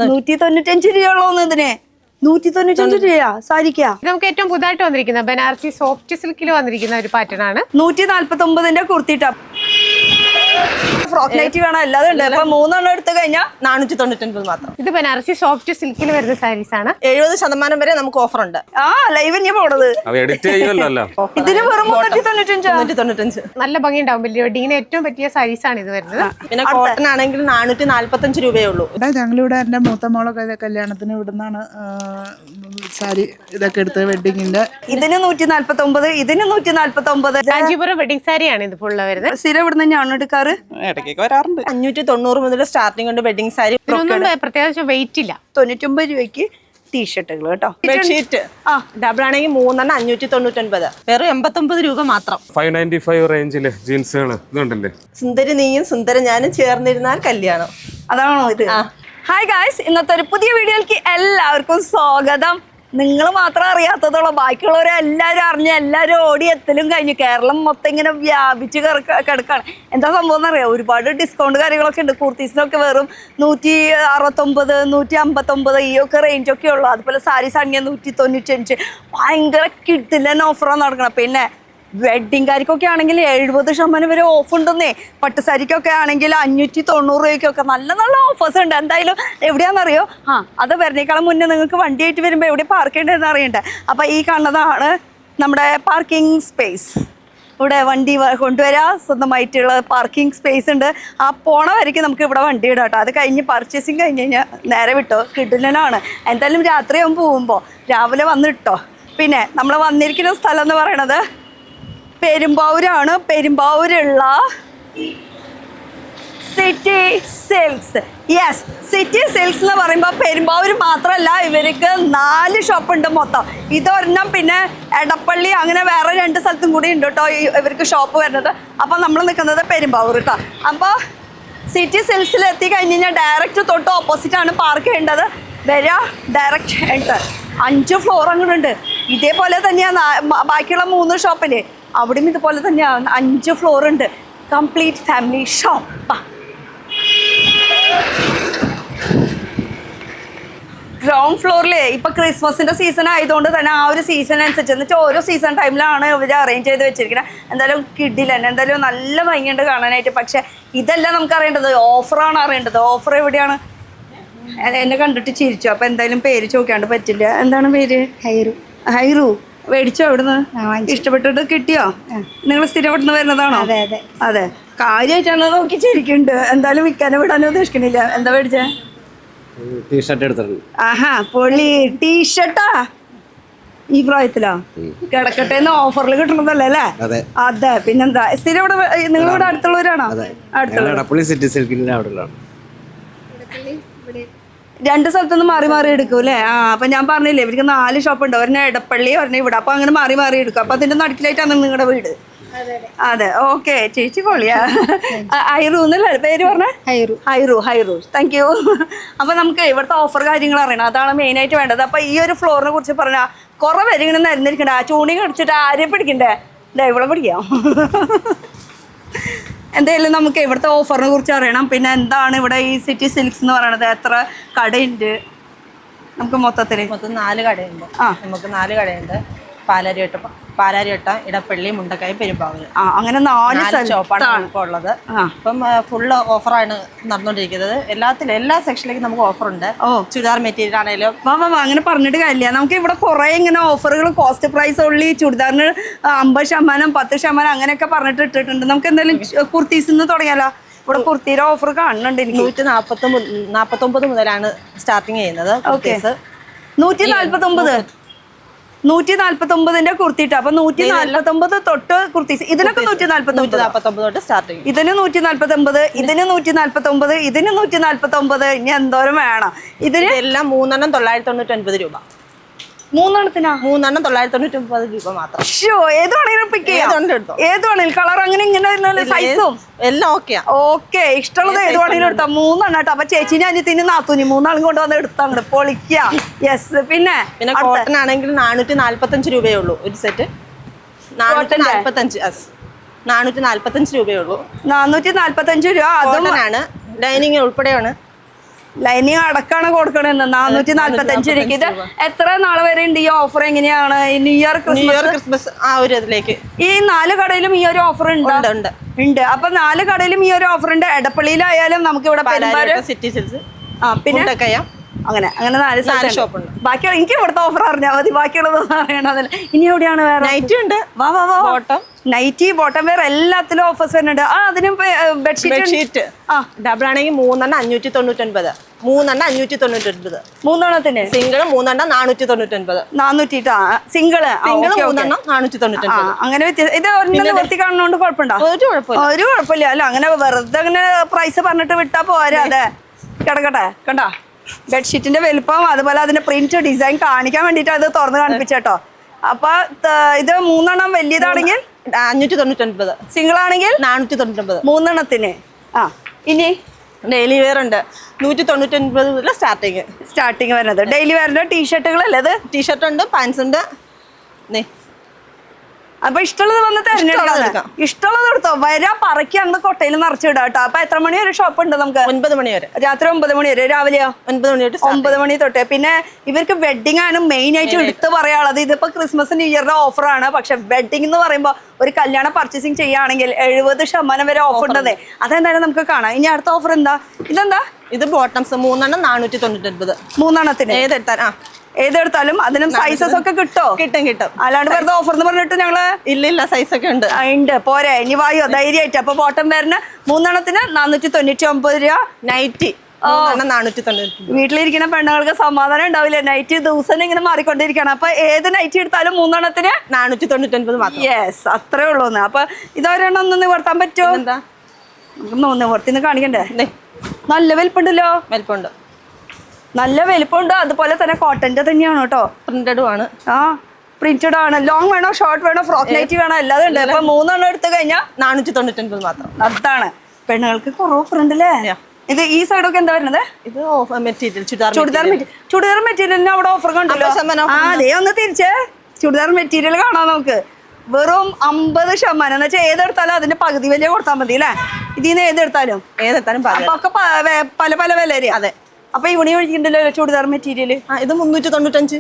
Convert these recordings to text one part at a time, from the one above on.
195 രൂപയുള്ളൂ ഇതിന്. 195 രൂപയാ സാരിക്കാ. നമുക്ക് ഏറ്റവും പുതുതായിട്ട് വന്നിരിക്കുന്ന ബനാറസി സോഫ്റ്റ് സിൽക്കിൽ വന്നിരിക്കുന്ന ഒരു പാറ്റേൺ ആണ്. 149ന്റെ കുർത്തി ടോപ്പ്. ഫ്രോക്ക് നൈറ്റ് വേണം, അല്ലാതെ ഉണ്ട്. അപ്പൊ 3 എണ്ണം എടുത്തു കഴിഞ്ഞാൽ 499 മാത്രം. ഇത് ബനാറസി സോഫ്റ്റ് സിൽക്കിൽ വരുന്ന സാരീസ് ആണ്. 70% വരെ നമുക്ക് ഓഫർ ഉണ്ട്. ലൈവ് ഞാൻ പോണത് ഇതിന് വെറും 395. നല്ല ഭംഗി ഉണ്ടാവും. വലിയ വെഡിങ്ങിന് ഏറ്റവും പറ്റിയ സാരീസ് ആണ് ഇത് വരുന്നത്. പിന്നെ കോട്ടൺ ആണെങ്കിൽ 445 രൂപയേ ഉള്ളൂ. ഞങ്ങളിവിടെ എന്റെ മൂത്ത മോളൊക്കെ കല്യാണത്തിന് ഇവിടുന്നാണ് സാരി ഇതൊക്കെ എടുത്ത് വെഡിങ്ങിന്റെ. ഇതിന് 149, ഇതിന് 149. കാഞ്ചീപുരം വെഡിങ് സാരിയാണ് ഇത് ഫുള്ള് വരുന്നത്. സ്ഥിരം ഇവിടെ തന്നെയാണ് എടുക്കാറ്. ഇടയ്ക്കൊക്കെ വരാറുണ്ട്. 590 മുതൽ സ്റ്റാർട്ടിംഗ് ഉണ്ട് വെഡിങ് സാരി. പ്രത്യേകിച്ച് വെയിറ്റ് ഇല്ല. 99 രൂപയ്ക്ക് ടീഷർട്ടുകൾ കേട്ടോ. ബെഡ്ഷീറ്റ് ഡബിൾ ആണെങ്കിൽ 3 599, വെറും 89 രൂപ മാത്രം. 595 റേഞ്ചില് ജീൻസുകൾ ഇതുണ്ടല്ലേ. സുന്ദരി നീയും സുന്ദര ഞാനും ചേർന്നിരുന്നാൽ കല്യാണം. അതാണോ ഇത്? ഹായ് ഗായ്സ്, ഇന്നത്തെ ഒരു പുതിയ വീഡിയോയിലേക്ക് എല്ലാവർക്കും സ്വാഗതം. നിങ്ങൾ മാത്രം അറിയാത്തതുള്ളൂ, ബാക്കിയുള്ളവരെ എല്ലാവരും അറിഞ്ഞ് എല്ലാവരും ഓടി എത്തലും കഴിഞ്ഞു. കേരളം മൊത്തം ഇങ്ങനെ വ്യാപിച്ച് കിടക്കാണ്. എന്താ സംഭവം എന്നറിയാം, ഒരുപാട് ഡിസ്കൗണ്ട് കാര്യങ്ങളൊക്കെ ഉണ്ട്. കുർത്തീസിനൊക്കെ വെറും 169, 159 ഈ ഒക്കെ റേഞ്ചൊക്കെ ഉള്ളൂ. അതുപോലെ സാരീസ് ആണെങ്കിൽ 195. ഭയങ്കര കിട്ടില്ല ഓഫറാണ് നടക്കണം. പിന്നെ വെഡിങ്കാർക്കൊക്കെ ആണെങ്കിൽ 70% വരെ ഓഫ് ഉണ്ടെന്നേ. പട്ടുസാരിക്കൊക്കെ ആണെങ്കിൽ 590 രൂപയ്ക്കൊക്കെ നല്ല നല്ല ഓഫേഴ്സ് ഉണ്ട്. എന്തായാലും എവിടെയാണെന്നറിയോ, അത് വരുന്നേക്കാളും മുന്നേ നിങ്ങൾക്ക് വണ്ടിയായിട്ട് വരുമ്പോൾ എവിടെ പാർക്ക് ചെയ്യേണ്ടതെന്ന് അറിയണ്ടേ. അപ്പോൾ ഈ കാണുന്നതാണ് നമ്മുടെ പാർക്കിംഗ് സ്പേസ്. ഇവിടെ വണ്ടി കൊണ്ടുവരാ, സ്വന്തമായിട്ടുള്ള പാർക്കിംഗ് സ്പേസ് ഉണ്ട്. ആ പോണ വരയ്ക്ക് നമുക്ക് ഇവിടെ വണ്ടി ഇടാം കേട്ടോ. അത് കഴിഞ്ഞ് പർച്ചേസിങ് കഴിഞ്ഞ് കഴിഞ്ഞാൽ നേരെ വിട്ടോ കിട്ടുന്നതിനാണ്. എന്തായാലും രാത്രിയാകുമ്പോൾ പോകുമ്പോൾ രാവിലെ വന്നിട്ടോ. പിന്നെ നമ്മൾ വന്നിരിക്കുന്ന സ്ഥലം എന്ന് പറയണത് പെരുമ്പാവൂരാണ്. പെരുമ്പാവൂരുള്ള City Silks. Yes, City Silks എന്ന് പറയുമ്പോൾ പെരുമ്പാവൂർ മാത്രമല്ല, ഇവർക്ക് 4 ഷോപ്പുണ്ട് മൊത്തം. ഇതൊരെണ്ണം, പിന്നെ എടപ്പള്ളി, അങ്ങനെ വേറെ 2 സ്ഥലത്തും കൂടി ഉണ്ട് കേട്ടോ ഇവർക്ക് ഷോപ്പ് വരുന്നത്. അപ്പോൾ നമ്മൾ നിൽക്കുന്നത് പെരുമ്പാവൂർ കേട്ടോ. അപ്പോൾ സിറ്റി സിൽക്സിൽ എത്തി കഴിഞ്ഞ് കഴിഞ്ഞാൽ ഡയറക്റ്റ് തൊട്ട് ഓപ്പോസിറ്റാണ് പാർക്ക് ചെയ്യേണ്ടത്. വരിക, ഡയറക്റ്റ് എൻറ്റർ. 5 ഫ്ലോർ അങ്ങോട്ടുണ്ട്. ഇതേപോലെ തന്നെയാണ് ബാക്കിയുള്ള 3 ഷോപ്പിൽ. അവിടെയും ഇതുപോലെ തന്നെയാണ് 5 ഫ്ലോർ ഉണ്ട്. Complete family shop. ഗ്രൗണ്ട് ഫ്ലോറിൽ ഇപ്പം ക്രിസ്മസിൻ്റെ സീസൺ ആയതുകൊണ്ട് തന്നെ ആ ഒരു സീസൺ അനുസരിച്ച്, എന്നിട്ട് ഓരോ സീസൺ ടൈമിലാണ് ഇവർ അറേഞ്ച് ചെയ്ത് വെച്ചിരിക്കുന്നത്. എന്തായാലും കിഡിൽ തന്നെ, എന്തായാലും നല്ല ഭംഗിയുണ്ട് കാണാനായിട്ട്. പക്ഷേ ഇതല്ല നമുക്ക് അറിയേണ്ടത്, ഓഫറാണ് അറിയേണ്ടത്. ഓഫർ എവിടെയാണ്? എന്നെ കണ്ടിട്ട് ചിരിച്ചു. അപ്പോൾ എന്തായാലും പേര് ചോദിക്കാണ്ട് പറ്റില്ല. എന്താണ് പേര്? ഹൈറു. മേടിച്ചോ ഇവിടുന്ന്? ഇഷ്ടപ്പെട്ടിട്ട് കിട്ടിയോ? നിങ്ങൾ സ്ഥിരം ഇവിടുന്ന് വരുന്നതാണോ? അതെ, കാര്യമായിട്ടാണ് നോക്കി ചിരിക്കുന്നുണ്ട്. എന്തായാലും വിൽക്കാനോ വിടാനോ ഉദ്ദേശിക്കണില്ല. എന്താ മേടിച്ചേ? ടീഷർട്ട് എടുത്തിട്ടുണ്ട്. ആഹാ, പൊളി ടീഷർട്ടാ. ഈ പ്രായത്തിലാ? കിടക്കട്ടെ എന്ന് ഓഫറിൽ കിട്ടണതല്ലേ അല്ലേ? അതെ. പിന്നെന്താ, സ്ഥിരം ഇവിടെ നിങ്ങളിവിടെ അടുത്തുള്ളവരാണോ? അടുത്തുള്ള 2 സ്ഥലത്തുനിന്ന് മാറി മാറി എടുക്കും അല്ലേ? അപ്പം ഞാൻ പറഞ്ഞില്ലേ, ഇവർക്ക് 4 ഷോപ്പുണ്ട്. ഒരെണ്ണം എടപ്പള്ളി, ഒരെണ്ണം ഇവിടെ. അപ്പം അങ്ങനെ മാറി മാറി എടുക്കും. അപ്പം അതിൻ്റെ നടുക്കിലായിട്ടാണ് നിങ്ങളുടെ വീട്? അതെ, ഓക്കെ. ചേച്ചി പൊളിയാ. ഹൈറു എന്നല്ലേ പേര് പറഞ്ഞേ? ഹൈറു. Thank you. അപ്പം നമുക്ക് ഇവിടുത്തെ ഓഫർ കാര്യങ്ങൾ അറിയണം, അതാണ് മെയിനായിട്ട് വേണ്ടത്. അപ്പം ഈ ഒരു ഫ്ലോറിനെ കുറിച്ച് പറഞ്ഞാൽ കുറേ പേര് ഇങ്ങനെ നിരന്നിരിക്കണ്ടേ. ആ ചൂണി കടിച്ചിട്ട് ആരെയും പിടിക്കണ്ടേ? ഇവിടെ പിടിക്കാം. എന്തായാലും നമുക്ക് ഇവിടുത്തെ ഓഫറിനെ കുറിച്ച് അറിയണം. പിന്നെ എന്താണ് ഇവിടെ ഈ സിറ്റി സിൽക്സ് എന്ന് പറയണത്? എത്ര കടയുണ്ട് നമുക്ക് മൊത്തത്തിൽ? 4 കടയുണ്ട്. നമുക്ക് 4 കടയുണ്ട്. പാലാരിവട്ട, ഇടപ്പള്ളി, മുണ്ടക്കായ്, പെരുമ്പാവൂർ. അങ്ങനെ 4 ഷോപ്പാണ് ഇപ്പോൾ ഉള്ളത്. അപ്പം ഫുള്ള് ഓഫറാണ് നടന്നുകൊണ്ടിരിക്കുന്നത്. എല്ലാ സെക്ഷനിലേക്കും നമുക്ക് ഓഫറുണ്ട്. ചുരിദാർ മെറ്റീരിയൽ ആണെങ്കിലും അങ്ങനെ പറഞ്ഞിട്ട് കാര്യമില്ല. നമുക്ക് ഇവിടെ കുറേ ഇങ്ങനെ ഓഫറുകൾ, കോസ്റ്റ് പ്രൈസ് ഉള്ളി, ചുരിദാറിന് 50%, 10% അങ്ങനെയൊക്കെ പറഞ്ഞിട്ട് ഇട്ടിട്ടുണ്ട്. നമുക്ക് എന്തായാലും കുർത്തീസിൽ നിന്ന് തുടങ്ങിയാലോ? ഇവിടെ കുർത്തിയുടെ ഓഫർ കാണുന്നുണ്ട്. 149 മുതലാണ് സ്റ്റാർട്ടിങ് ചെയ്യുന്നത്. 149ന്റെ കുർത്തിട്ട്. അപ്പൊ 149 തൊട്ട് കുർത്തീസ്. ഇതിനൊക്കെ 149 തൊട്ട് സ്റ്റാർട്ടിങ്. ഇതിന് 149, ഇതിന് 149, ഇതിന് 149. ഇനി എന്തോരം വേണം? ഇതിന് എല്ലാം 3 എണ്ണം 999 രൂപ. 3 എണ്ണത്തിനാ? 3 എണ്ണം 999 രൂപ മാത്രം. ഏത് വേണമെങ്കിലും പിക്ക് ചെയ്യാം. ഏത് വേണമെങ്കിലും കളർ, അങ്ങനെ ഇങ്ങനെ സൈസും എല്ലാം ഓക്കെ. ഇഷ്ടമുള്ളത് ഏത് വേണമെങ്കിലും എടുത്താം. 3 എണ്ണം കേട്ടോ. അപ്പൊ ചേച്ചിനെ അനിയത്തിന് 4 3 കൊണ്ടുവന്ന് എടുത്താൽ പൊളിക്കുക. യെസ്. പിന്നെ കോട്ടൺ ആണെങ്കിൽ 445 രൂപയേ ഉള്ളൂ ഒരു സെറ്റ്. 445 രൂപയേ ഉള്ളൂ. 445 രൂപ. കോട്ടനാണ്, ലൈനിങ് ഉൾപ്പെടെയാണ്. ലൈനിങ് അടക്കാണ് കൊടുക്കണെന്ന് 445 രൂപയ്ക്ക്. ഇത് എത്ര നാളെ വരെ ഉണ്ട് ഈ ഓഫർ? എങ്ങനെയാണ് ഈ ന്യൂ ഇയർ ക്രിസ്മസ് ആ ഒരു ഇതിലേക്ക് ഈ 4 കടയിലും ഈ ഒരു ഓഫർ ഉണ്ട്? അപ്പൊ 4 കടയിലും ഈ ഒരു ഓഫർ ഉണ്ട്. എടപ്പള്ളിയിലായാലും നമുക്ക് ഇവിടെ പെരുമ്പാവൂർ സിറ്റി സിൽസ് പിന്നെ അങ്ങനെ 4 ഷോപ്പ് ഉണ്ട്. ബാക്കി എനിക്ക് ഇവിടുത്തെ ഓഫർ അറിഞ്ഞാൽ മതി, ബാക്കിയുള്ളത് അറിയണതല്ല. ഇനി എവിടെയാണ് വേറെ നൈറ്റി ഉണ്ട്, ബോട്ടം, നൈറ്റി, ബോട്ടം വെയർ എല്ലാത്തിലും ഓഫേഴ്സ് വരുന്നുണ്ട്. അതിനും ബെഡ്ഷീറ്റ് ഡബിൾ ആണെങ്കിൽ 3 599, 599, 3 സിംഗിൾ 499, 400 സിംഗിള് 499. അങ്ങനെ വ്യത്യാസം. ഇത് നിർത്തി കാണുന്നോണ്ട് കുഴപ്പമുണ്ടോ? ഒരു കുഴപ്പമില്ല അല്ല. അങ്ങനെ വെറുതെ അങ്ങനെ പ്രൈസ് പറഞ്ഞിട്ട് വിട്ടാ പോരാ. അതെ കിടക്കട്ടെ. കണ്ടോ ബെഡ്ഷീറ്റിന്റെ വലുപ്പം, അതുപോലെ അതിന്റെ പ്രിന്റ് ഡിസൈൻ കാണിക്കാൻ വേണ്ടിട്ട് അത് തുറന്ന് കാണിപ്പിച്ചേട്ടോ. അപ്പൊ ഇത് 3 വലിയതാണെങ്കിൽ 599, സിംഗിൾ ആണെങ്കിൽ 499, 3 ഇനി ഡെയിലി വെയർ ഉണ്ട് 199 മുതൽ സ്റ്റാർട്ടിങ് വരുന്നത്. ഡെയിലി വെയറിന്റെ ടീഷർട്ടുകളല്ലേ? അത് ടീഷർട്ട് ഉണ്ട്, പാൻസ് ഉണ്ട്. അപ്പൊ ഇഷ്ടമുള്ളത് വന്ന് തെരഞ്ഞെടുക്കാം. ഇഷ്ടമുള്ളത് എടുത്തോ. പറക്കി അന്ന് കൊട്ടയിൽ നിറച്ചിടാം കേട്ടോ. അപ്പൊ എത്ര മണി വരെ ഷോപ്പ് ഉണ്ട് നമുക്ക്? 9 മണി വരെ. രാത്രി 9 മണി വരെ. രാവിലെയോ? 9 മണി തൊട്ട് 9 മണി തൊട്ട്. പിന്നെ ഇവർക്ക് വെഡിങ് ആണ് മെയിൻ ആയിട്ട് എടുത്ത് പറയാനുള്ളത്. ഇതിപ്പോ ക്രിസ്മസ് ന്യൂ ഇയറിന്റെ ഓഫർ ആണ്. പക്ഷെ വെഡിങ് എന്ന് പറയുമ്പോൾ ഒരു കല്യാണം പർച്ചേസിങ് ചെയ്യുകയാണെങ്കിൽ 70% വരെ ഓഫർ ഉണ്ടെന്നേ. അതെന്തായാലും നമുക്ക് കാണാം. ഇനി അടുത്ത ഓഫർ എന്താ? ഇതെന്താ? ഇത് ബോട്ടംസ് 3 499. 3 ഏതെടുത്താലും അതിനും സൈസസ് ഒക്കെ കിട്ടും. അല്ലാണ്ട് വെറുതെ ഓഫർ എന്ന് പറഞ്ഞിട്ട് ഞങ്ങള് ഇല്ല സൈസ് ഒക്കെ ഉണ്ട്. പോരെ. ഇനി വായോ ധൈര്യമായിട്ട്. അപ്പൊ ബോട്ടം വെയറിന് 3 499 രൂപ. നൈറ്റി 490. വീട്ടിലിരിക്കുന്ന പെണ്ണുങ്ങൾക്ക് സമാധാനം ഉണ്ടാവില്ല. നൈറ്റ് ദിവസം ഇങ്ങനെ മാറിക്കൊണ്ടിരിക്കണം. അപ്പൊ ഏത് നൈറ്റ് എടുത്താലും 3 499 മാത്രം. യെസ്, അത്രേ ഉള്ളൂ. അപ്പൊ ഇതൊരെണ്ണം ഒന്ന് നിവർത്താൻ പറ്റുമോ? എന്താ നിവർത്തിന്ന് കാണിക്കണ്ടേ? നല്ല വലിപ്പുണ്ടല്ലോ. വലിപ്പമുണ്ട്, നല്ല വലിപ്പമുണ്ട്. അതുപോലെ തന്നെ കോട്ടന്റെ തന്നെയാണ് കേട്ടോ. പ്രിന്റഡും ആണ്. പ്രിന്റഡ് ആണ്. ലോങ് വേണോ, ഷോർട്ട് വേണോ, ഫ്രോക്ക് നൈറ്റി വേണോ, എല്ലാതും ഉണ്ട്. അപ്പൊ 3 എടുത്തു കഴിഞ്ഞാൽ 499 മാത്രം. അതാണ് പെണ്ണുങ്ങൾക്ക് കുറവ് ഓഫർ ഉണ്ട് അല്ലേ? ഇത് ഈ സൈഡൊക്കെ എന്താ വരുന്നത്? ഇത് മെറ്റീരിയൽ ചുടിദാർ മെറ്റീരിയലിന് അവിടെ ഓഫർ കണ്ടല്ലോ. അതേ ഒന്ന് തിരിച്ചേ. ചുടിദാർ മെറ്റീരിയൽ കാണാം നമുക്ക്. വെറും 50%. എന്ന് വെച്ചാൽ ഏതെടുത്താലും അതിന്റെ പകുതി വില കൊടുത്താൽ മതി അല്ലേ? ഇതിന്ന് ഏതെടുത്താലും ഒക്കെ പല പല വില. അതെ. അപ്പൊ ഇവിടെ ഒഴിക്കണ്ടല്ലോ ചുടിദാർ മെറ്റീരിയൽ. ഇത് 395.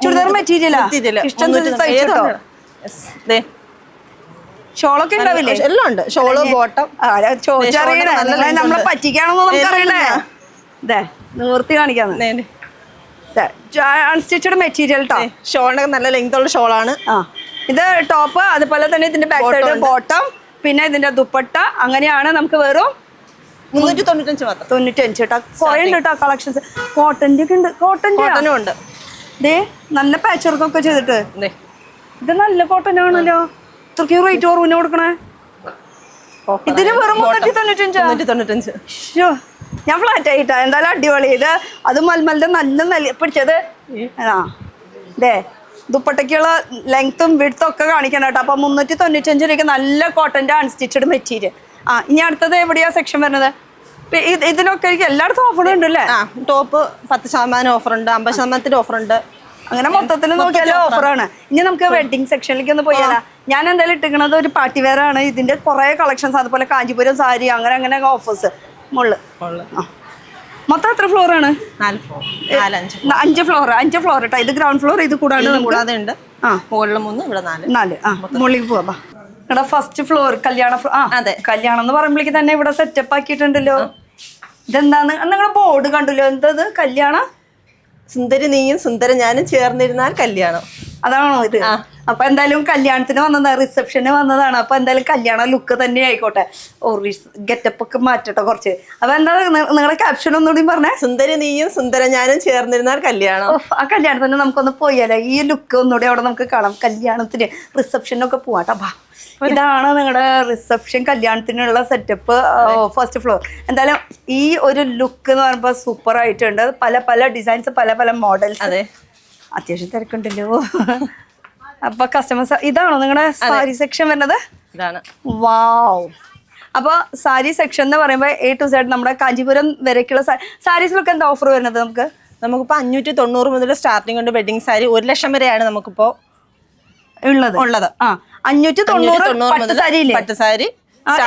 ചുടിദാർ മെറ്റീരിയലാ? ഇഷ്ടം തയ്ച്ചിട്ടോ. ഷോളൊക്കെ ഉണ്ടാവില്ലേ? എല്ലാം ഉണ്ട്. Shawl, bottom. ചോദിച്ചറിയണേ, നമ്മളെ പറ്റിക്കാണെന്ന് നമുക്ക് അറിയണേ. ഇതേ നിവർത്തി കാണിക്കാന്ന്. അൺസ്റ്റിച്ചഡ് മെറ്റീരിയൽ ട്ടോ. ഷോളിനൊക്കെ നല്ല ലെങ്ത് ഉള്ള ഷോളാണ്. ഇത് ടോപ്പ്, അതുപോലെ തന്നെ ഇതിന്റെ ബാക്ക് സൈഡ് ബോട്ടം, പിന്നെ ഇതിന്റെ ദുപ്പട്ട. അങ്ങനെയാണ് നമുക്ക് വെറും 395 മാത്രം. 95 കേട്ടോ. കുറെ ഉണ്ട് കേട്ടോ കളക്ഷൻസ്. കോട്ടന്റെ ഒക്കെ ഉണ്ട്. കോട്ടന്റെ ഉണ്ട്. ദേ നല്ല പാച്ച് വർക്ക് ഒക്കെ ചെയ്തിട്ട്. ഇത് നല്ല കോട്ടൺ ആണല്ലോ. ഇത്രയ്ക്ക് റേറ്റ് കുറവിന് കൊടുക്കണേ. ഇതിന് വെറും 395. ഞാൻ ഫ്ലാറ്റ് ആയിട്ടാ. എന്തായാലും അടിപൊളി. ഇത് അത് മൽമലിന്റെ നല്ല പിടിച്ചത്. ദേ ദുപ്പട്ടയ്ക്കുള്ള ലെങ്ത്തും വിഡ്ത്തും ഒക്കെ കാണിക്കണം കേട്ടോ. അപ്പൊ 395 രൂപയ്ക്ക് നല്ല കോട്ടന്റെ അൺസ്റ്റിച്ചഡ് മെറ്റീരിയൽ. ഇനി അടുത്തത് എവിടെയാ സെക്ഷൻ വരുന്നത്? ഇതിനൊക്കെ എനിക്ക് എല്ലായിടത്തും ഓഫർ ഉണ്ട് അല്ലേ? ടോപ്പ് 10% ഓഫർ ഉണ്ട്, 50% ഓഫർ ഉണ്ട്. അങ്ങനെ മൊത്തത്തിൽ നോക്കിയാലും ഓഫറാണ്. ഇനി നമുക്ക് വെഡിങ് സെക്ഷനിലേക്ക് ഒന്ന് പോയാലോ? ഞാൻ എന്തായാലും ഇട്ടിരിക്കണത് ഒരു പാർട്ടി വെയർ ആണ്. ഇതിന്റെ കുറെ കളക്ഷൻസ്, അതുപോലെ കാഞ്ചീപുരം സാരി, അങ്ങനെ ഓഫേഴ്സ് മുള്ളു. മൊത്തം എത്ര ഫ്ലോർ ആണ്? 5 ഫ്ലോർ. 5 ഫ്ലോർ കേട്ടോ. ഇത് ഗ്രൗണ്ട് ഫ്ലോർ. ഇത് കൂടാതെ ഉണ്ട്. മുകളിൽ 3, ഇവിടെ 4. മുകളിൽ പോവാ. ഇവിടെ ഫസ്റ്റ് ഫ്ലോർ കല്യാണ അതെ, കല്യാണം എന്ന് പറയുമ്പോഴേക്ക് തന്നെ ഇവിടെ സെറ്റപ്പ് ആക്കിയിട്ടുണ്ടല്ലോ. ഇതെന്താന്ന് നിങ്ങളുടെ ബോർഡ് കണ്ടല്ലോ. എന്തത്? കല്യാണം സുന്ദരി നീയും സുന്ദര ഞാനും ചേർന്നിരുന്നാൽ കല്യാണം. അതാണോ ഇത്? അപ്പൊ എന്തായാലും കല്യാണത്തിന് വന്നതാണ്, റിസപ്ഷന് വന്നതാണ്. അപ്പൊ എന്തായാലും കല്യാണ ലുക്ക് തന്നെ ആയിക്കോട്ടെ. ഗെറ്റപ്പ് ഒക്കെ മാറ്റട്ടെ കുറച്ച്. അപ്പൊ എന്താ നിങ്ങളുടെ ക്യാപ്ഷൻ ഒന്നുകൂടി പറഞ്ഞേ? സുന്ദരി നീയും സുന്ദര ഞാനും ചേർന്നിരുന്നാൽ കല്യാണം. ആ കല്യാണത്തിന് നമുക്കൊന്ന് പോയാലോ? ഈ ലുക്ക് ഒന്നുകൂടി അവിടെ നമുക്ക് കാണാം. കല്യാണത്തിന് റിസപ്ഷനൊക്കെ പോവാട്ടോ. ഇതാണ് നിങ്ങളുടെ റിസപ്ഷൻ കല്യാണത്തിനുള്ള സെറ്റപ്പ്. First floor. എന്തായാലും ഈ ഒരു ലുക്ക് എന്ന് പറയുമ്പോൾ സൂപ്പർ ആയിട്ടുണ്ട്. പല പല ഡിസൈൻസ്, പല പല മോഡൽസ്. അതെ, അത്യാവശ്യം തിരക്കുണ്ടല്ലോ. അപ്പൊ കസ്റ്റമേഴ്സ്, ഇതാണോ നിങ്ങളുടെ സാരി സെക്ഷൻ വരുന്നത്? ഇതാണ്. വാവ്. അപ്പൊ സാരി സെക്ഷൻ എന്ന് പറയുമ്പോൾ A to Z നമ്മുടെ കാഞ്ചീപുരം വരയ്ക്കുള്ള സാരീസിലൊക്കെ എന്താ ഓഫർ വരുന്നത്? നമുക്കിപ്പോ 590 മുതൽ സ്റ്റാർട്ടിംഗ് ഉണ്ട്. വെഡിങ് സാരി 1 ലക്ഷം വരെയാണ് നമുക്കിപ്പോ ഉള്ളത്. 590 പട്ട് സാരി.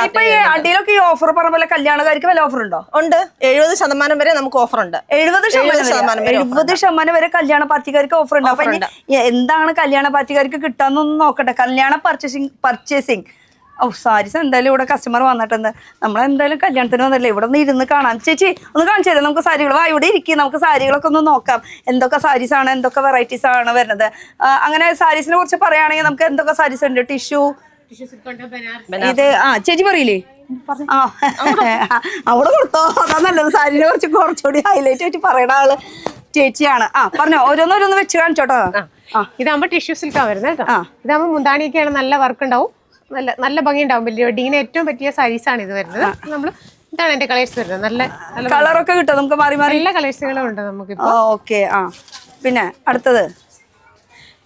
ഇപ്പൊ ഈ അടിയിലൊക്കെ ഈ ഓഫർ പറഞ്ഞ പോലെ കല്യാണക്കാർക്ക് വല്ല ഓഫർ ഉണ്ടോ? ഉണ്ട്, 70% വരെ നമുക്ക് ഓഫർ ഉണ്ട്. 70% വരെ കല്യാണ പാർട്ടിക്കാർക്ക് ഓഫർ ഉണ്ട്. അപ്പൊ എന്താണ് കല്യാണ പാർട്ടിക്കാർക്ക് കിട്ടാന്നൊന്നും നോക്കട്ടെ. കല്യാണ പർച്ചേസിങ് സാരീസ് എന്തായാലും ഇവിടെ കസ്റ്റമർ വന്നിട്ടുണ്ട്. നമ്മളെന്തായാലും കല്യാണത്തിന് വന്നല്ലേ, ഇവിടെ നിന്ന് ഇരുന്ന് കാണാം. ചേച്ചി ഒന്ന് കാണിച്ചു തരാം നമുക്ക് സാരികൾ. ഇവിടെ ഇരിക്കും, നമുക്ക് സാരികളൊക്കെ ഒന്ന് നോക്കാം. എന്തൊക്കെ സാരീസ് ആണ്, എന്തൊക്കെ വെറൈറ്റീസ് ആണ് വരുന്നത്. അങ്ങനെ സാരീസിനെ കുറിച്ച് പറയുകയാണെങ്കിൽ നമുക്ക് എന്തൊക്കെ സാരീസ് ഉണ്ട്? ടിഷ്യൂ ഇത് ചേച്ചി പറയില്ലേ? അവിടെ കൊടുത്തോ, അതാ നല്ലത്. സാരിനെ കുറിച്ച് കുറച്ചുകൂടി ഹൈലൈറ്റ് ആയിട്ട് പറയണ ആള് ചേച്ചിയാണ്. പറഞ്ഞോ, ഓരോന്നോരോന്ന് വെച്ച് കാണിച്ചോട്ടോ. ഇതാകുമ്പോ ടിഷ്യൂ സിൽക്കാ വരുന്നത് കേട്ടോ. ഇതാകുമ്പോ മുന്താണിയൊക്കെയാണ്, നല്ല വർക്ക് ഉണ്ടാവും, നല്ല ഭംഗി ഉണ്ടാവും. വലിയ വെഡിങ്ങിന് ഏറ്റവും പറ്റിയ സാരീസ് ആണ് ഇത് വരുന്നത്. നമ്മള് ഇതാണ് എന്റെ കളേഴ്സ് വരുന്നത്. നല്ല കളറൊക്കെ കിട്ടും നമുക്ക് മാറി മാറി, എല്ലാ കളേഴ്സുകളും ഉണ്ട് നമുക്ക്. ഓക്കെ. പിന്നെ അടുത്തത്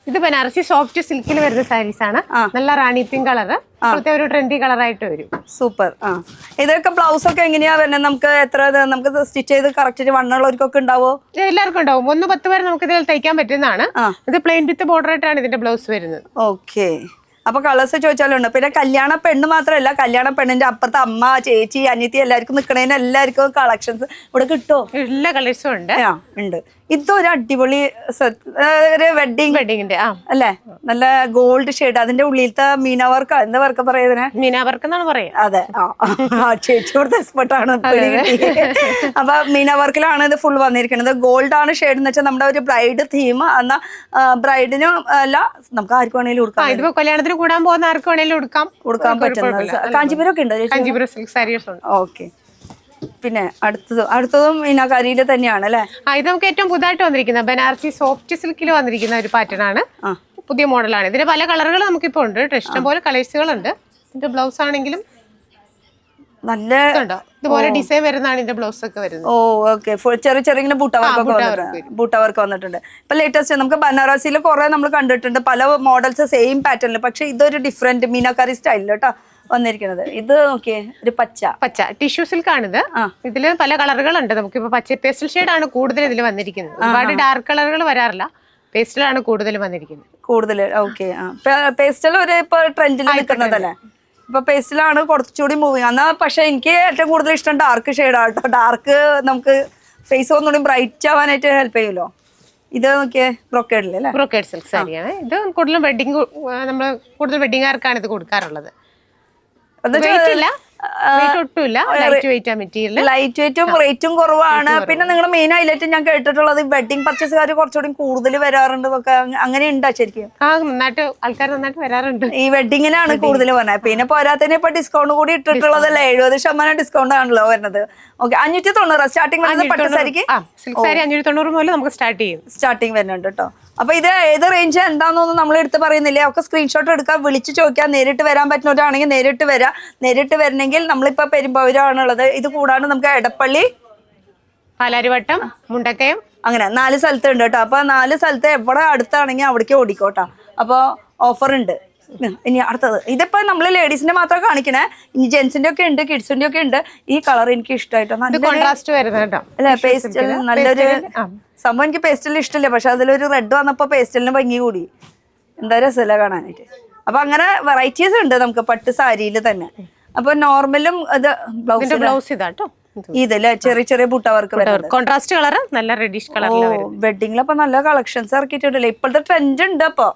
ഇത് ബനാറസി സോഫ്റ്റ് സിൽക്കിൽ വരുന്ന സാരീസ് ആണ്. നല്ല റാണി പിങ്ക് കളർ, ഇപ്പോഴത്തെ ഒരു ട്രെൻഡി കളറായിട്ട് വരും. സൂപ്പർ. ഇതൊക്കെ ബ്ലൗസ് ഒക്കെ എങ്ങനെയാ വരുന്നത്? നമുക്ക് എത്ര നമുക്ക് സ്റ്റിച്ച് ചെയ്ത് കറക്റ്റ് വണ്ണുള്ളവർക്കൊക്കെ ഉണ്ടാവോ? എല്ലാവർക്കും ഉണ്ടാവും. 1-10 വരെ നമുക്ക് ഇതിൽ തയ്ക്കാൻ പറ്റുന്നതാണ്. ഇത് പ്ലെയിൻ വിത്ത് ബോർഡർ ആയിട്ടാണ് ഇതിന്റെ ബ്ലൗസ് വരുന്നത്. ഓക്കെ. അപ്പൊ കളേഴ്സ് ചോദിച്ചാലുണ്ട്. പിന്നെ കല്യാണ പെണ്ണ് മാത്രമല്ല, കല്യാണ പെണ്ണിന്റെ അപ്പുറത്ത് അമ്മ, ചേച്ചി, അനിയത്തി എല്ലാവർക്കും നിൽക്കണേന് എല്ലാവർക്കും കളക്ഷൻസ് ഇവിടെ കിട്ടുമോ? എല്ലാ കളേഴ്സും ഉണ്ട്. ഇതൊരു അടിപൊളി ഒരു വെഡിങ്ങിന്റെ അല്ലേ, നല്ല ഗോൾഡ് ഷെയ്ഡ്. അതിന്റെ ഉള്ളിലത്തെ മീന വർക്ക്, എന്താ വർക്ക് പറയുന്നതിന്? മീന വർക്ക് എന്നാണ് പറയാ. അതെ, ചേച്ചി കൊടുത്ത എക്സ്പെർട്ടാണ്. അപ്പൊ മീന വർക്കിലാണ് ഇത് ഫുൾ വന്നിരിക്കുന്നത്. ഗോൾഡ് ആണ് ഷെയ്ഡ് എന്ന് വെച്ചാൽ നമ്മുടെ ഒരു ബ്രൈഡ് തീം. എന്നാ ബ്രൈഡിനും അല്ല, നമുക്ക് ആർക്ക് വേണമെങ്കിലും കൊടുക്കാം. ഇതിപ്പോ കല്യാണത്തിന് കൂടാൻ പോകുന്ന ആർക്ക് വേണമെങ്കിലും കൊടുക്കാൻ പറ്റുന്നത്. കാഞ്ചീപുരം ഒക്കെ ഉണ്ട്, കാഞ്ചീപുരം സിൽക്ക് സാരീസ് ഉണ്ട്. ഓക്കെ. പിന്നെ അടുത്തതും മീനാകാരിയില് തന്നെയാണ് അല്ലെ? ഇത് നമുക്ക് ഏറ്റവും പുതുതായിട്ട് വന്നിരിക്കുന്ന ബനാറസി സോഫ്റ്റ് സിൽക്കിൽ വന്നിരിക്കുന്ന ഒരു പാറ്റേൺ ആണ്. പുതിയ മോഡലാണ്. ഇതിന്റെ പല കളറുകൾ നമുക്കിപ്പോ ഉണ്ട്. ഇഷ്ടം പോലെ കളേഴ്സുകൾ ഉണ്ട്. ഇതിന്റെ ബ്ലൗസ് ആണെങ്കിലും നല്ല ഇതുപോലെ ഡിസൈൻ വരുന്നതാണ് ഇതിന്റെ ബ്ലൗസ് ഒക്കെ വരുന്നത്. ഓക്കെ. ചെറിയ ചെറിയ ഇങ്ങനെ ബൂട്ട വർക്ക് വന്നിട്ടുണ്ട്. ഇപ്പൊ ലേറ്റസ്റ്റ് നമുക്ക് ബനാറസിയിൽ കുറെ നമ്മൾ കണ്ടിട്ടുണ്ട്, പല മോഡൽസ് സെയിം പാറ്റേണിൽ. പക്ഷെ ഇതൊരു ഡിഫറെന്റ് മീനാകാരി സ്റ്റൈലിൽ കേട്ടോ വന്നിരിക്കുന്നത്. ഇത് നോക്കിയേ, ഒരു പച്ച ടിഷ്യൂ സിൽക്ക് ആണിത്. ഇതില് പല കളറുകളുണ്ട്. നമുക്കിപ്പോ പച്ച പേസ്റ്റൽ ഷെയ്ഡ് ആണ് കൂടുതൽ ഇതിൽ വന്നിരിക്കുന്നത്. ഒരുപാട് ഡാർക്ക് കളറുകൾ വരാറില്ല, പേസ്റ്റലാണ് കൂടുതൽ വന്നിരിക്കുന്നത്. ഓക്കെ. പേസ്റ്റൽ ഒരു ഇപ്പൊ ട്രെൻഡിൽ നിൽക്കുന്നതല്ലേ? ഇപ്പൊ പേസ്റ്റിലാണ് കുറച്ചുകൂടി മൂവിങ്. എന്നാ പക്ഷെ എനിക്ക് ഏറ്റവും കൂടുതൽ ഇഷ്ടം ഡാർക്ക് ഷെയ്ഡാണ് കേട്ടോ. ഡാർക്ക് നമുക്ക് ഫേസ് ഒന്നുകൂടി ബ്രൈറ്റ് ആവാനായിട്ട് ഹെൽപ്പ് ചെയ്യുമല്ലോ. ഇത് നോക്കിയേ, ബ്രൊക്കേഡില്ലേ? ബ്രൊക്കേഡ് സിൽക്ക് സാരിയാണ് ഇത്. കൂടുതലും കൂടുതൽ വെഡിങ്ങുകാർക്കാണ് ഇത് കൊടുക്കാറുള്ളത്. ലൈറ്റ് വെയിറ്റും റേറ്റും കുറവാണ്. പിന്നെ നിങ്ങളുടെ മെയിൻ ഹൈലൈറ്റ് ഞാൻ കേട്ടിട്ടുള്ളത് വെഡിങ് പർച്ചേസുകാർ കുറച്ചുകൂടി കൂടുതൽ വരാറുണ്ട്. അങ്ങനെ ഉണ്ടാ ശരിക്കും? നന്നായിട്ട് ആൾക്കാർ നന്നായിട്ട് വരാറുണ്ട്. ഈ വെഡിങ്ങിനാണ് കൂടുതൽ പറഞ്ഞത്. പിന്നെ പോരാത്തതിന് ഇപ്പൊ ഡിസ്കൗണ്ട് കൂടി ഇട്ടിട്ടുള്ളതല്ലേ, 70% ഡിസ്കൗണ്ട് ആണല്ലോ വരുന്നത്. ഓക്കെ. 590 സ്റ്റാർട്ടിംഗ് വരുന്നത് പട്ട് സാരിക്ക്. സിൽക്ക് സാരി 590 മുതൽ നമുക്ക് സ്റ്റാർട്ടിംഗ് വരുന്നുണ്ട് കേട്ടോ. അപ്പൊ ഇത് ഏത് റേഞ്ച് എന്താണെന്നൊന്നും നമ്മൾ എടുത്ത് പറയുന്നില്ലേ. ഒക്കെ സ്ക്രീൻഷോട്ട് എടുക്കാം, വിളിച്ച് ചോദിക്കാം. നേരിട്ട് വരാൻ പറ്റുന്നവരാണെങ്കിൽ നേരിട്ട് വരാം. നേരിട്ട് വരണമെങ്കിൽ നമ്മളിപ്പോ പെരുമ്പാവൂരാണുള്ളത്. ഇത് കൂടാണ്ട് നമുക്ക് എടപ്പള്ളി, പാലാരിവട്ടം, മുണ്ടക്കയം, അങ്ങനെ 4 സ്ഥലത്ത് ഉണ്ട് കേട്ടോ. അപ്പൊ 4 സ്ഥലത്ത് എവിടെ അടുത്താണെങ്കിൽ അവിടേക്ക് ഓടിക്കോട്ടോ. അപ്പൊ ഓഫർ ഉണ്ട്. ഇനി അടുത്തത് ഇതിപ്പോ നമ്മള് ലേഡീസിന്റെ മാത്രം കാണിക്കണേ. ഇനി ജെന്റ്സിന്റെ ഒക്കെ ഉണ്ട്, കിഡ്സിന്റെ ഒക്കെ ഉണ്ട്. ഈ കളർ എനിക്ക് ഇഷ്ടമായിട്ടോ. കോൺട്രാസ്റ്റ് വരുന്നത് അല്ലെ, പേസ്റ്റൽ നല്ലൊരു സംഭവം. എനിക്ക് പേസ്റ്റൽ ഇഷ്ടമില്ല, പക്ഷെ അതിലൊരു റെഡ് വന്നപ്പോ പേസ്റ്റലിന് ഭംഗി കൂടി. എന്താ രസമല്ല കാണാനായിട്ട്. അപ്പൊ അങ്ങനെ വെറൈറ്റീസ് ഉണ്ട് നമുക്ക് പട്ട് സാരിയിൽ തന്നെ. അപ്പൊ നോർമലും ബ്ലൗസ് ഇതാട്ടോ. ഇതല്ലേ ചെറിയ ചെറിയ ബുട്ട വർക്ക് കോൺട്രാസ്റ്റ് കളർ, നല്ല റെഡിഷ് കളർ. വെഡിങ്ങിലപ്പൊ നല്ല കളക്ഷൻസ് ഇറക്കിയിട്ടുണ്ടല്ലേ. ഇപ്പോഴത്തെ ട്രെൻഡ് ഉണ്ട്. അപ്പൊ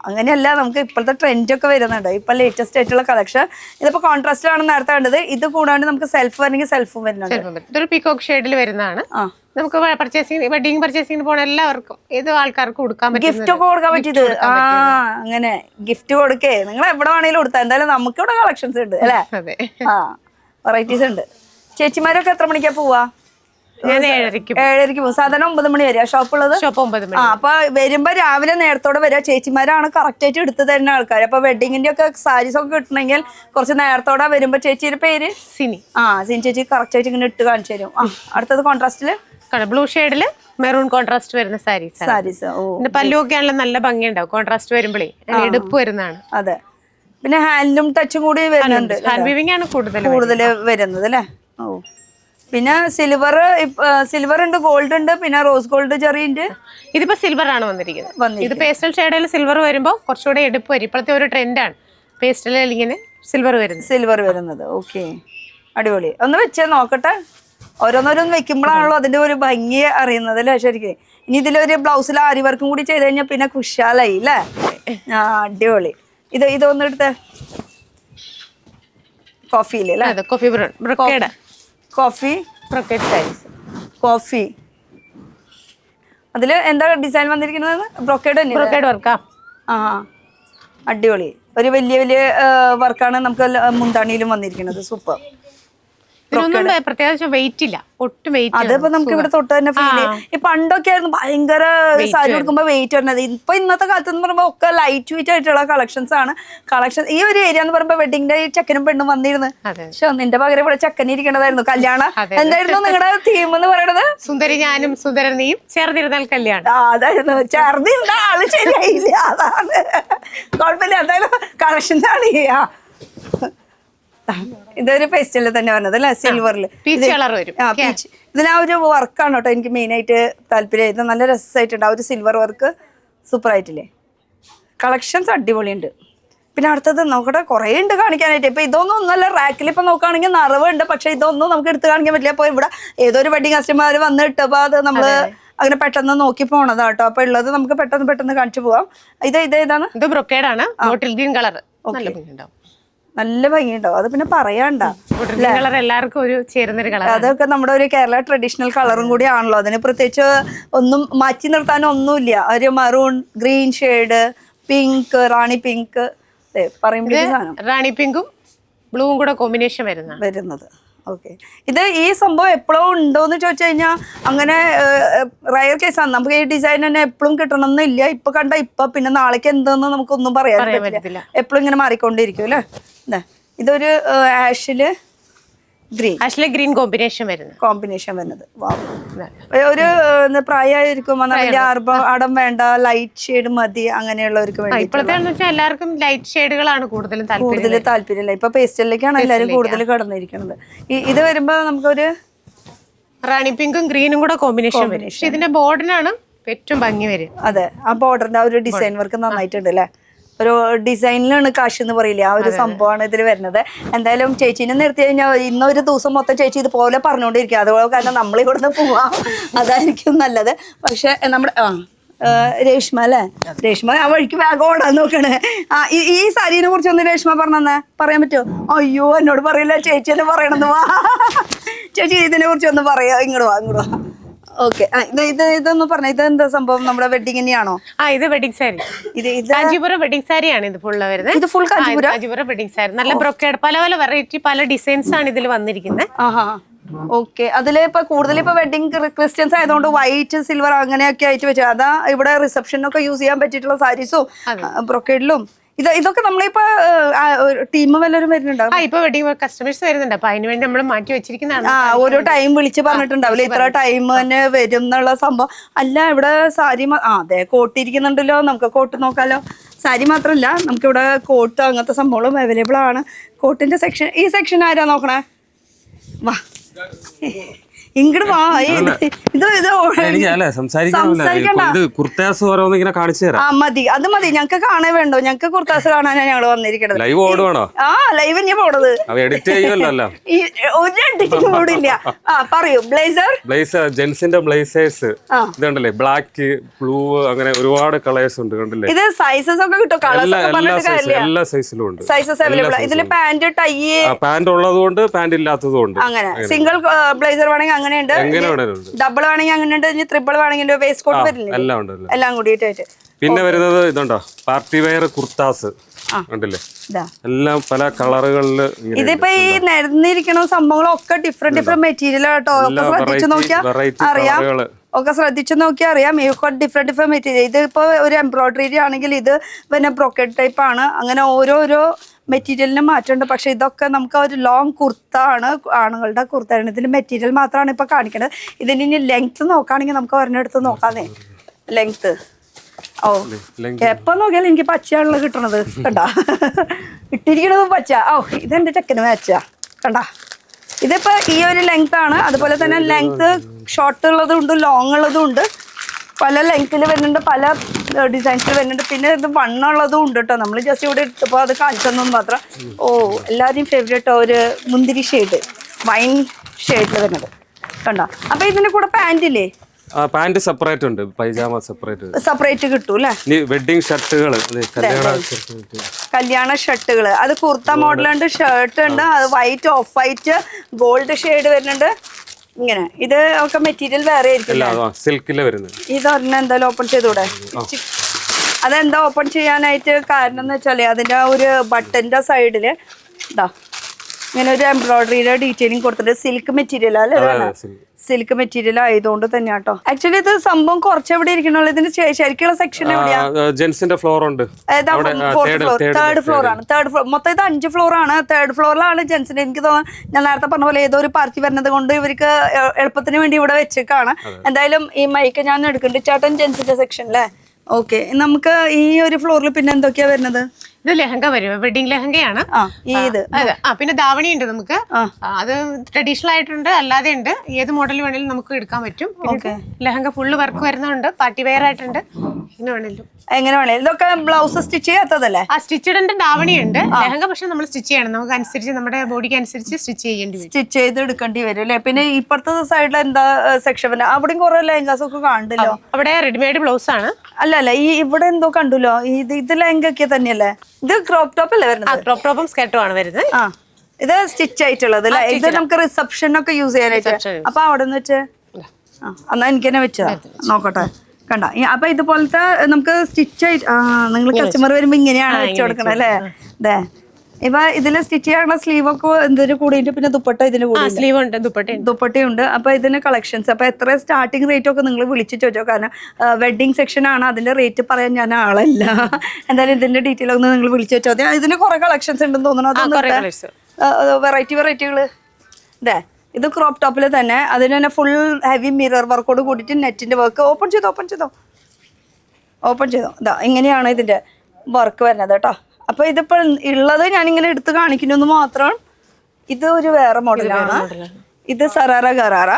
അങ്ങനെയല്ല, നമുക്ക് ഇപ്പോഴത്തെ ട്രെൻഡ് ഒക്കെ വരുന്നുണ്ട്. ഇപ്പൊ ലേറ്റസ്റ്റ് ആയിട്ടുള്ള കളക്ഷൻ. ഇതിപ്പോ കോൺട്രാസ്റ്റ് ആണ് നേരത്തെ കണ്ടത്. ഇത് കൂടാണ്ട് നമുക്ക് സെൽഫ് വരണമെങ്കിൽ സെൽഫും വരുന്നുണ്ട്. ഇതൊരു പീകോക്ക് ഷെയ്ഡിൽ വരുന്നതാണ്. നമുക്ക് വെഡിങ് പർച്ചേസിംഗ് പോണ എല്ലാവർക്കും ഏത് ആൾക്കാർക്ക് കൊടുക്കാൻ പറ്റും. ഗിഫ്റ്റ് ഒക്കെ കൊടുക്കാൻ പറ്റിയത്. അങ്ങനെ ഗിഫ്റ്റ് കൊടുക്കേ നിങ്ങൾ എവിടെ വേണമെങ്കിലും കൊടുത്താൽ എന്തായാലും നമുക്ക് ഇവിടെ കളക്ഷൻസ് ഉണ്ട് അല്ലേ? വെറൈറ്റീസ് ഉണ്ട്. ചേച്ചിമാരൊക്കെ എത്ര മണിക്കാ പോവാ? 7:30 പോകും. സാധാരണ 9 മണി വരെയാ ഷോപ്പുള്ളത്. അപ്പൊ വരുമ്പോ രാവിലെ നേരത്തോടെ വരിക. ചേച്ചിമാരാണ് കറക്റ്റ് ആയിട്ട് എടുത്തു തരുന്ന ആൾക്കാർ. അപ്പൊ വെഡിങ്ങിന്റെ ഒക്കെ സാരീസ് ഒക്കെ കിട്ടണമെങ്കിൽ കുറച്ച് നേരത്തോടെ വരുമ്പോ. ചേച്ചിയുടെ പേര് സിനി. സിനി ചേച്ചി കറക്റ്റ് ആയിട്ട് ഇങ്ങനെ ഇട്ട് കാണിച്ചു തരും. അടുത്തത് കോൺട്രാസ്റ്റില് ബ്ലൂ ഷെയ്ഡില് മെറൂൺ കോൺട്രാസ്റ്റ് വരുന്ന സാരീസ്. പല്ലുമൊക്കെ ആണല്ലോ നല്ല ഭംഗിയുണ്ടാവും കോൺട്രാസ്റ്റ് വരുമ്പോഴേ. എടുപ്പ് വരുന്നതാണ്. അതെ. പിന്നെ ഹാൻഡ്ലൂം ടച്ചും കൂടി വരുന്നുണ്ട്. ഹാൻഡ് വീവിംഗ് ആണ് കൂടുതൽ വരുന്നത് അല്ലേ? പിന്നെ സിൽവർ ഉണ്ട്, ഗോൾഡ് ഉണ്ട്, പിന്നെ റോസ് ഗോൾഡ് ചെറിയ ഉണ്ട്. ഇതിപ്പോ സിൽവർ ആണ് വന്നിരിക്കുന്നത്. ഇത് പേസ്റ്റൽ ഷെയ്ഡിൽ സിൽവർ വരുമ്പോൾ കുറച്ചുകൂടെ എടുപ്പ് വരും. ഇപ്പോഴത്തെ ഒരു ട്രെൻഡാണ്. പേസ്റ്റലിൽ ഇങ്ങനെ സിൽവർ വരുന്നത്. സിൽവർ വരുന്നത്. ഓക്കെ, അടിപൊളി. ഒന്ന് വെച്ചേ നോക്കട്ടെ. ഓരോന്നോരോന്ന് വെക്കുമ്പോഴാണല്ലോ അതിന്റെ ഒരു ഭംഗി അറിയുന്നത് അല്ലേ ശരിക്കും. ഇനി ഇതിലൊരു ബ്ലൗസിൽ ആരി വർക്കും കൂടി ചെയ്ത് കഴിഞ്ഞാൽ പിന്നെ കുശാലായി അല്ലേ. അടിപൊളി. ഇതൊന്നും എടുത്തേ. കോഫിയില് അല്ലേ? Coffee brown brocade. Coffee brocade saris. Coffee. അതില് എന്താ ഡിസൈൻ വന്നിരിക്കുന്നത്? ബ്രൊക്കേഡ് തന്നെ. ബ്രൊക്കേഡ് വർക്കാ. ആ, അടിപൊളി. ഒരു വലിയ വലിയ വർക്കാണ് നമുക്ക് മുന്താണിയിലും വന്നിരിക്കുന്നത്. സൂപ്പർ. ഇതിനൊന്നും പ്രത്യേകിച്ച് വെയിറ്റ് ഇല്ല, ഒട്ടും വെയിറ്റ്. അതിപ്പോ നമുക്ക് ഇവിടെ തൊട്ട് തന്നെ ഫീൽ ചെയ്യും. ഈ പണ്ടൊക്കെ ആയിരുന്നു ഭയങ്കര സാരി കൊടുക്കുമ്പോ വെയിറ്റ് വരുന്നത്. ഇപ്പൊ ഇന്നത്തെ കാലത്ത് എന്ന് പറയുമ്പോ ഒക്കെ ലൈറ്റ് വെയിറ്റ് ആയിട്ടുള്ള കളക്ഷൻസ് ആണ്. ഈ ഒരു ഏരിയ എന്ന് പറയുമ്പോ വെഡിങ്ങിന്റെ ചെക്കനും പെണ്ണും വന്നിരുന്നു. പക്ഷെ നിന്റെ പകരം ഇവിടെ ചെക്കൻ ഇരിക്കേണ്ടതായിരുന്നു. കല്യാണം എന്തായിരുന്നു നിങ്ങളുടെ തീം എന്ന് പറയുന്നത്? സുന്ദരി ഞാനും സുന്ദരൻ നീയും ചേർന്നിരുന്നാൽ കല്യാണം. അതായിരുന്നു. ചേർന്നിരുന്ന ആള് ശരിയായില്ല, അതാണ് കുഴപ്പമില്ല. എന്തായാലും കളക്ഷൻസ് ആണ്. ഇതൊരു പേസ്റ്റലിൽ തന്നെ വന്നത് അല്ലേ? സിൽവറിൽ പീച്ച് കളർ വരും. പീച്ച്. ഇതിനാ ഒരു വർക്കാണ് കേട്ടോ എനിക്ക് മെയിൻ ആയിട്ട് താല്പര്യം. ഇത് നല്ല രസമായിട്ടുണ്ട്. ആ ഒരു സിൽവർ വർക്ക് സൂപ്പർ ആയിട്ടില്ലേ? കളക്ഷൻസ് അടിപൊളിയുണ്ട്. പിന്നെ അടുത്തത് നോക്കട്ടെ, കുറേ ഉണ്ട് കാണിക്കാനായിട്ട്. ഇപ്പൊ ഇതൊന്നും ഒന്നല്ല, റാക്കിൽ ഇപ്പൊ നോക്കുകയാണെങ്കിൽ നിറവുണ്ട്. പക്ഷെ ഇതൊന്നും നമുക്ക് എടുത്ത് കാണിക്കാൻ പറ്റില്ല. അപ്പൊ ഇവിടെ ഏതൊരു വെഡിങ് കസ്റ്റമർ വന്ന് ഇട്ടപ്പോ അത് നമ്മള് അങ്ങനെ പെട്ടെന്ന് നോക്കി പോണതാ കേട്ടോ. അപ്പൊ ഉള്ളത് നമുക്ക് പെട്ടെന്ന് കാണിച്ചു പോവാം. ഇതാണ്. ഇത് ബ്രൊക്കേഡ് ആണ്. Bottle green colour. നല്ല ഭംഗിയുണ്ടാവും. അത് പിന്നെ പറയാണ്ട. കളർ എല്ലാവർക്കും ഒരു ചേരുന്നൊരു കളർ. അതൊക്കെ നമ്മുടെ ഒരു കേരള ട്രഡീഷണൽ കളറും കൂടി ആണല്ലോ. അതിന് പ്രത്യേകിച്ച് ഒന്നും മാറ്റി നിർത്താനും ഒന്നുമില്ല. ഒരു മറൂൺ, ഗ്രീൻ ഷെയ്ഡ്, പിങ്ക്, റാണി പിങ്ക് പറയുമ്പോഴേക്കും റാണി പിങ്കും ബ്ലൂവും കൂടെ കോമ്പിനേഷൻ വരുന്നത്. ഓക്കെ. ഈ സംഭവം എപ്പോഴും ഉണ്ടോന്ന് ചോദിച്ചു കഴിഞ്ഞാൽ അങ്ങനെ റയർ കേസാണ്. നമുക്ക് ഈ ഡിസൈൻ തന്നെ എപ്പോഴും കിട്ടണമെന്നില്ല. ഇപ്പൊ കണ്ട ഇപ്പൊ പിന്നെ നാളേക്ക് എന്താന്ന് നമുക്കൊന്നും പറയാൻ പറ്റില്ല. എപ്പോഴും ഇങ്ങനെ മാറിക്കൊണ്ടിരിക്കും അല്ലേ. ഇതൊരു ആഷില് ഗ്രീൻ കോമ്പിനേഷൻ വരുന്നത്. ഒരു പ്രായമായിരിക്കും അടം വേണ്ട, ലൈറ്റ് ഷെയ്ഡ് മതി, അങ്ങനെയുള്ളവർക്ക് വേണ്ടി. ഇപ്പോഴത്തെ എല്ലാവർക്കും ലൈറ്റ് ഷെയ്ഡുകളാണ് കൂടുതൽ താല്പര്യമില്ല. ഇപ്പൊ പേസ്റ്റലിലേക്കാണ് എല്ലാവരും കൂടുതൽ കടന്നിരിക്കുന്നത്. ഇത് വരുമ്പോ നമുക്കൊരു റാണി പിങ്കും ഗ്രീനും കൂടെ കോമ്പിനേഷൻ വരും. പക്ഷെ ഇതിന്റെ ബോർഡിനാണ് ഏറ്റവും ഭംഗി വരും. അതെ, ആ ബോർഡറിന്റെ ആ ഒരു ഡിസൈൻ വർക്ക് നന്നായിട്ടുണ്ട് അല്ലേ. ഒരു ഡിസൈനിലാണ് കാശ് എന്ന് പറയില്ല, ആ ഒരു സംഭവമാണ് ഇതിൽ വരുന്നത്. എന്തായാലും ചേച്ചീനെ നിർത്തി കഴിഞ്ഞാൽ ഇന്നൊരു ദിവസം മൊത്തം ചേച്ചി ഇതുപോലെ പറഞ്ഞുകൊണ്ടിരിക്കുക. അതുപോലെ കാരണം നമ്മൾ ഇവിടുന്ന് പോവാം, അതായിരിക്കും നല്ലത്. പക്ഷെ നമ്മുടെ രേഷ്മ അല്ലേ, രേഷ്മ ആ വഴിക്ക് ബാഗ് ഓടാൻ നോക്കണേ. ഈ സാരീനെ കുറിച്ച് ഒന്ന് രേഷ്മ പറഞ്ഞേ, പറയാൻ പറ്റുമോ? അയ്യോ എന്നോട് പറയില്ല, ചേച്ചി തന്നെ പറയണമെന്ന്. വാ ചേച്ചി ഇതിനെ കുറിച്ച് ഒന്ന് പറയാ. ഇങ്ങോട്ട് വാ. ഓക്കെ, ഇതൊന്ന് പറഞ്ഞ. ഇതെന്താ സംഭവം? നമ്മുടെ വെഡിങ് തന്നെയാണോ? ഇത് വെഡിങ് സാരി. കാഞ്ചീപുരം വെഡിങ് സാരിയാണ് ഇത് ഫുള്ള് വരുന്നത്. ഇത് ഫുൾ കാഞ്ചീപുരം വെഡിങ് സാരി. നല്ല ബ്രൊക്കേഡ്, പല വെറൈറ്റി, പല ഡിസൈൻസ് ആണ് ഇതിൽ വന്നിരിക്കുന്നത്. ഓക്കെ. അതില് ഇപ്പൊ കൂടുതൽ ഇപ്പൊ വെഡിങ് ക്രിസ്ത്യൻസ് ആയതുകൊണ്ട് വൈറ്റ്, സിൽവർ അങ്ങനെയൊക്കെ ആയിട്ട് വെച്ചാൽ അതാ ഇവിടെ റിസപ്ഷനൊക്കെ യൂസ് ചെയ്യാൻ പറ്റിയിട്ടുള്ള സാരീസും ബ്രൊക്കേഡിലും ഇതൊക്കെ നമ്മളിപ്പോ ടീം വല്ലവരും വരുന്നുണ്ടാവും. ഇപ്പൊ വെഡിങ് കസ്റ്റമേഴ്സ് വരുന്നുണ്ട്. അപ്പൊ അതിന് വേണ്ടി നമ്മൾ മാറ്റി വെച്ചിരിക്കുന്നതാണ്. ഓരോ ടൈം വിളിച്ച് പറഞ്ഞിട്ടുണ്ടാവില്ല, ഇത്ര ടൈം തന്നെ വരും എന്നുള്ള സംഭവം. അല്ല ഇവിടെ സാരി അതെ കോട്ടിരിക്കുന്നുണ്ടല്ലോ, നമുക്ക് കോട്ട് നോക്കാലോ. സാരി മാത്രമല്ല നമുക്കിവിടെ കോട്ട് അങ്ങനത്തെ സംഭവങ്ങളും അവൈലബിൾ ആണ്. കോട്ടിന്റെ സെക്ഷൻ, ഈ സെക്ഷൻ ആരാ നോക്കണേ? വാ ഇങ്ങോട്ട് വാ. മതി, അത് മതി. ഞങ്ങക്ക് കാണാൻ വേണ്ടോ? ഞങ്ങക്ക് കുർത്താസ് കാണാനാണ് ഞങ്ങള് വന്നിരിക്കുന്നത്. ലൈവ് ഇനി പോണത്. ഒരു എഡിറ്റിംഗ് കൂടില്ല. പറയൂ. ബ്ലേസർ ജെൻസിന്റെ ബ്ലേസേഴ്സ് ഇതുണ്ടല്ലേ, ബ്ലാക്ക്, ബ്ലൂ, അങ്ങനെ ഒരുപാട് കളേഴ്സ് ഉണ്ട്. കണ്ടില്ലേ? ഇത് സൈസസ് ഒക്കെ കിട്ടും. എല്ലാ സൈസിലും ഉണ്ട്. Sizes available. ഇതില് പാന്റ്, ടൈ, പാന്റ് ഉള്ളതുകൊണ്ട് പാന്റ് ഇല്ലാത്തതുകൊണ്ട്. അങ്ങനെ സിംഗിൾ ബ്ലേസർ വേണമെങ്കിൽ അങ്ങനെയുണ്ട്, ഡബിൾ വേണമെങ്കിൽ അങ്ങനെയുണ്ട്, ഇനി ട്രിപ്പിൾ വേണമെങ്കിൽ വേസ്റ്റ് കോട്ട് വരില്ലേ, എല്ലാം കൂടിയിട്ട്. പിന്നെ വരുന്നത് ഇതുണ്ടോ, പാർട്ടി വെയർ കുർത്താസ് ഉണ്ടല്ലേ, എല്ലാം പല കളറുകളില്. ഇതിപ്പോ ഈ നിരന്നിരിക്കണ സംഭവങ്ങളൊക്കെ ഡിഫറെന്റ് മെറ്റീരിയൽ കേട്ടോ. ഒക്കെ ശ്രദ്ധിച്ചു നോക്കിയാൽ അറിയാം. ഇതൊക്കെ ഡിഫറെന്റ് മെറ്റീരിയൽ. ഇതിപ്പോ ഒരു എംബ്രോയിഡറി ആണെങ്കിൽ ഇത് പിന്നെ ബ്രോക്കറ്റ് ടൈപ്പ് ആണ്. അങ്ങനെ ഓരോരോ മെറ്റീരിയലിന് മാറ്റമുണ്ട്. പക്ഷെ ഇതൊക്കെ നമുക്ക് ഒരു ലോങ് കുർത്ത ആണ്, ആണുങ്ങളുടെ കുർത്തയാണ്. ഇതിൽ മെറ്റീരിയൽ മാത്രമാണ് ഇപ്പൊ കാണിക്കുന്നത്. ഇതിന് ഇനി ലെങ്ത് നോക്കുകയാണെങ്കിൽ നമുക്ക് ഒരെണ്ണെടുത്ത് നോക്കാന്നേ. ലെങ്ത് എപ്പൊ നോക്കിയാലും എനിക്ക് പച്ചയാണല്ലോ കിട്ടണത്. കണ്ടാ ഇട്ടിരിക്കണത് പച്ച. ഇതെന്റെ ചെക്കന് മാച്ചാ. കണ്ടാ ഇതിപ്പോ ഈ ഒരു ലെങ്ത് ആണ്. അതുപോലെ തന്നെ ലെങ്ത് ഷോർട്ട് ഉള്ളതും ഉണ്ട്, ലോങ് ഉള്ളതും ഉണ്ട്. പല ലെങ്ത്തിൽ വരുന്നുണ്ട്, പല ഡിസൈൻസ് വരുന്നുണ്ട്. പിന്നെ ഇത് വണ്ണുള്ളതും ഉണ്ട് കേട്ടോ. നമ്മൾ ജസ്റ്റ് ഇവിടെ ഇട്ടപ്പോൾ അത് കാണിച്ചെന്നു മാത്രം. ഓ എല്ലാവരെയും ഫേവറേറ്റ് ഒരു മുന്തിരി ഷെയ്ഡ്, വൈൻ ഷെയ്ഡിൽ വരുന്നത് കണ്ടോ. അപ്പൊ ഇതിന്റെ കൂടെ പാന്റ് ഇല്ലേ? പാന്റ് സെപ്പറേറ്റ് ഉണ്ട്, പൈജാമ സെപ്പറേറ്റ് കിട്ടും അല്ലേ? വെഡിങ് ഷർട്ടുകൾ, കല്യാണ ഷർട്ടുകൾ, അത് കുർത്ത മോഡലുണ്ട്, ഷർട്ട് ഉണ്ട്, അത് white, of white, gold shade വരുന്നുണ്ട്. ഇങ്ങനെ ഇത് ഒക്കെ മെറ്റീരിയൽ വേറെ ആയിരിക്കും. സിൽക്കില് വരുന്നത്. ഇതൊരെണ്ണം എന്തായാലും ഓപ്പൺ ചെയ്തൂടെ? അതെന്താ ഓപ്പൺ ചെയ്യാനായിട്ട് കാരണം എന്ന് വെച്ചാല് അതിന്റെ ഒരു ബട്ടന്റെ സൈഡില് ഇതാ ഇങ്ങനെ ഒരു എംബ്രോയിഡറിയുടെ ഡീറ്റെയിലിംഗ് കൊടുത്തിട്ട് സിൽക്ക് മെറ്റീരിയൽ അല്ലേ? സിൽക്ക് മെറ്റീരിയൽ ആയതുകൊണ്ട് തന്നെ കേട്ടോ. ആക്ച്വലി ഇത് സംഭവം കുറച്ചെവിടെ ഇരിക്കണുള്ളൂ. ഇതിന്റെ ശരിക്കുള്ള സെക്ഷൻ എവിടെയാ? ജെന്റ്സിന്റെ ഫ്ലോർ ഉണ്ട്, തേർഡ് ഫ്ലോർ ആണ്. മൊത്തം ഇത് 5 ഫ്ലോർ ആണ്. തേർഡ് ഫ്ലോറിലാണ് ജെന്റ്സിന്റെ. എനിക്ക് തോന്നുന്നു ഞാൻ നേരത്തെ പറഞ്ഞ പോലെ ഏതോ ഒരു പാർട്ടി വരുന്നത് കൊണ്ട് ഇവർക്ക് എളുപ്പത്തിന് വേണ്ടി ഇവിടെ വെച്ചേക്കാണ്. എന്തായാലും ഈ മൈക്ക് ഞാൻ എടുക്കുന്നുണ്ട്. ചേട്ടൻ ജെന്റ്സിന്റെ സെക്ഷൻ അല്ലേ? ഓക്കെ. നമുക്ക് ഈ ഒരു ഫ്ലോറിൽ പിന്നെ എന്തൊക്കെയാ വരുന്നത്? ഇത് ലെഹങ്ക വരും, വെഡിങ് ലെഹങ്കയാണ്. പിന്നെ ധാവണി ഉണ്ട് നമുക്ക്. അത് ട്രഡീഷണൽ ആയിട്ടുണ്ട്, അല്ലാതെ ഉണ്ട്. ഏത് മോഡൽ വേണേലും നമുക്ക് എടുക്കാൻ പറ്റും. ലെഹങ്ക ഫുള്ള് വർക്ക് വരുന്നുണ്ട്, പാർട്ടി വെയർ ആയിട്ടുണ്ട്. എങ്ങനെ വേണേലും ഇതൊക്കെ ബ്ലൗസ് സ്റ്റിച്ച് ചെയ്യാത്തതല്ലേ? സ്റ്റിച്ചിന്റെ ധാവണി ഉണ്ട്. ലെഹങ്ക പക്ഷെ നമ്മൾ സ്റ്റിച്ച് ചെയ്യണം, നമുക്ക് അനുസരിച്ച് നമ്മുടെ ബോഡിക്ക് അനുസരിച്ച് സ്റ്റിച്ച് ചെയ്യേണ്ടി വരും. സ്റ്റിച്ച് ചെയ്ത് എടുക്കേണ്ടി വരും അല്ലേ? പിന്നെ ഇപ്പുറത്തെ സൈഡിൽ എന്താ സെക്ഷൻ? അവിടെയും കുറെ ലെഹങ്കാസ് ഒക്കെ കണ്ടല്ലോ. അവിടെ റെഡിമെയ്ഡ് ബ്ലൗസ് ആണ്. അല്ല ഇവിടെ എന്തോ കണ്ടല്ലോ. ഇത് ലെഹങ്കൊക്കെ തന്നെയല്ലേ? ഇത് ക്രോപ്പ് ടോപ്പ് അല്ലേ വരുന്നത്? ക്രോപ്പ് ടോപ്പും സ്കർട്ടും ആണ് വരുന്നത്. ഇത് സ്റ്റിച്ച് ആയിട്ടുള്ളത് അല്ലേ? ഇത് നമുക്ക് റിസപ്ഷനൊക്കെ യൂസ് ചെയ്യാനായിട്ട്. അപ്പൊ അവിടെ നിന്ന് വെച്ച് എന്നാ എനിക്ക് തന്നെ വെച്ചതാ, നോക്കട്ടെ. കണ്ട അപ്പൊ ഇതുപോലത്തെ നമുക്ക് സ്റ്റിച്ച് ആയിട്ട് നിങ്ങൾ കസ്റ്റമർ വരുമ്പോ ഇങ്ങനെയാണ് വെച്ച് കൊടുക്കണം അല്ലേ? അതെ. ഇപ്പൊ ഇതില് സ്റ്റിച്ച് ചെയ്യാനുള്ള സ്ലീവ് ഒക്കെ എന്തിനു കൂടിയിട്ട് പിന്നെ ദുപ്പട്ട ഇതിന് കൂടി സ്ലീവ് ഉണ്ട്, ദുപ്പട്ടയുണ്ട്. അപ്പൊ ഇതിന് കളക്ഷൻസ് അപ്പൊ എത്ര സ്റ്റാർട്ടിംഗ് റേറ്റ് ഒക്കെ നിങ്ങൾ വിളിച്ചു ചോദിച്ചോ. കാരണം വെഡിങ് സെക്ഷൻ ആണ്, അതിന്റെ റേറ്റ് പറയാൻ ഞാൻ ആളല്ല. എന്തായാലും ഇതിന്റെ ഡീറ്റെയിൽ ഒന്ന് നിങ്ങൾ വിളിച്ചു വെച്ചോ. ഇതിന് കുറെ കളക്ഷൻസ് ഉണ്ടെന്ന് തോന്നുന്നു. വെറൈറ്റികള് ഇതേ ഇത് ക്രോപ്പ് ടോപ്പിൽ തന്നെ. അതിന് തന്നെ ഫുൾ ഹെവി മിറർ വർക്കോട് കൂടിയിട്ട് നെറ്റിന്റെ വർക്ക്. ഓപ്പൺ ചെയ്തോ ഇതാ ഇങ്ങനെയാണ് ഇതിന്റെ വർക്ക് വരുന്നത് കേട്ടോ. അപ്പൊ ഇതിപ്പോ ഉള്ളത് ഞാനിങ്ങനെ എടുത്ത് കാണിക്കുന്നു മാത്രം. ഇത് ഒരു വേറെ മോഡലാണ്. ഇത് സറാറ ഗറാറ.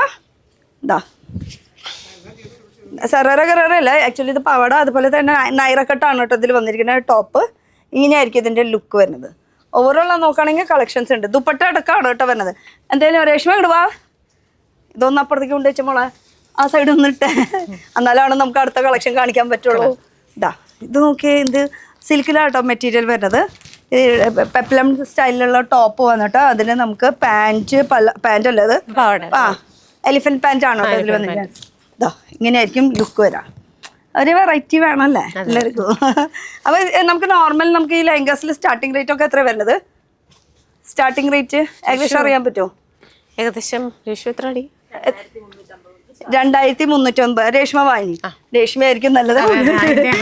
ഇതാ സറാറ ഗറാറ അല്ല, ആക്ച്വലി ഇത് പവട. അതുപോലെ തന്നെ നൈറക്കട്ടാണ് കേട്ടോ ഇതിൽ വന്നിരിക്കുന്ന ടോപ്പ്. ഇങ്ങനെയായിരിക്കും ഇതിന്റെ ലുക്ക് വരുന്നത്. ഓവറോൾ നോക്കുകയാണെങ്കിൽ കളക്ഷൻസ് ഉണ്ട്. ദുപ്പട്ട അടക്കമാണ് കേട്ടോ വരുന്നത്. എന്തായാലും രേഷ്മ ഇടുവാ, ഇതൊന്നും അപ്പുറത്തേക്ക് കൊണ്ട് വെച്ച മോളെ, ആ സൈഡ് ഒന്നിട്ടെ, എന്നാലാണ് നമുക്ക് അടുത്ത കളക്ഷൻ കാണിക്കാൻ പറ്റുള്ളൂ. ഇതാ ഇത് നോക്കിയേ, ഇത് സിൽക്കിലാട്ടോ മെറ്റീരിയൽ വരുന്നത്. പെപ്ലം സ്റ്റൈലിലുള്ള ടോപ്പ് വന്നിട്ട് അതിന് നമുക്ക് പാൻറ് അല്ല ഇത് എലിഫന്റ് പാൻറ് ആണോ ഇതിൽ വന്നിട്ട്. ഇതാ ഇങ്ങനെയായിരിക്കും ലുക്ക് വരാം. ഒരു വെറൈറ്റി വേണമല്ലേ എല്ലാവർക്കും. അപ്പൊ നമുക്ക് നോർമൽ നമുക്ക് ഈ ലെഹങ്കാസിൽ സ്റ്റാർട്ടിംഗ് റേറ്റ് ഒക്കെ എത്ര വരുന്നത്? സ്റ്റാർട്ടിംഗ് റേറ്റ് ഏകദേശം അറിയാൻ പറ്റുമോ? ഏകദേശം 2350. രേഷ്മ വാങ്ങി. രേഷ്മ ആയിരിക്കും നല്ലത്,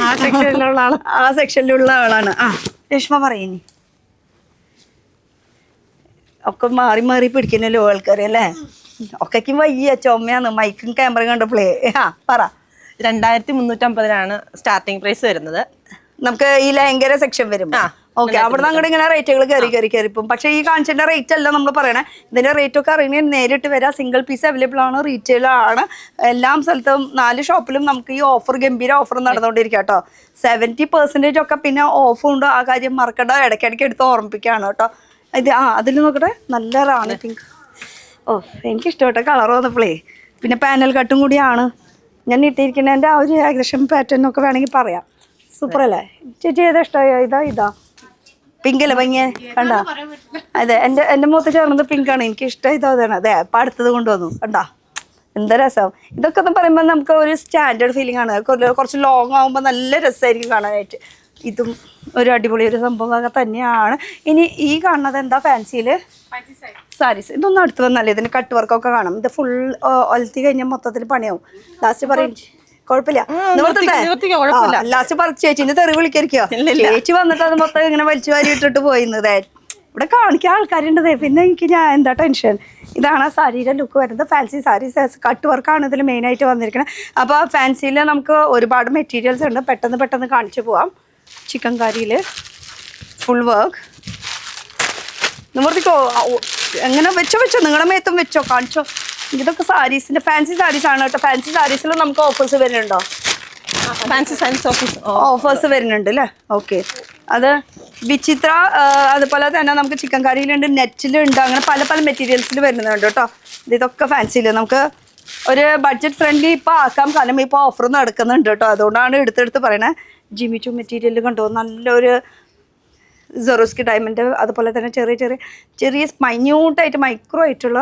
ആ സെക്ഷനിലുള്ള ആളാണ്. രേഷ്മ പറയുന്നു. ഒക്കെ മാറി മാറി പിടിക്കുന്നല്ലോ ആൾക്കാർ അല്ലേ? ഒക്കെക്കും വയ്യ ചുമയാന്ന് മൈക്കും ക്യാമറയും കണ്ടപ്പോളേ. പറ. 2350 സ്റ്റാർട്ടിംഗ് പ്രൈസ് വരുന്നത്. നമുക്ക് ഈ ലെഹങ്കര സെക്ഷൻ വരും. ഓക്കെ. അവിടെ നിന്ന് അങ്ങോട്ട് ഇങ്ങനെ റേറ്റുകൾ കയറിപ്പം. പക്ഷെ ഈ കാണിച്ചതിന്റെ റേറ്റ് അല്ല നമ്മൾ പറയണേ. ഇതിന്റെ റേറ്റ് ഒക്കെ അറിയണേ നേരിട്ട് വരാം. സിംഗിൾ പീസ് അവൈലബിൾ ആണ്, റീറ്റെയിൽ ആണ്. എല്ലാ സ്ഥലത്തും 4 ഷോപ്പിലും നമുക്ക് ഈ ഓഫർ, ഗംഭീര ഓഫർ നടന്നുകൊണ്ടിരിക്കുക കേട്ടോ. 70% ഒക്കെ പിന്നെ ഓഫും ഉണ്ട്. ആ കാര്യം മറക്കണ്ട, ഇടയ്ക്കിടയ്ക്ക് എടുത്ത് ഓർമ്മിപ്പിക്കുകയാണ് കേട്ടോ. ഇത് അതിൽ നോക്കട്ടെ, നല്ല റാണി പിങ്ക്. എനിക്കിഷ്ടപ്പെട്ട കളർ വന്നപ്പോളേ. പിന്നെ പാനൽ കട്ടും കൂടിയാണ് ഞാൻ ഇട്ടിരിക്കുന്നതിൻ്റെ ആ ഒരു ഏകദേശം പാറ്റേൺ ഒക്കെ വേണമെങ്കിൽ പറയാം. സൂപ്പർ അല്ലേ ചേച്ചി? ഏതാ ഇഷ്ടമായ? ഇതാ പിങ്ക് അല്ലേ ഭംഗിയെ കണ്ട? അതെ, എൻ്റെ മുഖത്ത് ചേർന്നത് പിങ്കാണ്. എനിക്ക് ഇഷ്ടം ഇതാണ്. അതെ, അപ്പം അടുത്തത് കൊണ്ടുവന്നു കണ്ടാ, എന്താ രസം. ഇതൊക്കെ എന്ന് പറയുമ്പോൾ നമുക്ക് ഒരു സ്റ്റാൻഡേർഡ് ഫീലിംഗ് ആണ്. കുറച്ച് ലോങ് ആകുമ്പോൾ നല്ല രസമായിരിക്കും കാണാനായിട്ട്. ഇതും ഒരു അടിപൊളി ഒരു സംഭവം തന്നെയാണ്. ഇനി ഈ കാണുന്നത് എന്താ? ഫാൻസിയിൽ സാരീസ്. ഇതൊന്നും അടുത്ത് വന്നല്ലേ, ഇതിന് കട്ട് വർക്കൊക്കെ കാണാം. ഇത് ഫുൾ ഒലത്തി കഴിഞ്ഞാൽ മൊത്തത്തിൽ പണിയാവും. ലാസ്റ്റ് പറയും കുഴപ്പമില്ല, ലാസ്റ്റ് പറ ചേച്ചിന്റെ തെറി വിളിക്കായിരിക്കോ? ചേച്ചി വന്നിട്ട് അത് മൊത്തം ഇങ്ങനെ വലിച്ചു വാരി ഇട്ടിട്ട് പോയിരുന്നത്. ഇവിടെ കാണിക്കാൻ ആൾക്കാരുണ്ട്. പിന്നെ ഞാൻ എന്താ ടെൻഷൻ. ഇതാണ് ആ സാരിയുടെ ലുക്ക് വരുന്നത്. ഫാൻസി സാരീസ് കട്ട് വർക്കാണ് ഇതിൽ മെയിനായിട്ട് വന്നിരിക്കുന്നത്. അപ്പോൾ ഫാൻസിയിൽ നമുക്ക് ഒരുപാട് മെറ്റീരിയൽസ് ഉണ്ട്. പെട്ടെന്ന് കാണിച്ചു പോവാം. ചിക്കൻ കറിയിൽ ഫുൾ വർക്ക് നിവർത്തിക്കോ. എങ്ങനെ വെച്ചോ നിങ്ങളുടെ മേത്തും വെച്ചോ, കാണിച്ചോ. ഇതൊക്കെ സാരീസിൻ്റെ ഫാൻസി സാരീസാണ് കേട്ടോ. ഫാൻസി സാരീസിൽ നമുക്ക് ഓഫേഴ്സ് വരുന്നുണ്ടോ? ഫാൻസി സയൻസ് ഓഫീസ് ഓഫേഴ്സ് വരുന്നുണ്ട് അല്ലേ? ഓക്കെ. അത് വിചിത്ര, അതുപോലെ തന്നെ നമുക്ക് ചിക്കൻ കറിയിലുണ്ട്, നെറ്റിലുണ്ട്, അങ്ങനെ പല പല മെറ്റീരിയൽസിൽ വരുന്നുണ്ട് കേട്ടോ. ഇതൊക്കെ ഫാൻസിയിൽ നമുക്ക് ഒരു ബഡ്ജറ്റ് ഫ്രണ്ട്ലി ഇപ്പോൾ ആക്കാം, കാരണം ഇപ്പോൾ ഓഫർ നടക്കുന്നുണ്ട് കേട്ടോ. അതുകൊണ്ടാണ് എടുത്തെടുത്ത് പറയണേ. ജിമ്മി ടു മെറ്റീരിയൽ കണ്ടോ, നല്ലൊരു സൊറോസ്കി ഡയമണ്ട്, അതുപോലെ തന്നെ ചെറിയ ചെറിയ ചെറിയ മൈന്യൂട്ടായിട്ട് മൈക്രോ ആയിട്ടുള്ള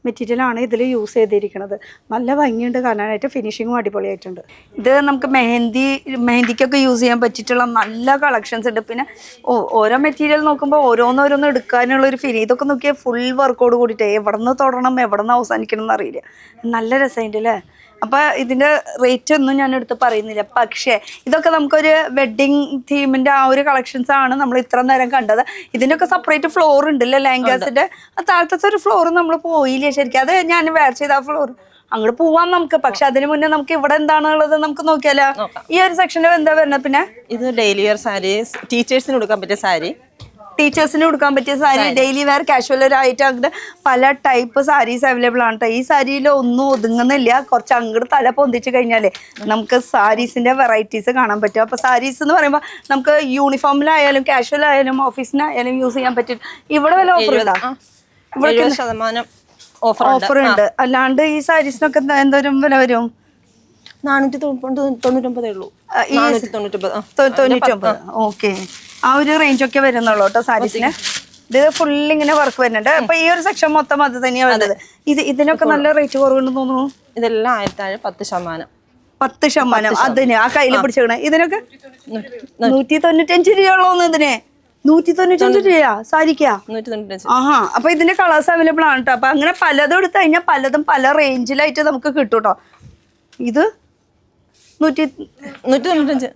മെറ്റീരിയലാണ് ഇതിൽ യൂസ് ചെയ്തിരിക്കുന്നത്. നല്ല ഭംഗിയുണ്ട് കാണാനായിട്ട്, ഫിനിഷിങ്ങും അടിപൊളിയായിട്ടുണ്ട്. ഇത് നമുക്ക് മെഹന്തിക്കൊക്കെ യൂസ് ചെയ്യാൻ പറ്റിയിട്ടുള്ള നല്ല കളക്ഷൻസ് ഉണ്ട്. പിന്നെ ഓരോ മെറ്റീരിയൽ നോക്കുമ്പോൾ ഓരോന്നോരോന്ന് എടുക്കാനുള്ള ഒരു ഫീൽ. ഇതൊക്കെ നോക്കിയാൽ ഫുൾ വർക്കോട് കൂടിയിട്ട് എവിടെ നിന്ന് തുടരണം എവിടെ നിന്ന് അവസാനിക്കണം എന്നറിയില്ല. നല്ല രസമുണ്ട് അല്ലേ? അപ്പോൾ ഇതിൻ്റെ റേറ്റ് ഒന്നും ഞാൻ എടുത്ത് പറയുന്നില്ല. പക്ഷേ ഇതൊക്കെ നമുക്കൊരു വെഡ്ഡിങ് തീമിൻ്റെ ആ ഒരു കളക്ഷൻസ് ആണ് നമ്മൾ ഇത്ര നേരം കണ്ടത്. ഇതിൻ്റെയൊക്കെ സെപ്പറേറ്റ് ഫ്ലോർ ഉണ്ടല്ലോ ലെഹങ്കാസിൻ്റെ. ആ താഴത്തെ ഒരു ഫ്ലോർ നമ്മൾ പോയില്ലേ ശരിക്കും? അത് ഞാൻ വെയർ ചെയ്ത ആ ഫ്ലോർ അങ്ങോട്ട് പോവാം നമുക്ക്. പക്ഷെ അതിന് മുന്നേ നമുക്ക് ഇവിടെ എന്താണുള്ളത് നമുക്ക് നോക്കിയാലോ? ഈ ഒരു സെക്ഷനിൽ എന്താ വരുന്നത്? പിന്നെ ഇത് ഡെയിലി വെയർ സാരീസ്, ടീച്ചേഴ്സിന് കൊടുക്കാൻ പറ്റിയ സാരി, ടീച്ചേഴ്സിന് കൊടുക്കാൻ പറ്റിയ സാരി, ഡെയിലി വെയർ, കാഷ്വൽ ആയിട്ട് അങ്ങനെ പല ടൈപ്പ് സാരീസ് അവൈലബിൾ ആണ് കേട്ടോ. ഈ സാരിയിൽ ഒന്നും ഒതുങ്ങുന്നില്ല. കുറച്ച് അങ്ങോട്ട് തല പൊന്തിച്ച് കഴിഞ്ഞാലേ നമുക്ക് സാരീസിന്റെ വെറൈറ്റീസ് കാണാൻ പറ്റും. അപ്പോൾ സാരീസ് എന്ന് പറയുമ്പോൾ നമുക്ക് യൂണിഫോമിലായാലും കാഷ്വൽ ആയാലും ഓഫീസിനായാലും യൂസ് ചെയ്യാൻ പറ്റും. ഇവിടെ വല്ല ഓഫർ ഉണ്ടോ? ഇവിടെ 70% ഓഫർ ഉണ്ട്. അല്ലാണ്ട് ഈ സാരീസിനൊക്കെ എന്തോരം വില വരും? 499 ഉള്ളൂ. 99. ഓക്കെ, ആ ഒരു റേഞ്ചൊക്കെ വരുന്നുള്ളൂ കേട്ടോ സാരീസിന്. ഇത് ഫുള്ളിങ്ങനെ വർക്ക് വരുന്നുണ്ട്. അപ്പൊ ഈ ഒരു സെക്ഷൻ മൊത്തം അത് തന്നെയാണ് വരുന്നത്. ഇതിനൊക്കെ നല്ല റേറ്റ് കുറവുണ്ടെന്ന് തോന്നുന്നു. ഇതെല്ലാം 10% 10%. അതിന് ആ കയ്യിൽ പിടിച്ചേക്കണേ. ഇതിനൊക്കെ 195 രൂപയുള്ളൂ. ഇതിന് 195 രൂപയാ സാരിക്കാ? 195. ആഹാ. അപ്പൊ ഇതിന്റെ കളേഴ്സ് അവൈലബിൾ ആണ് കേട്ടോ. അപ്പൊ അങ്ങനെ പലതും എടുത്തു കഴിഞ്ഞാൽ പലതും പല റേഞ്ചിലായിട്ട് നമുക്ക് കിട്ടും കേട്ടോ. ഇത് 195.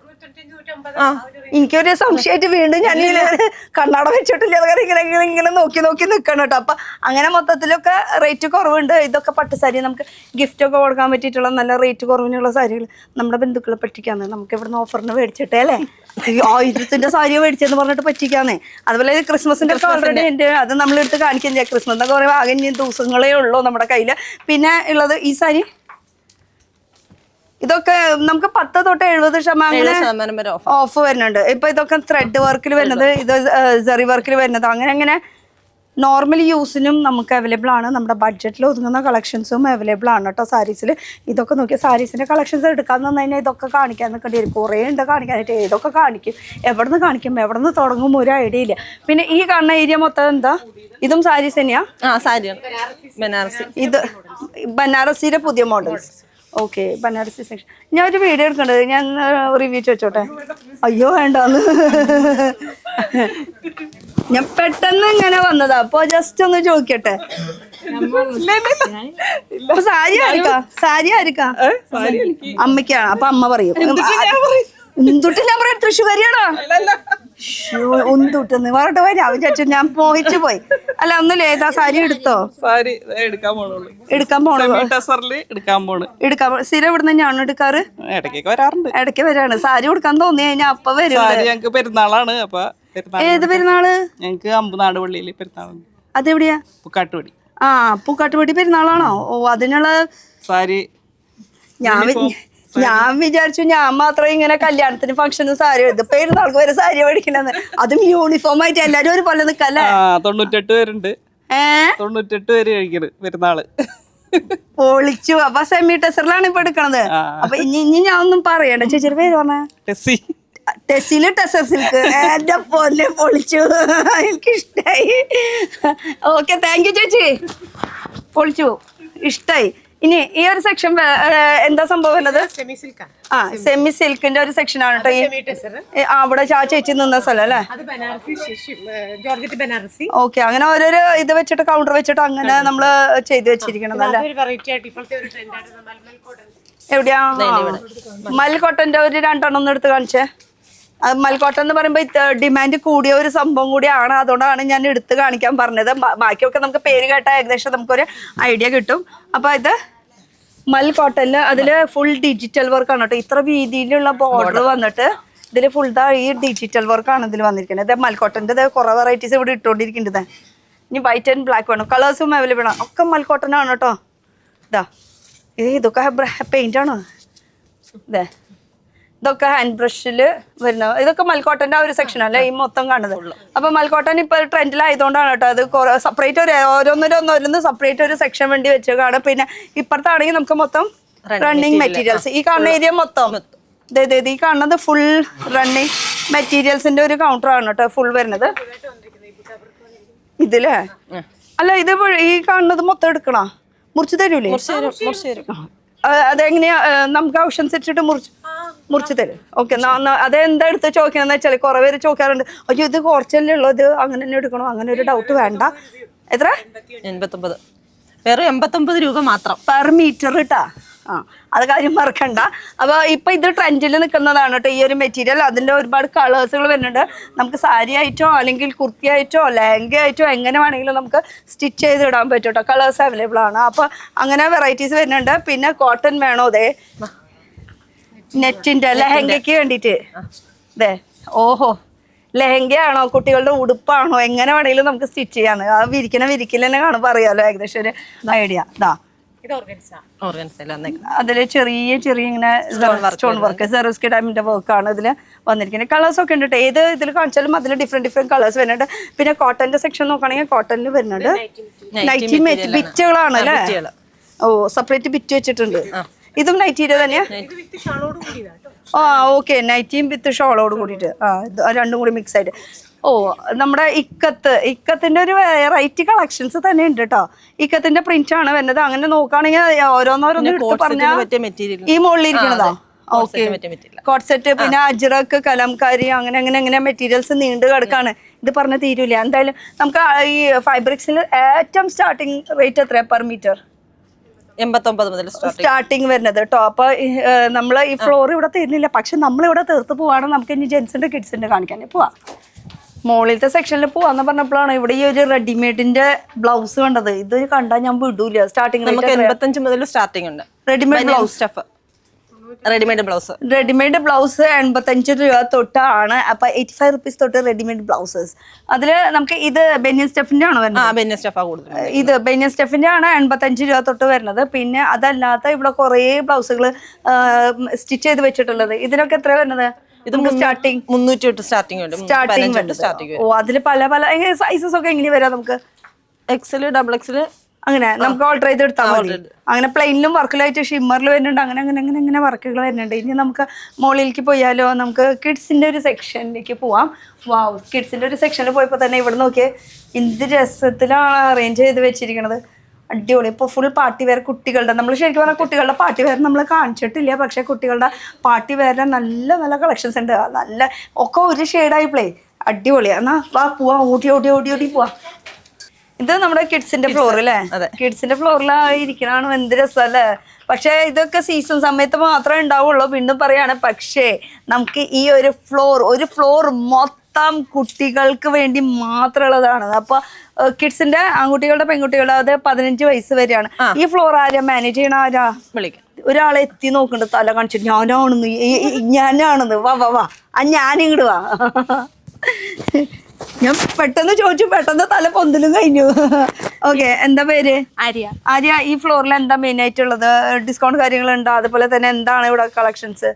എനിക്കൊരു സംശയമായിട്ട് വീണ്ടും ഞാൻ കണ്ണാട വെച്ചിട്ടില്ല, ഇങ്ങനെ നോക്കി നോക്കി നിൽക്കണം കേട്ടോ. അപ്പൊ അങ്ങനെ മൊത്തത്തിലൊക്കെ റേറ്റ് കുറവുണ്ട്. ഇതൊക്കെ പട്ടുസാരി നമുക്ക് ഗിഫ്റ്റ് ഒക്കെ കൊടുക്കാൻ പറ്റിയിട്ടുള്ള നല്ല റേറ്റ് കുറവിനുള്ള സാരികൾ നമ്മുടെ ബന്ധുക്കളെ പറ്റിക്കാന്ന്. നമുക്ക് ഇവിടുന്ന് ഓഫറിന് മേടിച്ചിട്ടേ അല്ലേ 1000ന്റെ സാരി മേടിച്ചെന്ന് പറഞ്ഞിട്ട് പറ്റിക്കാന്നേ. അതുപോലെ ക്രിസ്മസിന്റെ ഒക്കെ ഓൾറെഡി ഉണ്ട്. അത് നമ്മൾ എടുത്ത് കാണിക്കാൻ ചെയ്യാം. ക്രിസ്മസ് എന്നൊക്കെ പറയുമ്പോൾ ആകെ ദിവസങ്ങളേ ഉള്ളൂ നമ്മുടെ കയ്യിൽ. പിന്നെ ഉള്ളത് ഈ സാരി, ഇതൊക്കെ നമുക്ക് 10 തൊട്ട് 70% വരെ ഓഫ് വരുന്നുണ്ട്. ഇപ്പൊ ഇതൊക്കെ ത്രെഡ് വർക്കിൽ വരുന്നത്, ഇത് സെറി വർക്കിൽ വരുന്നത്, അങ്ങനെ അങ്ങനെ നോർമൽ യൂസിനും നമുക്ക് അവൈലബിൾ ആണ്. നമ്മുടെ ബഡ്ജറ്റിൽ ഒതുങ്ങുന്ന കളക്ഷൻസും അവൈലബിൾ ആണ് കേട്ടോ സാരീസിൽ. ഇതൊക്കെ നോക്കിയാൽ സാരീസിന്റെ കളക്ഷൻസ് എടുക്കാൻ തന്നെ കഴിഞ്ഞാൽ ഇതൊക്കെ കാണിക്കാൻ നിൽക്കേണ്ടി വരും. കുറേ ഉണ്ട് കാണിക്കാനായിട്ട്. ഏതൊക്കെ കാണിക്കും, എവിടെ നിന്ന് കാണിക്കും, എവിടെ നിന്ന് തുടങ്ങും ഒരു ഐഡിയ ഇല്ല. പിന്നെ ഈ കാണുന്ന ഏരിയ മൊത്തം എന്താ? ഇതും സാരീസ് തന്നെയാ? ബനാറസി. ഇത് ബനാറസിയുടെ പുതിയ മോഡൽസ്. Okay, Banarasi section. ഞാൻ ഒരു വീഡിയോ എടുക്കേണ്ടത്, ഞാൻ റിവ്യൂ ചോദിച്ചോട്ടെ? അയ്യോ വേണ്ടാന്ന്, ഞാൻ പെട്ടെന്ന് ഇങ്ങനെ വന്നതാ. അപ്പൊ ജസ്റ്റ് ഒന്ന് ചോദിക്കട്ടെ. സാരി ആയിരിക്കാ? സാരി ആയിരിക്കാ? അമ്മയ്ക്കാണ്. അപ്പൊ അമ്മ പറയും എന്തുട്ട് ഞാൻ പറയാം തൃശ്ശൂരിയാണോ? ഒന്തുട്ടെന്ന് പറഞ്ഞിട്ട് പോയി. അവൻ ചേച്ചു ഞാൻ പോയിച്ചു പോയി. അല്ല ഒന്നുമില്ല, ഏതാ സാരി എടുത്തോ? സാരി എടുക്കാൻ പോണു. സ്ഥിരം ഇവിടുന്ന് ഞാനും എടുക്കാറ്. ഇടയ്ക്ക് വരാണ്. സാരി കൊടുക്കാൻ തോന്നി കഴിഞ്ഞാൽ അപ്പൊ വരും. ഞങ്ങക്ക് പെരുന്നാളാണ്. അപ്പൊ ഏത് പെരുന്നാള്? ഞങ്ങക്ക് അമ്പനാട് പള്ളിയില് പെരുന്നാളാണ്. അതെവിടെയാ? പൂക്കാട്ടുപടി. ആ, പൂക്കാട്ടുപടി പെരുന്നാളാണോ? ഓ, അതിനുള്ള സാരി ഞാൻ വിചാരിച്ചു ഞാൻ മാത്രം ഇങ്ങനെ കല്യാണത്തിന് ഫംഗ്ഷന് സാരി എടുത്ത് പെരുന്നാൾക്ക് വരെ സാരി മേടിക്കണെന്ന്. അതും യൂണിഫോം ആയിട്ട് എല്ലാരും ഒരുപോലെ നിക്കല്ലേ? 98 പേരുണ്ട്. 98 പേര് കഴിക്കണ് പെരുന്നാള്. പൊളിച്ചു. അപ്പൊ സെമി ടെസറിലാണ് ഇപ്പൊ എടുക്കണത്. അപ്പൊ ഇനി ഞാൻ ഒന്നും പറയണ്ട. ചേച്ചിയുടെ പേര് പറഞ്ഞ ടെസ്സില് ടെസർ സിൽക്ക്. എന്റെ പോലെ പൊളിച്ചു. എനിക്കിഷ്ടായി. ഓക്കെ, താങ്ക് യു ചേച്ചി. പൊളിച്ചു, ഇഷ്ടായി. ഇനി ഈ ഒരു സെക്ഷൻ എന്താ സംഭവം ഉള്ളത്? ആ, സെമി സിൽക്കിന്റെ ഒരു സെക്ഷൻ ആണ് കേട്ടോ. അവിടെ ആ ചേച്ചി നിന്ന സ്ഥലം അല്ലേ? ഓക്കെ, അങ്ങനെ ഓരോരോ ഇത് വെച്ചിട്ട് കൗണ്ടർ വെച്ചിട്ട് അങ്ങനെ നമ്മള് ചെയ്ത് വെച്ചിരിക്കണതല്ലേ? എവിടെയാ? മൽക്കോട്ടന്റെ ഒരു 2 ഒന്ന് എടുത്ത് കാണിച്ചേ. മൽക്കോട്ടൻ എന്ന് പറയുമ്പോൾ ഡിമാൻഡ് കൂടിയ ഒരു സംഭവം കൂടിയാണ്. അതുകൊണ്ടാണ് ഞാൻ എടുത്ത് കാണിക്കാൻ പറഞ്ഞത്. ബാക്കിയൊക്കെ നമുക്ക് പേര് കേട്ടാൽ ഏകദേശം നമുക്കൊരു ഐഡിയ കിട്ടും. അപ്പോൾ ഇത് മൽക്കോട്ടനിൽ അതിൽ ഫുൾ ഡിജിറ്റൽ വർക്കാണ് കേട്ടോ. ഇത്ര വീതിയിലുള്ള ബോർഡർ വന്നിട്ട് ഇതിൽ ഫുൾ ഈ ഡിജിറ്റൽ വർക്കാണ് ഇതിൽ വന്നിരിക്കുന്നത്. ഇത് മൽക്കോട്ടൻ്റെ കുറേ വെറൈറ്റീസ് ഇവിടെ ഇട്ടുകൊണ്ടിരിക്കുന്നത്. ഇനി വൈറ്റ് ആൻഡ് ബ്ലാക്ക് വേണം. കളേഴ്സും അവൈലബിൾ ആണ്. ഒക്കെ മൽക്കോട്ടനാണ് കേട്ടോ. ഇതൊക്കെ പെയിൻ്റാണ്. ഇതേ ഇതൊക്കെ ഹാൻഡ് ബ്രഷിൽ വരുന്ന ഇതൊക്കെ മൽക്കോട്ടന്റെ ആ ഒരു സെക്ഷൻ അല്ലേ ഈ മൊത്തം കാണുന്നത്. അപ്പൊ മൽക്കോട്ടൻ ഇപ്പൊ ട്രെൻഡിലായതുകൊണ്ടാണ് കേട്ടോ അത് സെപ്പറേറ്റ് ഓരോന്നിനൊന്ന് സെപ്പറേറ്റ് ഒരു സെക്ഷൻ വേണ്ടി വെച്ചേക്കാണ്. പിന്നെ ഇപ്പുറത്താണെങ്കിൽ നമുക്ക് മൊത്തം റണ്ണിങ് മെറ്റീരിയൽസ്. ഈ കാണുന്ന ഏരിയ മൊത്തം ഈ കാണുന്നത് ഫുൾ റണ്ണിങ് മെറ്റീരിയൽസിന്റെ ഒരു കൗണ്ടർ ആണ് കേട്ടോ ഫുൾ വരുന്നത് ഇതില്ലേ. അല്ല ഇത് ഈ കാണുന്നത് മൊത്തം എടുക്കണോ? മുറിച്ച് തരൂലേ? അതെങ്ങനെയാ നമുക്ക് ഓപ്ഷൻസ് വെച്ചിട്ട് മുറിച്ച് തരും. ഓക്കെ, അതെന്താ എടുത്ത് ചോദിക്കണമെന്ന് വെച്ചാൽ കുറെ പേര് ചോദിക്കാറുണ്ട്, അയ്യോ ഇത് കുറച്ചല്ലേ ഉള്ളൂ, ഇത് അങ്ങനെ തന്നെ എടുക്കണോ? അങ്ങനെ ഒരു ഡൗട്ട് വേണ്ട. എത്ര? 89. വെറും 89 രൂപ മാത്രം പെർ മീറ്റർ കേട്ടാ. അത് കാര്യം മറക്കണ്ട. അപ്പൊ ഇപ്പൊ ഇത് ട്രെൻഡിൽ നിൽക്കുന്നതാണ് കേട്ടോ ഈ ഒരു മെറ്റീരിയൽ. അതിന്റെ ഒരുപാട് കളേഴ്സുകൾ വരുന്നുണ്ട്. നമുക്ക് സാരി ആയിട്ടോ അല്ലെങ്കിൽ കുർത്തി ആയിട്ടോ ലെഹങ്ക ആയിട്ടോ എങ്ങനെ വേണമെങ്കിലും നമുക്ക് സ്റ്റിച്ച് ചെയ്ത് ഇടാൻ പറ്റും കേട്ടോ. കളേഴ്സ് അവൈലബിൾ ആണ്. അപ്പൊ അങ്ങനെ വെറൈറ്റീസ് വരുന്നുണ്ട്. പിന്നെ കോട്ടൺ വേണോ? അതെ, നെറ്റിന്റെ ലെഹങ്കയ്ക്ക് വേണ്ടിയിട്ട് അതെ. ഓഹോ, ലെഹങ്കയാണോ കുട്ടികളുടെ ഉടുപ്പാണോ എങ്ങനെ വേണമെങ്കിലും നമുക്ക് സ്റ്റിച്ച് ചെയ്യാന്ന്. ആ വിരിക്കൽ തന്നെ കാണുമ്പോൾ അറിയാലോ ഏകദേശം ഒരു ഐഡിയ. ഇതാ അതില് ചെറിയ ഇങ്ങനെ സ്റ്റോൺ വർക്ക് സെറോസ്കി ഡയമണ്ട് വർക്കാണ് ഇതിൽ വന്നിരിക്കുന്നത്. കളേഴ്സ് ഒക്കെ ഉണ്ട് കേട്ടോ. ഏത് ഇതിൽ കാണിച്ചാലും അതിൽ ഡിഫറെന്റ് കളേഴ്സ് വരുന്നുണ്ട്. പിന്നെ കോട്ടന്റെ സെക്ഷൻ നോക്കുകയാണെങ്കിൽ കോട്ടണിൽ വരുന്നുണ്ട് നൈറ്റി ബിറ്റുകളാണ് അല്ലേ? ഓ, സെപ്പറേറ്റ് ബിറ്റ് വെച്ചിട്ടുണ്ട്. ഇതും നൈറ്റിയുടെ തന്നെയാ? ആ ഓക്കെ, നൈറ്റിയും വിത്ത് ഷോളോട് കൂടിയിട്ട് രണ്ടും കൂടി മിക്സ് ആയിട്ട്. ഓ, നമ്മുടെ ഇക്കത്തിന്റെ ഒരു വെറൈറ്റി കളക്ഷൻസ് തന്നെ ഉണ്ട് കേട്ടോ. ഇക്കത്തിന്റെ പ്രിന്റ് ആണ് വരുന്നത്. അങ്ങനെ നോക്കുകയാണെങ്കിൽ ഓരോന്നോരോന്ന് എടുത്ത് പറഞ്ഞാൽ ഈ മുകളിലിരിക്കുന്നതാ. ഓക്കെ, കോട്ട് സെറ്റ്, പിന്നെ അജ്രക്ക്, കലംകാരി, അങ്ങനെ മെറ്റീരിയൽസ് നീണ്ടു കിടക്കാണ്. ഇത് പറഞ്ഞ തീരൂല. എന്തായാലും നമുക്ക് ഈ ഫൈബ്രിക്സിൽ ഏറ്റവും സ്റ്റാർട്ടിങ് റേറ്റ് എത്രയാ പെർ മീറ്റർ? 89 മുതൽ സ്റ്റാർട്ടിങ് വരുന്നത് കേട്ടോ. അപ്പൊ നമ്മള് ഈ ഫ്ലോർ ഇവിടെ തീരുന്നില്ല, പക്ഷെ നമ്മളിവിടെ തീർത്ത് പോവാണ്. നമുക്ക് ഇനി ജെൻസിന്റെ കിഡ്സിന്റെ കാണിക്കാൻ പോവാം. മോളിലത്തെ സെക്ഷനിൽ പോവാന്ന് പറഞ്ഞപ്പോഴാണ് ഇവിടെ ഈ ഒരു റെഡിമെയ്ഡിന്റെ ബ്ലൗസ് കണ്ടത്. ഇത് കണ്ടാൽ ഞാൻ വിടൂല. സ്റ്റാർട്ടിങ് 85 മുതൽ സ്റ്റാർട്ടിങ് ഉണ്ട്. Readymade blouse stuff, readymade blouse 85 രൂപ തൊട്ടാണ്. അപ്പൊ 85 റുപ്പീസ് തൊട്ട് റെഡിമെയ്ഡ് ബ്ലൗസസ്. അതില് നമുക്ക് ഇത് ബെന്യൻ സ്റ്റെഫിന്റെ ആണ് വരുന്നത്. ഇത് ബെന്യൻ സ്റ്റെഫിന്റെ ആണ് 85 രൂപ തൊട്ട് വരുന്നത്. പിന്നെ അതല്ലാത്ത ഇവിടെ കുറെ ബ്ലൗസുകൾ സ്റ്റിച്ച് ചെയ്ത് വെച്ചിട്ടുള്ളത്. ഇതിനൊക്കെ എത്ര വരുന്നത്? ഇത് സ്റ്റാർട്ടിങ് 300 തൊട്ട് സ്റ്റാർട്ടിങ്. ഓ, അതില് പല സൈസസ് ഒക്കെ എങ്ങനെ വരാം നമുക്ക്? എക്സൽ, ഡബിൾ എക്സൽ, അങ്ങനെ നമുക്ക് ഓൾട്ടർ ചെയ്ത് എടുത്താൽ മതി. അങ്ങനെ പ്ലെയിനിലും വർക്കിലായിട്ട് ഷിമ്മറിൽ വരുന്നുണ്ട്. അങ്ങനെ വർക്കുകൾ വരുന്നുണ്ട്. ഇനി നമുക്ക് മുകളിലേക്ക് പോയാലോ? നമുക്ക് കിഡ്സിന്റെ ഒരു സെക്ഷനിലേക്ക് പോവാം. വാവ്, കിഡ്സിന്റെ ഒരു സെക്ഷനിൽ പോയപ്പോൾ തന്നെ ഇവിടെ നോക്കിയേ എന്ത് രസത്തിലാണ് അറേഞ്ച് ചെയ്ത് വെച്ചിരിക്കുന്നത്. അടിപൊളി. ഇപ്പോൾ ഫുൾ പാർട്ടി വെയർ കുട്ടികളുടെ, നമ്മൾ ശരിക്കും പറഞ്ഞാൽ കുട്ടികളുടെ പാർട്ടി വെയർ നമ്മൾ കാണിച്ചിട്ടില്ല, പക്ഷേ കുട്ടികളുടെ പാർട്ടി വെയറിന്റെ നല്ല കളക്ഷൻസ് ഉണ്ട്. നല്ല ഒക്കെ ഒരു ഷെയ്ഡായി പ്ലേ അടിപൊളിയാണ്. എന്നാ വാ പോവാം, ഓടി പോവാം. ഇത് നമ്മുടെ കിഡ്സിന്റെ ഫ്ലോർ അല്ലേ? കിഡ്സിന്റെ ഫ്ലോറിലായിരിക്കണാണ്. എന്ത് രസമല്ലേ? പക്ഷെ ഇതൊക്കെ സീസൺ സമയത്ത് മാത്രമേ ഉണ്ടാവുള്ളൂ. വീണ്ടും പറയാണ്, പക്ഷേ നമുക്ക് ഈ ഒരു ഫ്ലോർ മൊത്തം കുട്ടികൾക്ക് വേണ്ടി മാത്രമുള്ളതാണ്. അപ്പൊ കിഡ്സിന്റെ ആൺകുട്ടികളുടെ പെൺകുട്ടികളുടെ അത് 15 വയസ്സ് വരെയാണ്. ഈ ഫ്ലോർ ആരാ മാനേജ് ചെയ്യണ? ആരാ? ഒരാളെ എത്തി നോക്കുന്നുണ്ട്, തല കാണിച്ചിട്ട് ഞാനാണെന്ന്. വാ ഞാനിങ്ങോട്ട് വാ. ഞാൻ പെട്ടെന്ന് ചോദിച്ചു, പെട്ടെന്ന് തല പൊന്തലും കഴിഞ്ഞു. ഓക്കെ, എന്താ പേര്? ആര്യ. ഈ ഫ്ലോറിൽ എന്താ മെയിൻ ആയിട്ടുള്ളത്? ഡിസ്കൗണ്ട് കാര്യങ്ങളുണ്ടോ? അതുപോലെ തന്നെ എന്താണ് ഇവിടെ കളക്ഷൻസ്?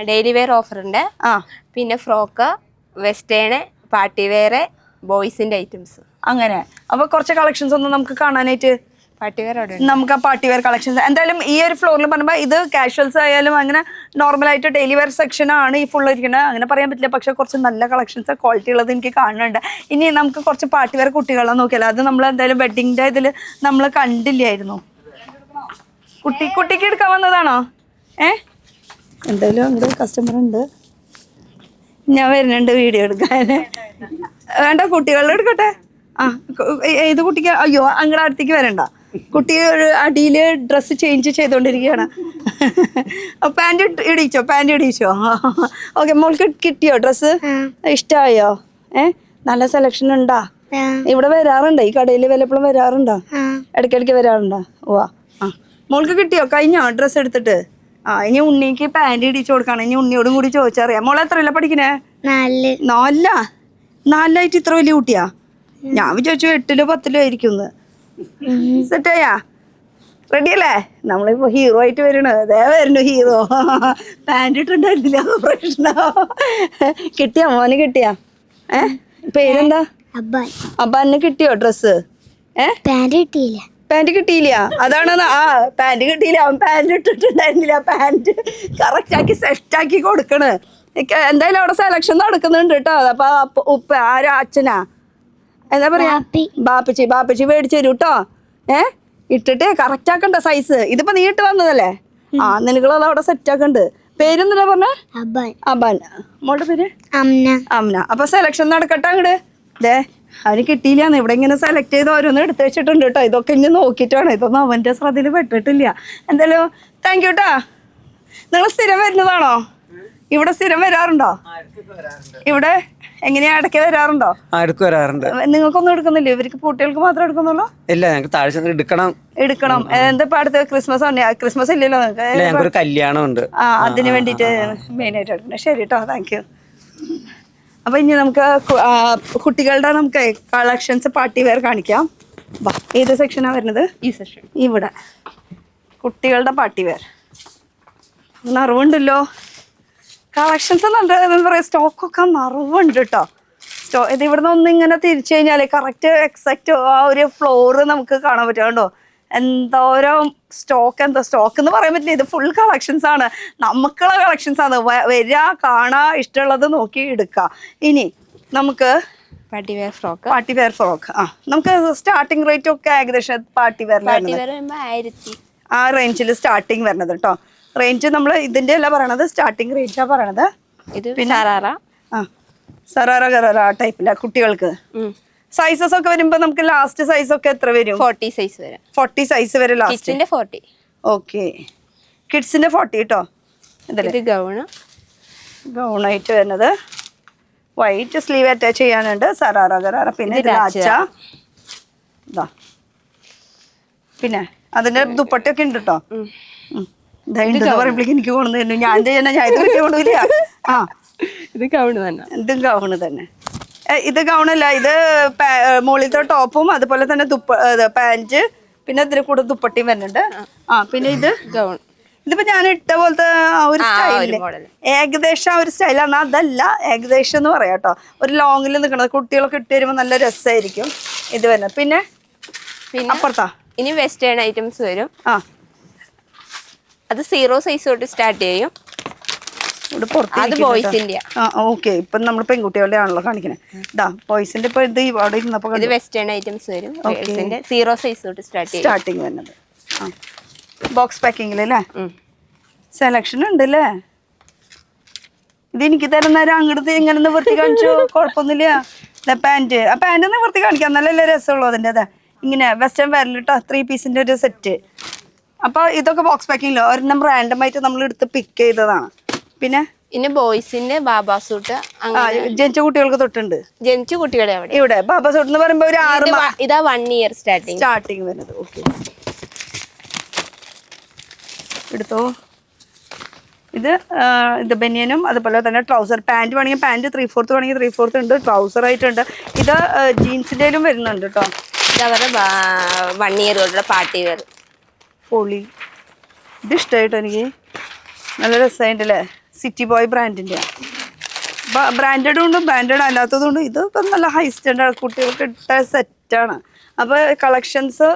ഡെയിലി വെയർ ഓഫർ ഉണ്ട്. പിന്നെ ഫ്രോക്ക്, വെസ്റ്റേൺ, പാർട്ടി വെയർ, ബോയ്സിന്റെ ഐറ്റംസ്, അങ്ങനെ. അപ്പൊ കുറച്ച് കളക്ഷൻസ് ഒന്നും നമുക്ക് കാണാനായിട്ട് നമുക്ക് ആ പാർട്ടി വെയർ കളക്ഷൻസ്. എന്തായാലും ഈ ഒരു ഫ്ലോറിൽ പറയുമ്പോൾ ഇത് കാഷ്വൽസ് ആയാലും അങ്ങനെ നോർമലായിട്ട് ഡെയിലി വെയർ സെക്ഷൻ ആണ് ഈ ഫുൾ ഇരിക്കുന്നത്. അങ്ങനെ പറയാൻ പറ്റില്ല, പക്ഷെ കുറച്ച് നല്ല കളക്ഷൻസ് ക്വാളിറ്റി ഉള്ളത് എനിക്ക് കാണുന്നുണ്ട്. ഇനി നമുക്ക് കുറച്ച് പാർട്ടി വെയർ കുട്ടികളെ നോക്കിയാലോ? അത് നമ്മൾ എന്തായാലും വെഡിങ്ങിന്റെ ഇതിൽ നമ്മൾ കണ്ടില്ലായിരുന്നു. കുട്ടിക്ക് എടുക്കാൻ വന്നതാണോ? എന്തായാലും ഉണ്ട്, കസ്റ്റമർ ഉണ്ട്. ഞാൻ വരുന്നുണ്ട് വീഡിയോ എടുക്കാൻ. വേണ്ട, കുട്ടികളുടെ എടുക്കട്ടെ. ഇത് കുട്ടിക്ക് അയ്യോ അങ്ങടെ അടുത്തേക്ക് വരണ്ട. കുട്ടി ഒരു അടിയിൽ ഡ്രസ്സ് ചേഞ്ച് ചെയ്തോണ്ടിരിക്കുകയാണ്. പാൻറ് ഇടിച്ചോ? ഓക്കെ, മോൾക്ക് കിട്ടിയോ ഡ്രസ്സ്? ഇഷ്ടമായോ? നല്ല സെലക്ഷൻ ഉണ്ടാ? ഇവിടെ വരാറുണ്ടോ? ഈ കടയിൽ വല്ലപ്പോഴും വരാറുണ്ടോ? ഇടയ്ക്കിടയ്ക്ക് വരാറുണ്ടോ? വാ. മോൾക്ക് കിട്ടിയോ? കഴിഞ്ഞോ ഡ്രസ്സ് എടുത്തിട്ട്? ഇനി ഉണ്ണിക്ക് പാൻറ് ഇടിച്ചു കൊടുക്കണം. ഇനി ഉണ്ണിയോടും കൂടി ചോദിച്ചറിയാം. മോളെ എത്രയല്ല പഠിക്കണേ? 4 ഇത്ര വലിയ കുട്ടിയാ? ഞാൻ വിചാരിച്ചു 8-10 ആയിരിക്കും. സെറ്റായാ? റെഡി അല്ലേ? നമ്മളിപ്പോ ഹീറോ ആയിട്ട് വരണ അതേ വരുന്നു ഹീറോ. പാൻറ് ഇട്ടുണ്ടായിരുന്നില്ല, പ്രശ്നം. കിട്ടിയാ മോന് കിട്ടിയാ? പേരെന്താ? അബ്ബാന് കിട്ടിയോ ഡ്രസ്സ്? പാൻറ് കിട്ടിയില്ല. അതാണ് പാൻറ് കിട്ടിയില്ല. അവൻ പാൻറ് ഇട്ടിട്ടുണ്ടായിരുന്നില്ല. പാൻറ് കറക്റ്റ് ആക്കി സെറ്റ് ആക്കി കൊടുക്കണ്. എന്തായാലും അവിടെ സെലക്ഷൻ നടക്കുന്നുണ്ട് കേട്ടോ. അപ്പൊ ഉപ്പ ആരാ? അച്ഛനാ? എന്താ പറയാ? ബാപ്പച്ചി മേടിച്ചു തരൂ കേട്ടോ. ഇട്ടിട്ട് കറക്റ്റ് ആക്കണ്ട സൈസ്. ഇതിപ്പോ നീ ഇട്ട് വന്നതല്ലേ? നിനക്കുള്ളത് അവിടെ സെറ്റ് ആക്കണ്ട്. പേരെന്താ പറഞ്ഞ? അബാൻ. മോളുടെ പേര് അമ്ന. അപ്പൊ സെലക്ഷൻ നടക്കട്ടെ അങ്ങട്. അവന് കിട്ടിയില്ലാന്ന് ഇവിടെ ഇങ്ങനെ സെലക്ട് ചെയ്ത് ഓരോന്നും എടുത്ത് വെച്ചിട്ടുണ്ട് കേട്ടോ. ഇതൊക്കെ ഇനി നോക്കിയിട്ടാണ്. ഇതൊന്നും അവന്റെ ശ്രദ്ധയിൽ പെട്ടിട്ടില്ല. എന്തായാലും താങ്ക് യു കേട്ടാ. നിങ്ങൾ സ്ഥിരം വരുന്നതാണോ? ഇവിടെ സ്ഥിരം വരാറുണ്ടോ? ഇവിടെ എങ്ങനെയാ ഇടയ്ക്ക് വരാറുണ്ടോ? വരാറുണ്ട്. നിങ്ങൾക്കൊന്നും എടുക്കുന്നില്ല? ഇവർക്ക് കുട്ടികൾക്ക് മാത്രം എടുക്കുന്നുള്ളൂ? ഇല്ല, ഞങ്ങൾക്ക് താഴെ എടുക്കണം. എന്താ അടുത്ത് ക്രിസ്മസ് ഇല്ലല്ലോ നിങ്ങൾക്ക്? കല്യാണം ഉണ്ട്. അതിന് വേണ്ടിട്ട് മെയിൻ ആയിട്ട് എടുക്കണം. ശരി കേട്ടോ, താങ്ക് യു. അപ്പൊ ഇനി നമുക്ക് കുട്ടികളുടെ നമുക്ക് കളക്ഷൻസ് പാർട്ടി വെയർ കാണിക്കാം. ഏത് സെക്ഷനാ വരുന്നത്? ഈ സെക്ഷൻ. ഇവിടെ കുട്ടികളുടെ പാർട്ടി വെയർ നിറവുണ്ടല്ലോ. കളക്ഷൻസ് എന്താ പറയുക, സ്റ്റോക്കൊക്കെ നിറവുണ്ട് കേട്ടോ. ഇത് ഇവിടുന്ന് ഒന്ന് ഇങ്ങനെ തിരിച്ചു കഴിഞ്ഞാല് കറക്റ്റ് എക്സാക്റ്റ് ആ ഒരു ഫ്ലോറ് നമുക്ക് കാണാൻ പറ്റും കേട്ടോ. എന്തോരം സ്റ്റോക്ക് എന്ന് പറയാൻ പറ്റില്ല. ഇത് ഫുൾ കളക്ഷൻസ് ആണ്, നമുക്കുള്ള കളക്ഷൻസ് ആണ്. വരിക, കാണാ, ഇഷ്ടമുള്ളത് നോക്കി എടുക്കുക. ഇനി നമുക്ക് പാർട്ടി വെയർ ഫ്രോക്ക്. നമുക്ക് സ്റ്റാർട്ടിങ് റേറ്റ് ഒക്കെ ഏകദേശം പാർട്ടി വെയറിന് ആ റേഞ്ചിൽ സ്റ്റാർട്ടിങ് വരുന്നത് കേട്ടോ. റേഞ്ച് നമ്മൾ ഇതിന്റെ അല്ല പറയണത്, സ്റ്റാർട്ടിങ് റേറ്റാ പറയണത്. പിന്നെ സറാറ ഗറാറ ടൈപ്പില കുട്ടികൾക്ക്. സൈസസ് ഒക്കെ വരുമ്പോ നമുക്ക് ലാസ്റ്റ് സൈസ് ഒക്കെ എത്ര വരും? 40 സൈസ് വരെ. 40 സൈസ് വരെ ലാസ്റ്റ്. കിഡ്സിന്റെ 40. ഓക്കെ, കിഡ്സിന്റെ 40 കേട്ടോ. ഇത് ഗൗണായിട്ട് വരുന്നത് വൈറ്റ് സ്ലീവ് അറ്റാച്ച് ചെയ്യാനുണ്ട്. സറാറ ഗറാറ. പിന്നെ പിന്നെ അതിന്റെ ദുപ്പട്ടൊക്കെ ഉണ്ട് കേട്ടോ. പറയുമ്പോഴേക്ക് എനിക്ക് കൊണ്ടുവന്നു. ഞാൻ ഇത് കൊണ്ടുപോയില്ല. ഇത് ഗൗണ് തന്നെ. ഇതും ഗൗണ് തന്നെ. ഇത് ഗൗണല്ല, ഇത് മുകളിലത്തെ ടോപ്പും അതുപോലെ തന്നെ പാന്റ്, പിന്നെ ഇതിന് കൂടെ ദുപ്പട്ടിയും വരുന്നുണ്ട്. പിന്നെ ഇത് ഗൗൺ. ഇതിപ്പോ ഞാൻ ഇട്ട പോലത്തെ ആ ഒരു സ്റ്റൈല്, ഏകദേശം ആ ഒരു സ്റ്റൈലാണ്. അതല്ല, ഏകദേശം എന്ന് പറയാം കേട്ടോ. ഒരു ലോങ്ങിൽ നിൽക്കണത് കുട്ടികളൊക്കെ ഇട്ട് വരുമ്പോൾ നല്ല രസമായിരിക്കും ഇത് വരുന്നത്. പിന്നെ അപ്പുറത്താ ഇനി വെസ്റ്റേൺ ഐറ്റംസ് വരും. അത് 0 സൈസ് തൊട്ട് സ്റ്റാർട്ട് ചെയ്യും. അത് ബോയ്സിന്റെ. ഓക്കെ, ഇപ്പൊ നമ്മൾ പെൺകുട്ടികളുടെ ആണല്ലോ കാണിക്കണേ. ബോയ്സിന്റെ ഇപ്പൊ ഇത് അവിടെ ഇരുന്നപ്പോ ഇത് വെസ്റ്റേൺ ഐറ്റംസ് വരും. 0 സൈസ് തൊട്ട് സ്റ്റാർട്ടിങ് വരുന്നത്. ബോക്സ് പാക്കിങ്ങിലല്ലേ? സെലക്ഷൻ ഉണ്ട് അല്ലേ? ഇത് എനിക്ക് തരുന്നേരം അങ്ങോട്ട് ഇങ്ങനെ നിവർത്തി കാണിച്ചു, കുഴപ്പമൊന്നുമില്ല. പാന്റ് നിവർത്തി കാണിക്കാം, നല്ല രസമുള്ളൂ അതിൻ്റെ. അതെ, ഇങ്ങനെ വെസ്റ്റേൺ വരലിട്ടോ 3 പീസിന്റെ ഒരു സെറ്റ്. അപ്പൊ ഇതൊക്കെ ബോക്സ് പാക്കിങ്ങിലോ ഒരെണ്ണം റാൻഡം ആയിട്ട് നമ്മൾ എടുത്ത് പിക്ക് ചെയ്തതാണ്. പിന്നെ ബോയ്സിന്റെ ബാബാ സൂട്ട്, ജനിച്ച കുട്ടികൾക്ക് തൊട്ടുണ്ട്. ജനിച്ച കുട്ടികളെ ഇവിടെ ബാബാ സൂട്ട് എന്ന് പറയുമ്പോ ഒരു 6 ഇതാ 1 ഇയർ സ്റ്റാർട്ടിങ് വരുന്നത്. ഓക്കെ, എടുത്തോ. ഇത് ബനിയനും അതുപോലെ തന്നെ ട്രൗസർ. പാന്റ് വേണമെങ്കിൽ പാന്റ് 3/4 വേണമെങ്കിൽ 3/4 ഉണ്ട്. ട്രൗസർ ആയിട്ടുണ്ട്. ഇത് ജീൻസിന്റെയിലും വരുന്നുണ്ട് കേട്ടോ. ഇതവരുടെ 1 ഇയർ തൊട്ടുള്ള പാർട്ടി വെയർ. പൊളി, ഇത് ഇഷ്ടമായിട്ടോ എനിക്ക്. നല്ല രസമായിട്ടല്ലേ? സിറ്റി ബോയ് ബ്രാൻഡിൻ്റെ. ബ്രാൻഡഡും ഉണ്ട്, ബ്രാൻഡഡ് അല്ലാത്തതും ഉണ്ട്. ഇത് ഇപ്പം നല്ല ഹൈ സ്റ്റാൻഡേർഡ് കുട്ടികൾക്ക് ഇട്ട സെറ്റാണ്. അപ്പോൾ കളക്ഷൻസ്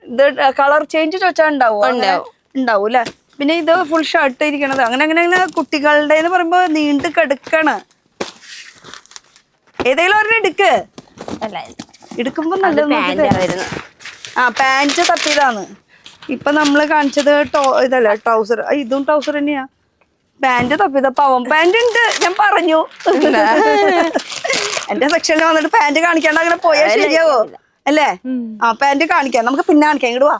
ഇത് കളർ ചേഞ്ച് ചോദിച്ചാൽ ഉണ്ടാവും അല്ലേ? പിന്നെ ഇത് ഫുൾ ഷർട്ട് ഇരിക്കണത് അങ്ങനെ കുട്ടികളുടെ എന്ന് പറയുമ്പോൾ നീണ്ട് കിടക്കാണ്. ഏതെങ്കിലും ഒരെണ്ണം എടുക്കുമ്പോൾ നല്ല പാൻറ് തപ്പിയതാണ്. ഇപ്പൊ നമ്മള് കാണിച്ചത് ഇതല്ല ട്രൗസർ. ഇതും ട്രൗസർ തന്നെയാ. പാന്റ് തപ്പിയതാ. പാവം പാന്റ് ഉണ്ട്, ഞാൻ പറഞ്ഞു. എന്റെ സെക്ഷനിൽ വന്നിട്ട് പാന്റ് കാണിക്കാണ്ട് അങ്ങനെ പോയാൽ ശരിയാവോ അല്ലേ? പാന്റ് കാണിക്കാം, നമുക്ക് പിന്നെ കാണിക്കാം. ഇങ്ങോട്ട് വാ.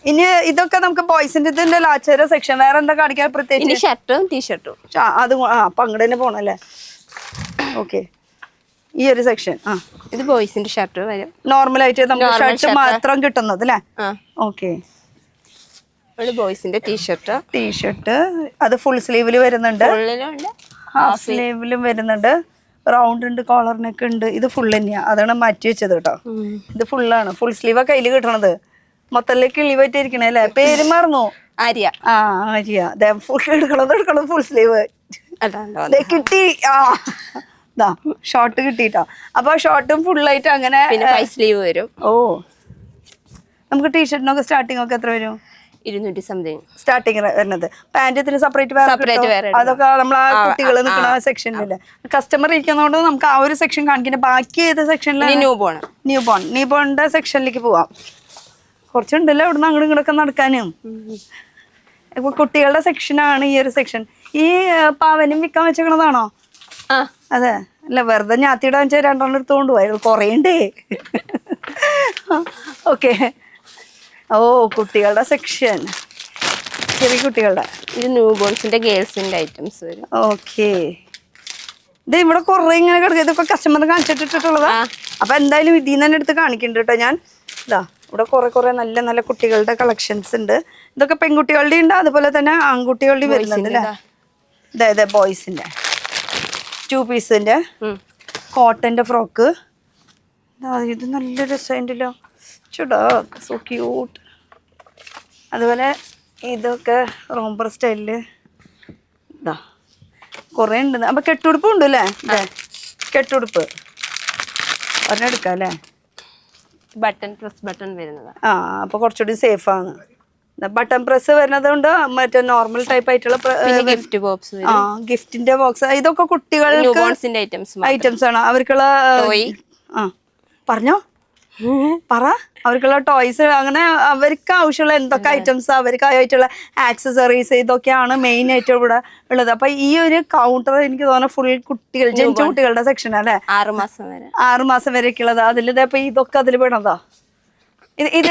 ഇനി ഇതൊക്കെ നമുക്ക് ബോയ്സിന്റെ ഇതിന്റെ ലാച്ചേര സെക്ഷൻ. വേറെ എന്താ കാണിക്കാൻ പ്രത്യേകിച്ച്? ഷർട്ടും ടീഷർട്ടും. അത് അപ്പൊ അങ്ങോട്ട് തന്നെ പോണല്ലേ? ഓക്കെ, ഈ ഒരു സെക്ഷൻ. ഇത് ബോയ്സിന്റെ ഷർട്ട് വരും. നോർമലായിട്ട് നമുക്ക് ഷർട്ട് മാത്രം കിട്ടുന്നത് അല്ലേ? ഓക്കെ, ബോയ്സിന്റെ ടീഷർട്ട് അത് ഫുൾ സ്ലീവില് വരുന്നുണ്ട്, ഹാഫ് സ്ലീവിലും വരുന്നുണ്ട്, റൗണ്ട് ഉണ്ട്, കോളറിനൊക്കെ ഉണ്ട്. ഇത് ഫുൾ തന്നെയാ, അതാണ് മാറ്റി വെച്ചത് കേട്ടോ. ഇത് ഫുള്ളാണ്, ഫുൾ സ്ലീവാ കയ്യിൽ കിട്ടണത്. മൊത്തത്തിലേക്ക് കിളിവായിട്ടിരിക്കണേ അല്ലേ? പേര് മറന്നു. ആര്യ. ആ ആര്യ. ഫുൾ എടുക്കണം ഫുൾ സ്ലീവ് കിട്ടി. ആ ഷോർട്ട് കിട്ടിട്ടോ. അപ്പൊ ഷോർട്ടും ഫുള്ളായിട്ട് അങ്ങനെ പിന്നെ 5 സ്ലീവ് വരും. ഓ നമുക്ക് ടീഷർട്ടിനൊക്കെ സ്റ്റാർട്ടിംഗ് ഒക്കെ എത്ര വരും? 200 സംതിങ് സ്റ്റാർട്ടിങ് വരുന്നത്. പാന്റത്തിന് സെപ്പറേറ്റ് വേറെ അതൊക്കെ നമ്മൾ ആ കുട്ടികൾ നിൽക്കുന്ന സെക്ഷനില് കസ്റ്റമർ ഇരിക്കുന്നതുകൊണ്ട് നമുക്ക് ആ ഒരു സെക്ഷൻ കാണിക്കുന്നത്. ബാക്കി ഏത് സെക്ഷനിലാണ്? ന്യൂ ബോണിന്റെ സെക്ഷനിലേക്ക് പോവാം. കുറച്ചുണ്ടല്ലോ ഇവിടുന്ന് അങ്ങോട്ടും ഇങ്ങോട്ടൊക്കെ നടക്കാനും. ഇപ്പൊ കുട്ടികളുടെ സെക്ഷനാണ് ഈ ഒരു സെക്ഷൻ. ഈ പാവനും വിൽക്കാൻ വെച്ചേക്കണതാണോ? അതെ അല്ല, വെറുതെ ഞാത്തിയുടെ വെച്ചാൽ 2 എടുത്ത് കൊണ്ടുപോയത് കുറേണ്ടേ. ഓക്കെ. ഓ കുട്ടികളുടെ സെക്ഷൻ, ചെറിയ കുട്ടികളുടെ. ഇത് ന്യൂ ബോൺസിന്റെ ഗേൾസിന്റെ ഐറ്റംസ് വരും. ഓക്കെ. ഇത് ഇവിടെ കുറെ ഇങ്ങനെ കിടക്കുക. ഇതൊക്കെ കസ്റ്റമർ കാണിച്ചിട്ടിട്ടുള്ളതാ. അപ്പൊ എന്തായാലും ഇതിൽ നിന്ന് തന്നെ എടുത്ത് കാണിക്കുന്നുണ്ട് കേട്ടോ ഞാൻ. ഇതാ ഇവിടെ കുറെ നല്ല നല്ല കുട്ടികളുടെ കളക്ഷൻസ് ഉണ്ട്. ഇതൊക്കെ പെൺകുട്ടികളുടെ ഉണ്ട്, അതുപോലെ തന്നെ ആൺകുട്ടികളുടെ വരുന്നുണ്ട് അല്ലേ? ഇതെ ബോയ്സിന്റെ 2 പീസിന്റെ കോട്ടന്റെ ഫ്രോക്ക്. ഇത് നല്ല രസമുണ്ടല്ലോ, ചുടാ സോ ക്യൂട്ട്. അതുപോലെ ഇതൊക്കെ റോംബർ സ്റ്റൈലില് ഇതാ കുറേ ഉണ്ട്. അപ്പൊ കെട്ടുടുപ്പ് ഉണ്ട് അല്ലേ? കെട്ടുടുപ്പ് ഒരെണ്ണം എടുക്കാം അല്ലേ? ബട്ടൺ പ്രസ് ബട്ടൺ വരുന്നതാ. ആ അപ്പൊ കുറച്ചുകൂടി സേഫ് ആണ്. ബട്ടൺ പ്രസ് വരുന്നത് കൊണ്ട് മറ്റേ നോർമൽ ടൈപ്പ് ആയിട്ടുള്ള ഗിഫ്റ്റ് ബോക്സ്. ഗിഫ്റ്റിന്റെ ബോക്സ്. ഇതൊക്കെ കുട്ടികൾക്ക് ഐറ്റംസ് ആണ്. അവർക്കുള്ള പറഞ്ഞോ പറ. അവർക്കുള്ള ടോയ്സ്, അങ്ങനെ അവർക്ക് ആവശ്യമുള്ള എന്തൊക്കെ ഐറ്റംസ്, അവർക്ക് ആയിട്ടുള്ള ആക്സസറീസ്, ഇതൊക്കെയാണ് മെയിൻ ആയിട്ട് ഇവിടെ ഉള്ളത്. അപ്പൊ ഈ ഒരു കൗണ്ടർ എനിക്ക് തോന്നുന്നു ഫുൾ കുട്ടികൾ, ജനിച്ച കുട്ടികളുടെ സെക്ഷൻ അല്ലേ? 6 മാസം വരെയൊക്കെ ഉള്ളത്. അതിലിതപ്പൊ ഇതൊക്കെ അതിൽ പെടണതാ.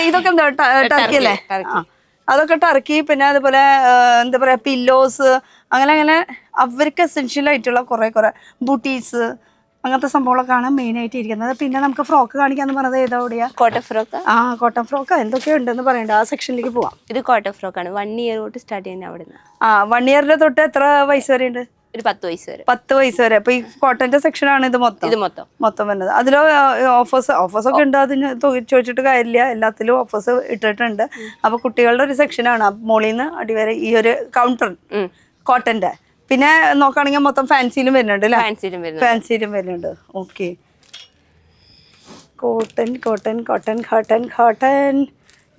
ഇതൊക്കെ എന്താ ടർക്കി അല്ലേ? അതൊക്കെ ടർക്കി. പിന്നെ അതുപോലെ എന്താ പറയാ പില്ലോസ്, അങ്ങനെ അവർക്ക് എസെൻഷ്യൽ ആയിട്ടുള്ള കുറെ ബൂട്ടീസ്, അങ്ങനത്തെ സംഭവങ്ങളൊക്കെയാണ് മെയിൻ ആയിട്ട് ഇരിക്കുന്നത്. പിന്നെ നമുക്ക് ഫ്രോക്ക് കാണിക്കാന്ന് പറഞ്ഞത് ഏതാ? എവിടെയാ? Cotton frock. കോട്ടൺ ഫ്രോക്ക് എന്തൊക്കെയോ ഉണ്ടെന്ന് പറയണ്ട. ആ സെക്ഷനിലേക്ക് പോവാം. ഇത് കോട്ടൺ ഫ്രോക്ക് ആണ്. 1 ഇയർ തൊട്ട് സ്റ്റാർട്ട് ചെയ്യുന്നത് അവിടുന്ന്. 1 ഇയറിന്റെ തൊട്ട് എത്ര വയസ്സ് വരെ ഉണ്ട്? ഒരു 10 വയസ്സ് വരെ. 10 വയസ്സ് വരെ. അപ്പൊ ഈ കോട്ടന്റെ സെക്ഷനാണ് ഇത് മൊത്തം വരുന്നത്. അതിലോ ഓഫേഴ്സ് ഒക്കെ ഉണ്ട്. അതിന് ചോദിച്ചിട്ട് കാര്യമില്ല, എല്ലാത്തിലും ഓഫേഴ്സ് ഇട്ടിട്ടുണ്ട്. അപ്പൊ കുട്ടികളുടെ ഒരു സെക്ഷനാണ് മോളിന്ന് അടിവരെ ഈ ഒരു കൗണ്ടർ കോട്ടന്റെ. പിന്നെ നോക്കുകയാണെങ്കിൽ മൊത്തം ഫാൻസിയിലും വരുന്നുണ്ട് അല്ലേ? ഫാൻസിയിലും വരുന്നുണ്ട്. ഓക്കെ. Cotton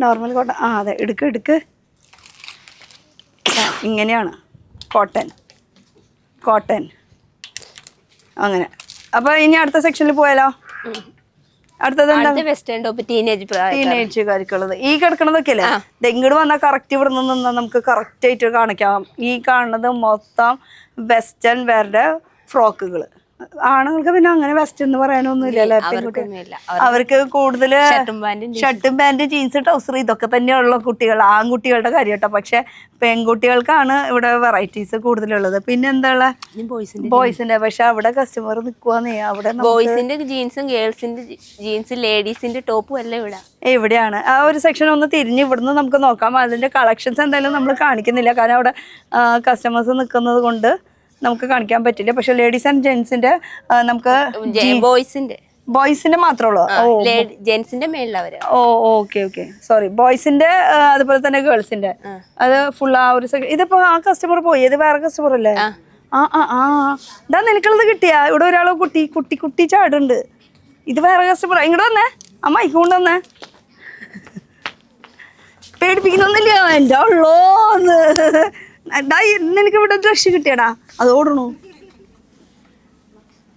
normal cotton. അതെ എടുക്ക്. ഇങ്ങനെയാണ് കോട്ടൺ അങ്ങനെ. അപ്പൊ ഇനി അടുത്ത സെക്ഷനിൽ പോയാലോ? അടുത്തത് വെസ്റ്റേൺ ടോപ്പ് ടീനേജുകാർക്കുള്ളത്. ഈ കിടക്കണതൊക്കെ അല്ലേ? ഇങ്ങോട്ട് വന്നാൽ കറക്റ്റ് ഇവിടെ നിന്ന് നമുക്ക് കറക്റ്റ് ആയിട്ട് കാണിക്കാം. ഈ കാണുന്നത് മൊത്തം വെസ്റ്റേൺ വെയറിന്റെ ഫ്രോക്കുകൾ. ആണുങ്ങൾക്ക് പിന്നെ അങ്ങനെ വെസ്റ്റ് എന്ന് പറയാനൊന്നും ഇല്ലല്ലോ. അവർക്ക് കൂടുതല് ഷർട്ടും പാന്റും ജീൻസ് ട്രൗസർ ഇതൊക്കെ തന്നെയുള്ള കുട്ടികൾ, ആൺകുട്ടികളുടെ കാര്യം കേട്ടോ. പക്ഷെ പെൺകുട്ടികൾക്കാണ് ഇവിടെ വെറൈറ്റീസ് കൂടുതലുള്ളത്. പിന്നെ എന്താ ബോയ്സിന്റെ. പക്ഷെ അവിടെ കസ്റ്റമർ നിക്കുവാന്നേ. അവിടെ ബോയ്സിന്റെ ജീൻസും ഗേൾസിന്റെ ജീൻസ് ലേഡീസിന്റെ ടോപ്പും എല്ലാം എവിടെയാണ് ആ ഒരു സെക്ഷൻ ഒന്ന് തിരിഞ്ഞ് ഇവിടുന്ന് നമുക്ക് നോക്കാം. അതിന്റെ കളക്ഷൻസ് എന്തായാലും നമ്മൾ കാണിക്കുന്നില്ല, കാരണം അവിടെ കസ്റ്റമേഴ്സ് നിൽക്കുന്നത് കൊണ്ട് നമുക്ക് കാണിക്കാൻ പറ്റില്ല. പക്ഷെ ലേഡീസ് ആൻഡ് ജെന്റ്സിന്റെ നമുക്ക് ബോയ്സിന്റെ മാത്രമേ ഉള്ളൂ. ജെന്റ്സിന്റെ മേളിലവര്. Okay sorry. ബോയ്സിന്റെ അതുപോലെ തന്നെ ഗേൾസിന്റെ അത് ഫുൾ ആ ഒരു ഇതിപ്പോ ആ കസ്റ്റമർ പോയി. ഇത് വേറെ കസ്റ്റമർ അല്ലേ? ഇതാ നിനക്കുള്ളത് കിട്ടിയാ? ഇവിടെ ഒരാള് കുട്ടി ചാടുണ്ട്. ഇത് വേറെ കസ്റ്റമർ. ഇങ്ങോട്ട് വന്നേ അമ്മ, ഇങ്ങോട്ട് വന്നേ. പേടിപ്പിക്കുന്നൊന്നുമില്ല. എൻ്റെ ഉള്ളോന്ന് നിനക്ക് ഇവിടെ ഡ്രസ് കിട്ടിയടാ, അത് ഓടണു.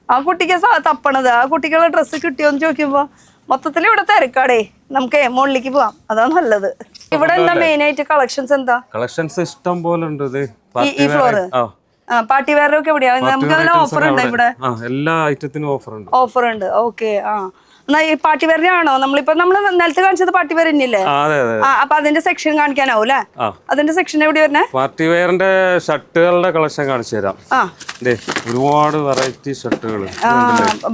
ആ കുട്ടിക്ക് തപ്പണത്. ആ കുട്ടിക്കുള്ള ഡ്രസ്സ് കിട്ടിയോന്ന് ചോദിക്കുമ്പോ മൊത്തത്തിൽ ഇവിടെ തിരക്കാടേ. നമുക്ക് മുകളിലേക്ക് പോവാം, അതാ നല്ലത്. ഇവിടെ എന്താ മെയിൻ ആയിട്ട് കളക്ഷൻസ്? എന്താ കളക്ഷൻസ് ഇഷ്ടം പോലെ ഉണ്ട്. ഈ ഫ്ലോറ് പാർട്ടി വെയറൊക്കെ എവിടെയാ? നമുക്ക് അതിന് ഓഫർ ഉണ്ട് ഇവിടെ. എല്ലാ ഐറ്റത്തിനും ഓഫർ ഉണ്ട്. ഓക്കെ. എന്നാ ഈ പാർട്ടി വെയറിന്റെ ആണോ? നമ്മള് നേരത്തെ കാണിച്ചത് പാർട്ടി വെയർ തന്നെയല്ലേ? അപ്പൊ അതിന്റെ സെക്ഷൻ കാണിക്കാനാവും അല്ലേ? അതിന്റെ സെക്ഷൻ എവിടെ വരുന്നേ? പാർട്ടി വെയറിന്റെ ഷർട്ടുകളുടെ കളക്ഷൻ കാണിച്ചു തരാം. ഒരുപാട് വെറൈറ്റി ഷർട്ടുകൾ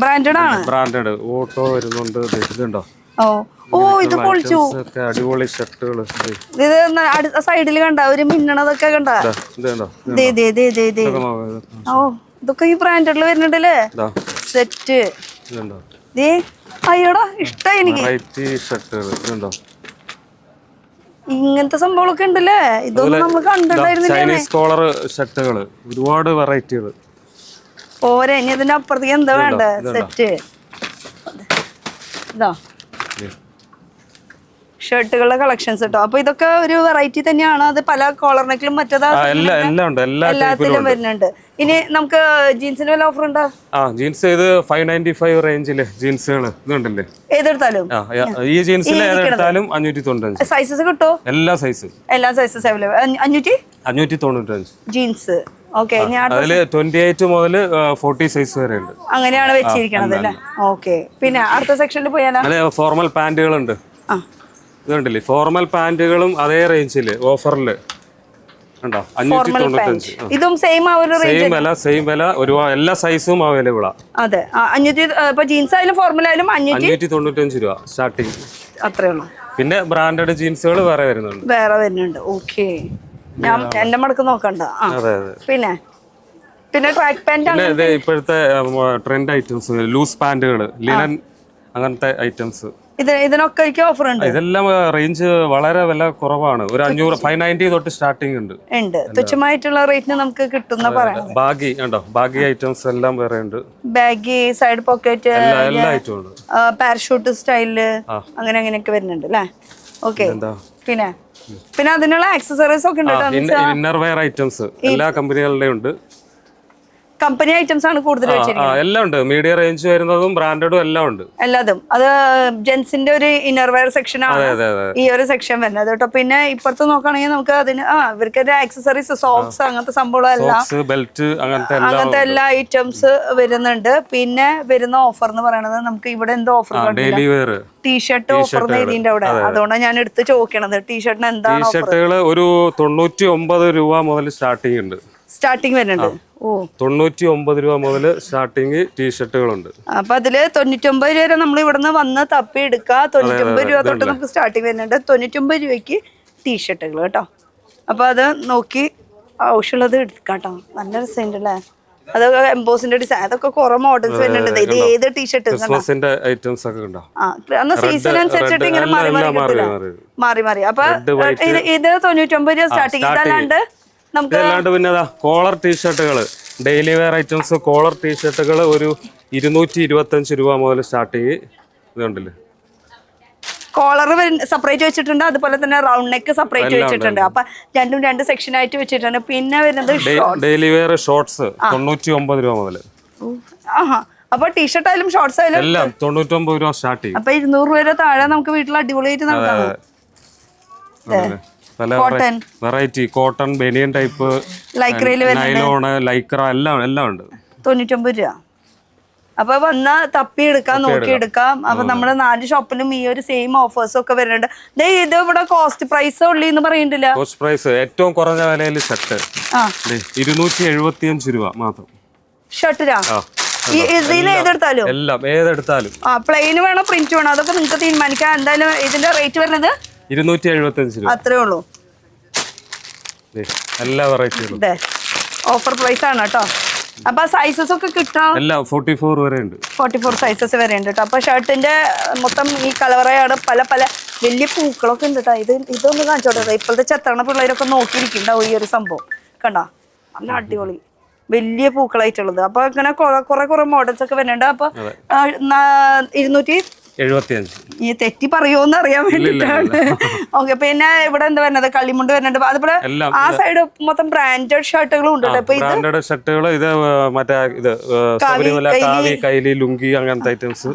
ബ്രാൻഡഡ് ഓട്ടോ വരുന്നുണ്ട്. ഇതുണ്ടോ? ഇത് പൊളിച്ചു. അടിപൊളി ഷർട്ടുകൾ. ഇത് സൈഡിൽ കണ്ട ഒരു മിന്നണതൊക്കെ കണ്ട. ഇതൊക്കെ ഈ ബ്രാൻഡഡിൽ വരുന്നുണ്ടല്ലേ? സെറ്റ്. അയ്യോടാ ഇഷ്ടായി എനിക്ക്. ഇങ്ങനത്തെ സംഭവങ്ങളൊക്കെ ഉണ്ടല്ലേ? ഇതൊന്നും നമ്മൾ കണ്ടിട്ടുണ്ടായിരുന്നില്ല. ചൈനീസ് കോളർ ഷർട്ടുകൾ ഒരുപാട് വെറൈറ്റികൾ. പോരെ, ഇനി ഇതിന്റെ അപ്പുറത്തേക്ക് എന്താ വേണ്ട സെറ്റ്? ഇതാ ഷർട്ടുകളുടെ കളക്ഷൻസ് കേട്ടോ. അപ്പൊ ഇതൊക്കെ ഒരു വെറൈറ്റി തന്നെയാണ്. അത് പല കോളർ നെക്കിലും മറ്റേതാ എല്ലാത്തിലും വരുന്നുണ്ട്. ഇനി നമുക്ക് ജീൻസിന് വല്ല ഓഫർ ഉണ്ടോ? ജീൻസ് ഇത് 595 റേഞ്ചില് ജീൻസുകൾ ഇതുണ്ടല്ലേ? ഏതെടുത്താലും ഈ ജീൻസിൽ ഏതെടുത്താലും 595. സൈസസ് കിട്ടോ? എല്ലാ സൈസും അവൈലബിൾ. 595 ജീൻസ്. ഓക്കെ, അതില് 28 മുതൽ 40 സൈസ് വരെ ഉണ്ട്. അങ്ങനെയാണ് വെച്ചിരിക്കണത് അല്ലേ? ഓക്കെ. പിന്നെ അടുത്ത സെക്ഷനിൽ പോയാലോ? ഫോർമൽ പാന്റുകളുണ്ട്. ഇതുണ്ടല്ലേ ഫോർമൽ പാന്റുകളും അതേ റേഞ്ചില് ഓഫറില് ഉണ്ടോ? 595. ഇതും സെയിം ആ ഒരു സെയിം വില ഒരുപാട് എല്ലാ സൈസും അവൈലബിൾ ആണ്. അതെ, 500. ഇപ്പൊ ജീൻസ് ആയാലും ഫോർമൽ ആയാലും 595 രൂപ സ്റ്റാർട്ടിങ്. അത്രേ ഉള്ളൂ. പിന്നെ ബ്രാൻഡഡ് ജീൻസുകൾ വേറെ വരുന്നുണ്ട്. ഓക്കെ, ഞാൻ എന്റെ മടക്ക് നോക്കണ്ട. പിന്നെ ട്രാക്ക് പാന്റ്, ഇപ്പോഴത്തെ ട്രെൻഡ് ഐറ്റംസ്, ലൂസ് പാന്റുകൾ, ലിനൻ അങ്ങനത്തെ ഐറ്റംസ്. ഇതിനൊക്കെ ഓഫർ ഉണ്ട്. ഇതെല്ലാം റേഞ്ച് വളരെ വില കുറവാണ്. ഒരു 590 തൊട്ട് സ്റ്റാർട്ടിംഗ് ഉണ്ട്. തുച്ഛമായിട്ടുള്ള റേറ്റിന് നമുക്ക് കിട്ടുന്ന പറയാം. ബാഗി ഉണ്ടോ? ബാഗി ഐറ്റംസ് എല്ലാം വേറെ ഉണ്ട്. ബാഗി, സൈഡ് പോക്കറ്റ്, എല്ലാ ഐറ്റവും ഉണ്ട്. പാരഷൂട്ട് സ്റ്റൈലില് അങ്ങനെയൊക്കെ വരുന്നുണ്ട് അല്ലേ? ഓക്കെ. പിന്നെ അതിനുള്ള ആക്സസറീസ് ഒക്കെ ഉണ്ട്. ഇന്നർ വെയർ ഐറ്റംസ് എല്ലാ കമ്പനികളുടെയും ഉണ്ട്. കമ്പനി ഐറ്റംസ് ആണ് കൂടുതൽ വെച്ചിരിക്കുന്നത്. എല്ലാം ഉണ്ട്. മീഡിയം റേഞ്ച് വരുന്നതും ബ്രാൻഡഡും എല്ലാം ഉണ്ട്. എല്ലാതും. അത് ജെന്റ്സിന്റെ ഒരു ഇന്നർ വെയർ സെക്ഷൻ ആണ് ഈ ഒരു സെക്ഷൻ വരുന്നത് കേട്ടോ. പിന്നെ ഇപ്പുറത്ത് നോക്കുകയാണെങ്കിൽ നമുക്ക് അതിന് ഇവർക്ക് ആക്സസറീസ്, സോക്സ്, അങ്ങനത്തെ സംഭവങ്ങളെല്ലാം, ബെൽറ്റ്, അങ്ങനത്തെ എല്ലാ ഐറ്റംസ് വരുന്നുണ്ട്. പിന്നെ വരുന്ന ഓഫർ എന്ന് പറയുന്നത് നമുക്ക് ഇവിടെ എന്തോ ഓഫർ ടീഷർട്ട് ഓഫർ എഴുതിന്റെ അവിടെ. അതുകൊണ്ടാണ് ഞാൻ എടുത്ത് ചോദിക്കണത് ടീഷർട്ടിന് എന്താണ്? ടീഷർട്ടുകൾ ഒരു 99 രൂപ മുതൽ സ്റ്റാർട്ടിംഗ് ഉണ്ട്. സ്റ്റാർട്ടിങ് വരുന്നുണ്ട്. 99 രൂപ മുതൽ സ്റ്റാർട്ടിങ് ടീഷർട്ടുകളുണ്ട്. അപ്പൊ അതില് 99 രൂപ വരെ നമ്മൾ ഇവിടുന്ന് വന്ന് തപ്പി എടുക്കുക. 99 രൂപ തൊട്ട് നമുക്ക് സ്റ്റാർട്ടിങ് വരുന്നുണ്ട്. 99 രൂപയ്ക്ക് ടീഷർട്ടുകൾ കേട്ടോ. അപ്പൊ അത് നോക്കി ആവശ്യമുള്ളത് എടുക്കാട്ടോ. നല്ല രസമുണ്ട് അല്ലേ? അതൊക്കെ എംബോസിന്റെ ഡിസൈൻ, അതൊക്കെ കുറെ മോഡൽസ് വരുന്നുണ്ട്. ഇത് ഏത് ടീഷർട്ട് ഐറ്റംസ് ഒക്കെ ഉണ്ടോ? സീസൺ അനുസരിച്ചിട്ട് ഇങ്ങനെ മാറി മാറി. അപ്പൊ ഇത് 99 രൂപ സ്റ്റാർട്ടിങ്. ഇതല്ലാണ്ട് പിന്നെ കോളർ ടീഷർട്ടുകൾ, ഡെയിലി വെയർ ഐറ്റംസ്, കോളർ ടീഷർട്ടുകൾ ഒരു 225 രൂപ മുതൽ സ്റ്റാർട്ടിങ്. ഇതുണ്ടല്ലേ, കോളർ സെപ്പറേറ്റ് വെച്ചിട്ടുണ്ട്. അതുപോലെ തന്നെ റൗണ്ട് നെക്ക് സെപ്പറേറ്റ് വെച്ചിട്ടുണ്ട്. അപ്പൊ രണ്ടും 2 സെക്ഷൻ ആയിട്ട് വെച്ചിട്ടുണ്ട്. പിന്നെ വരുന്നത് ഡെയിലി വെയർ ഷോർട്സ് 99 രൂപ മുതൽ. അപ്പൊ ടീഷർട്ട് ആയാലും ഷോർട്സ് ആയാലും എല്ലാം 99 രൂപ സ്റ്റാർട്ടിങ്. അപ്പൊ 200 രൂപ താഴെ നമുക്ക് വീട്ടിൽ അടിപൊളിയായിട്ട് നടക്കാം. വെറൈറ്റി കോട്ടൺ, ബനിയൻ ടൈപ്പ്, നൈലോണ്, ലൈക്ര എല്ലാം ഉണ്ട്. 99 രൂപ. അപ്പൊ വന്നാ തപ്പി എടുക്കാം, നോക്കി എടുക്കാം. അപ്പൊ നമ്മുടെ 4 ഷോപ്പിലും ഈ ഒരു സെയിം ഓഫേഴ്സ് ഒക്കെ വരുന്നുണ്ട്. ഇത് ഇവിടെ കോസ്റ്റ് പ്രൈസ് ഉള്ളി എന്ന് പറയുന്നില്ല. കോസ്റ്റ് പ്രൈസ് ഏറ്റവും കുറഞ്ഞ വിലയിൽ ഷർട്ട് 275 രൂപ മാത്രം. ഷർട്ടിനാ? ഏതെടുത്താലും ഏതെടുത്താലും പ്ലെയിൻ വേണോ പ്രിന്റ് വേണോ അതൊക്കെ നിങ്ങൾക്ക് തീരുമാനിക്കാം. എന്തായാലും ഇതിന്റെ റേറ്റ് വരുന്നത് 275 രൂപ. അത്രേ ഉള്ളൂ. എല്ലാ വെറൈറ്റികളും ഓഫർ പ്രൈസ് ആണ് കേട്ടോ. അപ്പൊ സൈസസ് ഒക്കെ കിട്ടാം. 44 വരെ ഉണ്ട്. 44 സൈസസ് വരെ ഉണ്ട് കേട്ടോ. അപ്പൊ ഷർട്ടിന്റെ മൊത്തം ഈ കളവറയാണ്. പല വലിയ പൂക്കളൊക്കെ ഉണ്ട് കേട്ടോ. ഇതൊന്ന് കാണിച്ചോട്ടെ. ഇപ്പോഴത്തെ ചെത്തണ പിള്ളേരൊക്കെ നോക്കിയിരിക്കണ്ടാവും ഈ ഒരു സംഭവം. കണ്ടോ, നല്ല അടിപൊളി വലിയ പൂക്കളായിട്ടുള്ളത്. അപ്പൊ അങ്ങനെ കുറെ മോഡൽസ് ഒക്കെ വരുന്നുണ്ട്. അപ്പൊ 275 ഈ തെറ്റി പറയുമോന്ന് അറിയാൻ വേണ്ടിട്ടാണ്. ഓക്കെ. പിന്നെ ഇവിടെ എന്താ വരുന്നത്? കളിമുണ്ട് വരുന്നുണ്ട്. അതുപോലെ ആ സൈഡ് മൊത്തം ബ്രാൻഡഡ് ഷർട്ടുകളും ഉണ്ട്. ബ്രാൻഡഡ് ഷർട്ടുകൾ, ഇത് മറ്റേ കൈലി, ലുങ്കി അങ്ങനത്തെ ഐറ്റംസ്.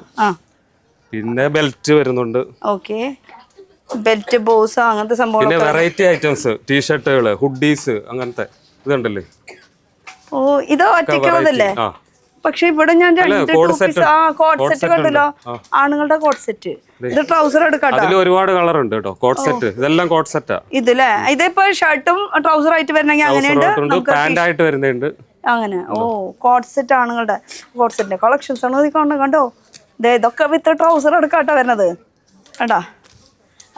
പിന്നെ ബെൽറ്റ് വരുന്നുണ്ട്. ഓക്കെ, ബെൽറ്റ്, ബോസ് അങ്ങനത്തെ സംഭവം. പിന്നെ വെറൈറ്റി ഐറ്റംസ്, ടീഷർട്ടുകൾ, ഹുഡീസ് അങ്ങനത്തെ ഇതുണ്ടല്ലേ. ഓ, ഇത് ഒറ്റയ്ക്കുള്ളതല്ലേ? പക്ഷെ ഇവിടെ ഞാൻ 2 കോട്ട് സെറ്റ് കണ്ടല്ലോ, ആണുങ്ങളുടെ കോട്ട് സെറ്റ്. ഇത് ട്രൗസർ എടുക്കാട്ടോ. ഒരുപാട് കളർ ഉണ്ട് കേട്ടോ. കോട്ട് സെറ്റ് ഇതെല്ലാം കോട്ട് സെറ്റാ. ഇതില്ലേ, ഇതിപ്പോ ഷർട്ടും ട്രൗസർ ആയിട്ട് വരണമെങ്കിൽ അങ്ങനെയുണ്ട്, പാന്റ് ആയിട്ട് വരുന്നുണ്ട് അങ്ങനെ. ഓ, കോട്ട് സെറ്റ് ആണുങ്ങളുടെ കോട്ട് സെറ്റിന്റെ കളക്ഷൻസ് ആണ് ഇത് കാണുന്നത്. കണ്ടോ, ഇതൊക്കെ വിത്ത് ട്രൗസർ എടുക്കാട്ടോ വരുന്നത് കേട്ടാ.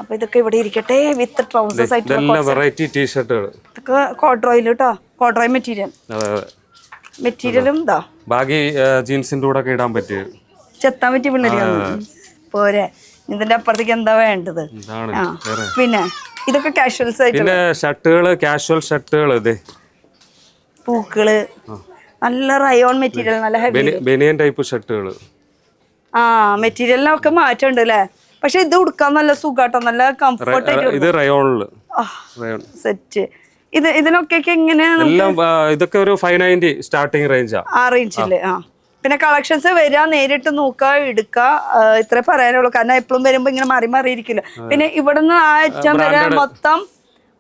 അപ്പൊ ഇതൊക്കെ ഇവിടെ ഇരിക്കട്ടെ. വിത്ത് ട്രൗസേഴ്സ് ആയിട്ട് വെറൈറ്റി ടീഷർട്ടുകൾ. ഇതൊക്കെ കോട്രോയിൽ കേട്ടോ. കോട്രോയ് മെറ്റീരിയലും ഇതാ. ബാക്കി ജീൻസിന്റെ കൂടെ ഒക്കെ ഇടാൻ പറ്റിയ ചെത്താൻ പറ്റിയ പിള്ളേര് പോരെ. ഇതിന്റെ അപ്പുറത്തേക്ക് എന്താ വേണ്ടത്? പിന്നെ ഇതൊക്കെ കാഷ്വൽസ് ആയിട്ട് പിന്നെ ഷർട്ടുകള് കാഷ്വൽ ഷർട്ടുകൾ ഇത് പൂക്കള് നല്ല റയോൺ മെറ്റീരിയൽ, നല്ല ഹെവി ബനിയൻ ടൈപ്പ് ഷർട്ടുകൾ. ആ മെറ്റീരിയലിനൊക്കെ മാറ്റമുണ്ട് അല്ലേ? പക്ഷെ ഇത് ഉടുക്കാൻ നല്ല സുഖാട്ടോ, നല്ല കംഫർട്ട് ആയിട്ട്. ഇത് റയോണില് റയോൺ സെറ്റ്. ഇതിനൊക്കെ എങ്ങനെയാണ്? എല്ലാം ഇതൊക്കെ ഒരു 590 സ്റ്റാർട്ടിങ് റേഞ്ചാ. ആ റേഞ്ചില്. ആ പിന്നെ കളക്ഷൻസ് വരിക, നേരിട്ട് നോക്കുക, എടുക്കുക, ഇത്രേ പറയാനുള്ളൂ. കാരണം എപ്പോഴും വരുമ്പോ ഇങ്ങനെ മാറി മാറിയിരിക്കില്ല. പിന്നെ ഇവിടുന്ന് ആ അറ്റം വരെ മൊത്തം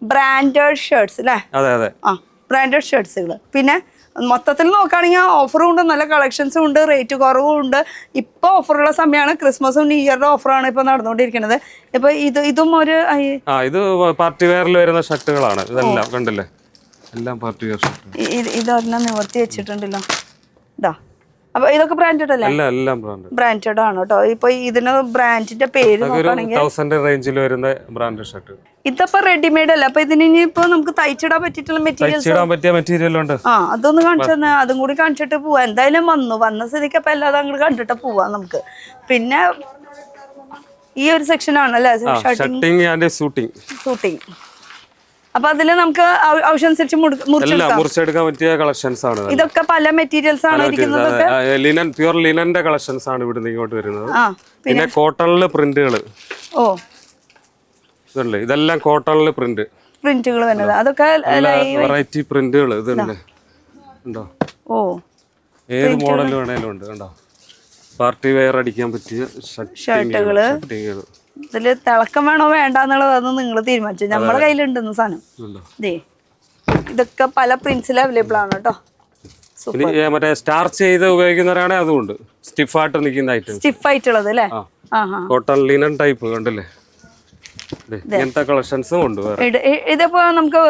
ബ്രാൻഡഡ് ഷർട്ട്സ് അല്ലേ? അതെ അതെ. ആ ബ്രാൻഡഡ് ഷർട്ട്സുകൾ. പിന്നെ മൊത്തത്തിൽ നോക്കുകയാണെങ്കിൽ ഓഫറും ഉണ്ട്, നല്ല കളക്ഷൻസും ഉണ്ട്, റേറ്റ് കുറവും ഉണ്ട്. ഇപ്പൊ ഓഫറുള്ള സമയമാണ്, ക്രിസ്മസും ന്യൂ ഇയറിന്റെ ഓഫറാണ് ഇപ്പൊ നടന്നുകൊണ്ടിരിക്കുന്നത്. ഇപ്പൊ ഇതും ഒരു ഇത് പാർട്ടി വെയറിൽ വരുന്ന ഷർട്ടുകളാണ് ഇതെല്ലാം. കണ്ടില്ലേ, എല്ലാം പാർട്ടി വെയർ ഷർട്ട്. ഇതൊരെണ്ണം നിവർത്തി വെച്ചിട്ടുണ്ടല്ലോ. ഇതാ അപ്പൊ ഇതൊക്കെ ബ്രാൻഡഡ് അല്ലേ? എല്ലാം ബ്രാൻഡഡ് ആണ് കേട്ടോ. ഇപ്പൊ ഇതിന് ബ്രാൻഡിന്റെ പേര് നോക്കുകയാണെങ്കിൽ 1000 റേഞ്ചിൽ വരുന്ന ബ്രാൻഡ് ഷർട്ട്. ഇതപ്പോ റെഡിമെയ്ഡ് അല്ല, അപ്പൊ ഇതിന് ഇനിയിപ്പോ നമുക്ക് തയ്ച്ചിടാൻ പറ്റിയിട്ടുള്ള മെറ്റീരിയൽ ഉണ്ട്. ആ അതൊന്ന് കാണിച്ചു തന്നെ, അതും കൂടി കാണിച്ചിട്ട് പോവാ. എന്തായാലും വന്ന സ്ഥിതിക്ക് അപ്പൊ എല്ലാം അങ്ങോട്ട് കണ്ടിട്ട് പോവാ നമുക്ക്. പിന്നെ ഈ ഒരു സെക്ഷൻ ആണല്ലേ ഷർട്ടിങ് ആൻഡ് സൂട്ടിങ്. അപ്പൊ അതില് നമുക്ക് ആവശ്യമനുസരിച്ച് മുറിച്ചെടുക്കാൻ പറ്റിയ കളക്ഷൻസ് ആണ്. ഇതൊക്കെ പല മെറ്റീരിയൽസ് ആണ് ഇരിക്കുന്നത്. ലിനൻ, പ്യൂർ ലിനന്റെ കളക്ഷൻസ് ആണ് ഇവിടുന്ന് ഇങ്ങോട്ട് വരുന്നത്. പിന്നെ കോട്ടണില് പ്രിന്റുകള്. ഓ ഇതല്ലേ, ഇതെല്ലാം കോട്ടണില് പ്രിന്റുകൾ വരുന്നത്. അതൊക്കെ വെറൈറ്റി പ്രിന്റുകൾ ഇതുണ്ട്. ഉണ്ടോ? ഓ ഏത് മോഡൽ വേണേലും ഉണ്ട്. കണ്ടോ, പാർട്ടി വെയർ അടിക്കാൻ പറ്റിയ ഷർട്ടുകള്. ഇതില് തിളക്കം വേണോ വേണ്ടെന്നുള്ളതൊന്നും നിങ്ങൾ തീരുമാനിച്ചു. നമ്മുടെ കയ്യിലുണ്ടെന്ന് സാധനം. ഇതൊക്കെ പല പ്രിന്റ്സിൽ അവൈലബിൾ ആണ് കേട്ടോ. മറ്റേ സ്റ്റാർച്ച് ചെയ്ത് ഉപയോഗിക്കുന്നവരാണെങ്കിൽ അതുകൊണ്ട് സ്റ്റിഫായിട്ട് നിൽക്കുന്ന ഐറ്റം, സ്റ്റിഫ് ആയിട്ടുള്ളത് അല്ലേ? കോട്ടൺ ലിനൻ ടൈപ്പ് കണ്ടില്ലേ, ഇങ്ങനത്തെ കളക്ഷൻസും ഉണ്ട്. ഇതിപ്പോ നമുക്ക്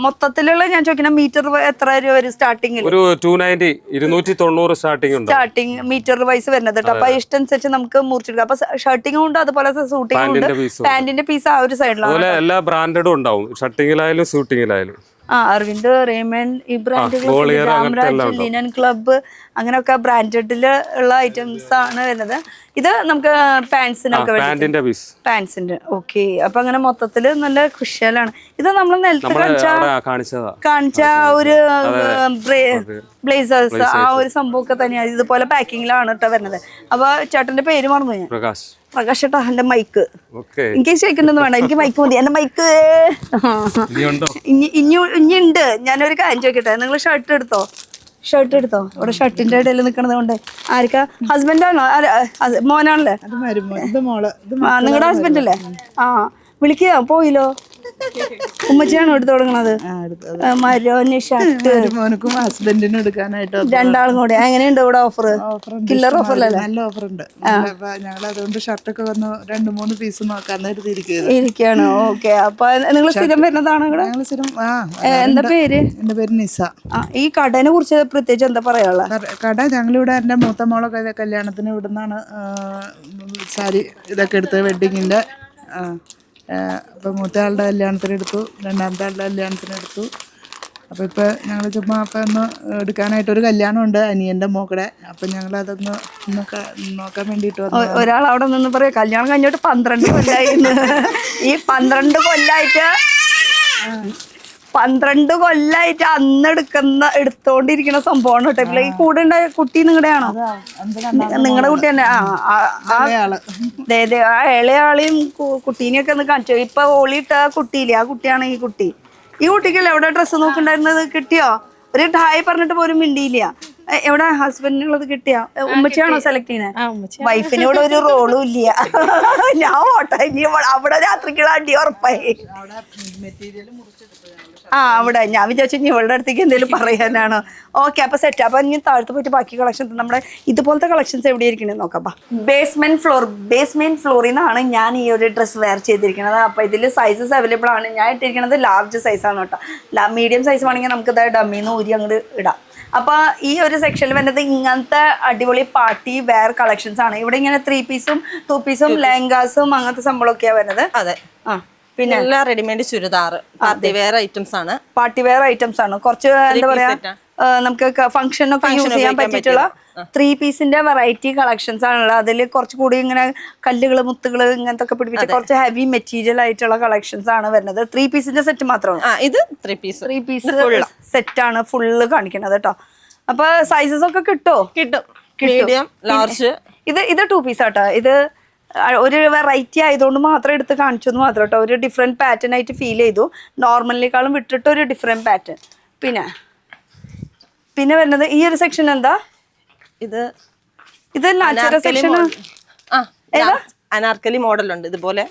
മൊത്തത്തിലുള്ള ഞാൻ ചോദിക്കുന്ന മീറ്റർ എത്ര രൂപ വരും സ്റ്റാർട്ടിംഗ്? ഒരു 290 സ്റ്റാർട്ടിംഗ് ഉണ്ട്. സ്റ്റാർട്ടിംഗ് മീറ്റർ വൈസ് വരുന്നത് കേട്ടോ. അപ്പൊ ഇഷ്ടനുസരിച്ച് നമുക്ക് മുറിച്ചെടുക്കാം. അപ്പൊ ഷർട്ടിംഗ് ഉണ്ട്, അതുപോലെ സൂട്ടിംഗ് ഉണ്ട്, പാന്റിന്റെ പീസ് ആ ഒരു സൈഡിലാണ്. എല്ലാ ബ്രാൻഡഡും ഉണ്ടാവും, ഷർട്ടിങ്ങിലായാലും സൂട്ടിങ്ങിലായാലും. അരവിന്ദ്, റേമണ്ട്, ഈ ബ്രാൻഡുകൾ, രാംരാജ്, ലിനൻ ക്ലബ്ബ്, അങ്ങനെയൊക്കെ ബ്രാൻഡഡില് ഉള്ള ഐറ്റംസ് ആണ് വരുന്നത്. ഇത് നമുക്ക് പാൻസിനൊക്കെ പാൻസിന്റെ. ഓക്കെ. അപ്പൊ അങ്ങനെ മൊത്തത്തില് നല്ല കുശലാണ്. ഇത് നമ്മൾ നിലത്ത് കാണിച്ച ഒരു ബ്ലേസേഴ്സ്, ആ ഒരു സംഭവമൊക്കെ തന്നെയാണ്. ഇതുപോലെ പാക്കിങ്ങിലാണ് കേട്ടോ വരുന്നത്. അപ്പൊ ചേട്ടന്റെ പേര് മറന്നു ഞാൻ. പ്രകാശ് ചേട്ടാ. എന്റെ മൈക്ക് എനിക്ക് ശരിക്കുണ്ടെന്ന് വേണ്ട, എനിക്ക് മൈക്ക് മതി. എന്റെ മൈക്ക് ഇനി ഉണ്ട്. ഞാനൊരു കാര്യം ചോദിക്കട്ടെ, നിങ്ങൾ ഷർട്ട് എടുത്തോ? ഇവിടെ ഷർട്ടിന്റെ ഇടയിൽ നിൽക്കണത് കൊണ്ട് ആർക്കാ? ഹസ്ബൻഡാണോ? മോനാണല്ലേ? നിങ്ങളുടെ ഹസ്ബൻഡ് അല്ലേ? ആ വിളിക്കുക. പോയില്ലോ. ഉമ്മച്ചിയാണോ എടുത്തു തുടങ്ങണത്? മരോന് ഷർട്ട് ഹസ്ബൻഡിനും എടുക്കാനായിട്ട് രണ്ടാളും കൂടെ. എങ്ങനെയുണ്ട് ഇവിടെ ഓഫർ? കില്ലർ ഓഫറിലല്ലേ? നല്ല ഓഫർ ഉണ്ട്. ഞങ്ങൾ അതുകൊണ്ട് ഷർട്ടൊക്കെ വന്ന് 2-3 പീസ് നോക്കാൻ ഇരിക്കുകയാണ്. ഓക്കെ. അപ്പൊ നിങ്ങൾ സ്ഥിരം വരുന്നതാണോ ഇവിടെ? എന്താ പേര്? എന്റെ പേര് നിസ. ഈ കടനെ കുറിച്ച് പ്രത്യേകിച്ച് എന്താ പറയാനുള്ള? കട ഞങ്ങളിവിടെ എന്റെ മൂത്ത മോളെ കല്യാണത്തിന് ഇവിടുന്നാണ് സാരി ഇതൊക്കെ എടുത്തത്, വെഡിങ്ങിന്റെ. അപ്പം മൂത്ത ആളുടെ കല്യാണത്തിനെടുത്തു, രണ്ടാമത്തെ ആളുടെ കല്യാണത്തിനെടുത്തു. അപ്പം ഇപ്പം ഞങ്ങൾ ചുമ്മാ അപ്പം ഒന്ന് എടുക്കാനായിട്ടൊരു കല്യാണമുണ്ട് അനിയൻ്റെ മോക്കടെ. അപ്പം ഞങ്ങൾ അതൊന്ന് നോക്കാൻ വേണ്ടിയിട്ട് വന്നു. ഒരാൾ അവിടെ നിന്ന് പറയാം, കല്യാണം കഴിഞ്ഞിട്ട് 12 കൊല്ലായിരുന്നു. ഈ 12 കൊല്ലായിട്ട് അന്ന് എടുത്തോണ്ടിരിക്കുന്ന സംഭവമാണ് കേട്ടോ. ഈ കൂടെ ഉണ്ടായ കുട്ടി നിങ്ങളുടെ ആണോ? നിങ്ങളുടെ കുട്ടി തന്നെ? അതെ. ആ ഇളയാളെയും കുട്ടീനെയൊക്കെ ഒന്ന് കാണിച്ചോ. ഇപ്പൊ ഓളിയിട്ട കുട്ടിയില്ലേ, ആ കുട്ടിയാണ് ഈ കുട്ടി. ഈ കുട്ടിക്കല്ലേ എവിടെ ഡ്രസ്സ് നോക്കണ്ടായിരുന്നത്? കിട്ടിയോ? ഒരു ഹായ് പറഞ്ഞിട്ട് പോലും മിണ്ടിയില്ല. എവിടെ ഹസ്ബൻഡിനുള്ളത് കിട്ടിയാ? ഉമ്മച്ചിയാണോ സെലക്ട് ചെയ്യുന്നത്? വൈഫിന് ഇവിടെ ഒരു റോളും ഇല്ല. ഞാൻ ഓട്ടെ, ഇനി അവിടെ രാത്രിക്കുള്ള അടി ഉറപ്പായി. അവിടെ ഞാൻ വിചാരിച്ചു ഇനി ഇവളുടെ അടുത്തേക്ക് എന്തെങ്കിലും പറയാനാണോ. ഓക്കെ. അപ്പൊ സെറ്റ്. അപ്പൊ ഇനി താഴത്ത് പോയിട്ട് ബാക്കി കളക്ഷൻ, നമ്മുടെ ഇതുപോലത്തെ കളക്ഷൻസ് എവിടെ ഇരിക്കണേ നോക്കാം. ബേസ്മെന്റ് ഫ്ലോറിൽ നിന്നാണ് ഞാൻ ഈ ഒരു ഡ്രസ്സ് വെയർ ചെയ്തിരിക്കുന്നത്. അപ്പൊ ഇതിൽ സൈസസ് അവൈലബിൾ ആണ്. ഞാൻ ഇട്ടിരിക്കുന്നത് ലാർജ് സൈസാണ് കേട്ടോ. മീഡിയം സൈസ് വേണമെങ്കിൽ നമുക്ക് ഇതായത് ഡമ്മിന്ന് ഊരി അങ്ങോട്ട് ഇടാം. അപ്പൊ ഈ ഒരു സെക്ഷനിൽ വരുന്നത് ഇങ്ങനത്തെ അടിപൊളി പാർട്ടി വെയർ കളക്ഷൻസ് ആണ്. ഇവിടെ ഇങ്ങനെ 3 പീസും 2 പീസും ലെഹങ്കാസും അങ്ങനത്തെ സംഭവമൊക്കെയാണ് വരുന്നത്. അതെ. പിന്നെ എല്ലാ readymade churidar party wear items ആണ്. കുറച്ച് എന്താ പറയാ നമുക്ക് ഫംഗ്ഷനൊക്കെ യൂസ് ചെയ്യാൻ പറ്റിയിട്ടുള്ള 3 പീസിന്റെ വെറൈറ്റി കളക്ഷൻസ് ആണുള്ളത്. അതിൽ കുറച്ചുകൂടി ഇങ്ങനെ കല്ലുകൾ മുത്തുകൾ ഇങ്ങനത്തെ ഒക്കെ പിടിപ്പിച്ച കുറച്ച് ഹെവി മെറ്റീരിയൽ ആയിട്ടുള്ള കളക്ഷൻസ് ആണ് വരുന്നത്. 3 പീസിന്റെ സെറ്റ് മാത്രമാണ്. ഇത് 3 പീസ് സെറ്റ് ആണ് ഫുള്ള് കാണിക്കുന്നത് കേട്ടോ. അപ്പൊ സൈസസ് ഒക്കെ കിട്ടും. Medium, large. ഇത് 2 പീസ് ആട്ടോ. ഇത് ഒരു വെറൈറ്റി ആയതുകൊണ്ട് മാത്രം എടുത്ത് കാണിച്ചെന്ന് മാത്രം കേട്ടോ. ഒരു ഡിഫറെന്റ് പാറ്റേൺ ആയിട്ട് ഫീൽ ചെയ്തു. നോർമലിനേക്കാളും വിട്ടിട്ട് ഒരു ഡിഫറെന്റ് പാറ്റേൺ. പിന്നെ വരുന്നത് ഈ ഒരു സെക്ഷൻ എന്താ? ഇത് നാച്ചുറൽ സെക്ഷൻ. അനാർക്കലി മോഡൽ ഉണ്ട് ഇതുപോലെ.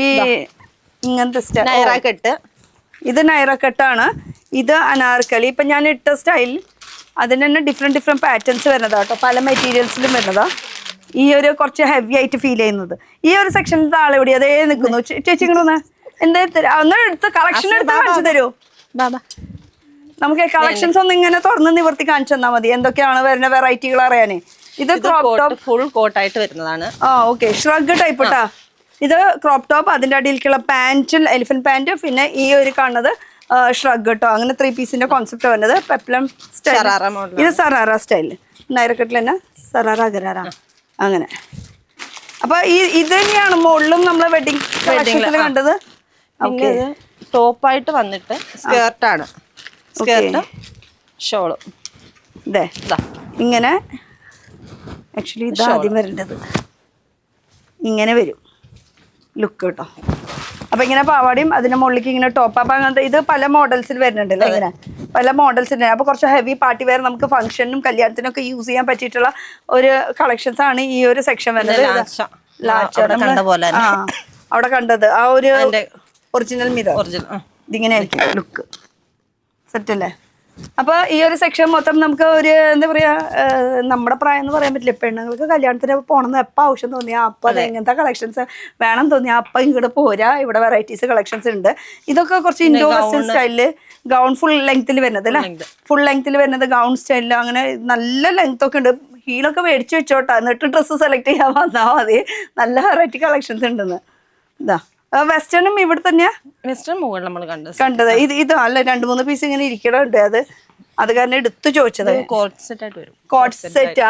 ഈ ഇങ്ങനത്തെ നൈറ കട്ട്. ഇത് നൈറ കട്ടാണ്. ഇത് അനാർക്കലി. ഇപ്പൊ ഞാൻ ഇട്ട സ്റ്റൈൽ അതിന് തന്നെ ഡിഫറെന്റ് പാറ്റേൺസ് വരുന്നതാ കേട്ടോ. പല മെറ്റീരിയൽസിലും വരുന്നതാ. ഈ ഒരു കുറച്ച് ഹെവി ആയിട്ട് ഫീൽ ചെയ്യുന്നത്. ഈ ഒരു സെക്ഷനിൽ ആളെ എവിടെ അതേ നിൽക്കുന്നു. ചേച്ചി ഇങ്ങനെ എന്താ ഒന്ന് എടുത്ത് കളക്ഷൻ എടുത്ത് കാണിച്ചു തരൂ. നമുക്ക് കളക്ഷൻസ് ഒന്ന് ഇങ്ങനെ തുറന്ന് നിവർത്തി കാണിച്ചു തന്നാൽ മതി. എന്തൊക്കെയാണ് വരുന്ന വെറൈറ്റികൾ അറിയാനേ. ഇത് ക്രോപ്പ് ടോപ്പ് ഫുൾ കോട്ട് ആയിട്ട് വരുന്നതാണ്. ഓക്കെ. ഷ്രഗ് ടൈപ്പ് ഇട്ടാ. ഇത് ക്രോപ്പ് ടോപ്പ്. അതിന്റെ അടിയിലേക്കുള്ള പാന്റ് എലിഫന്റ് പാന്റ്. പിന്നെ ഈ ഒരു കാണുന്നത് ഷ്രഗ് കേട്ടോ. അങ്ങനെ 3 പീസിന്റെ കോൺസെപ്റ്റ് വരുന്നത്. Peplum style. ഇത് സറാറ സ്റ്റൈൽ. നൈറക്കട്ടിൽ തന്നെ സറാറ ഗരാറ അങ്ങനെ. അപ്പൊ ഇത് തന്നെയാണ് മുകളിലും നമ്മള് വെഡിങ് കളക്ഷൻസിൽ കണ്ടത്. പിന്നെ ടോപ്പായിട്ട് വന്നിട്ട് സ്കേർട്ടാണ്. സ്കേർട്ട് ഷോള് ഇങ്ങനെ. ആക്ച്വലി ഇത് ആദ്യം വരേണ്ടത് ഇങ്ങനെ വരും ലുക്ക് കേട്ടോ. അപ്പൊ ഇങ്ങനെ പാവാടിയും അതിന്റെ മുകളിലേക്ക് ഇങ്ങനെ ടോപ്പ്. അപ്പൊ അങ്ങനത്തെ ഇത് പല മോഡൽസിൽ വരുന്നുണ്ടല്ലോ. ഇങ്ങനെ പല മോഡൽസ് ഉണ്ട്. അപ്പൊ കുറച്ച് ഹെവി പാർട്ടി വെയർ നമുക്ക് ഫംഗ്ഷനും കല്യാണത്തിനും ഒക്കെ യൂസ് ചെയ്യാൻ പറ്റിയിട്ടുള്ള ഒരു കളക്ഷൻസ് ആണ് ഈ ഒരു സെക്ഷൻ വരുന്നത്. അവിടെ കണ്ടത് ആ ഒരു ഒറിജിനൽ മിറർ. ഇതിങ്ങനെ ആയിരിക്കും ലുക്ക്. സെറ്റ് അല്ലേ? അപ്പൊ ഈ ഒരു സെക്ഷൻ മൊത്തം നമുക്ക് ഒരു എന്താ പറയാ, നമ്മുടെ പ്രായം എന്ന് പറയാൻ പറ്റില്ല. പെണ്ണുങ്ങൾക്ക് കല്യാണത്തിന് പോകണമെന്ന് എപ്പോൾ ആവശ്യം തോന്നിയാ അപ്പൊ അത് എങ്ങനത്തെ കളക്ഷൻസ് വേണം തോന്നിയാ അപ്പൊ ഇങ്ങോട്ട് പോരാ. ഇവിടെ വെറൈറ്റീസ് കളക്ഷൻസ് ഉണ്ട്. ഇതൊക്കെ കുറച്ച് ഇൻഡോ വെസ്റ്റേൺ സ്റ്റൈലില് ഗൗൺ ഫുൾ ലെങ്ത്തിൽ വരുന്നത് അല്ലേ? ഫുൾ ലെങ്ത്തിൽ വരുന്നത് ഗൗൺ സ്റ്റൈലില്. അങ്ങനെ നല്ല ലെങ്ത് ഒക്കെ ഉണ്ട്. ഹീലൊക്കെ മേടിച്ച് വെച്ചോട്ടാ. എന്നിട്ട് ഡ്രസ്സ് സെലക്ട് ചെയ്യാൻ വന്നാൽ മതി. നല്ല വെറൈറ്റി കളക്ഷൻസ് ഉണ്ടെന്ന്. ഇതാ വെസ്റ്റേണും ഇവിടെ തന്നെയാ. വെസ്റ്റേൺ മുകളിൽ നമ്മൾ കണ്ടത്. ഇത് അല്ല 2-3 പീസ് ഇങ്ങനെ ഇരിക്കണുണ്ട്. അത് കാരണം എടുത്തു ചോദിച്ചത്. കോട്ട് സെറ്റ് ആയിട്ട് വരും. Coat set.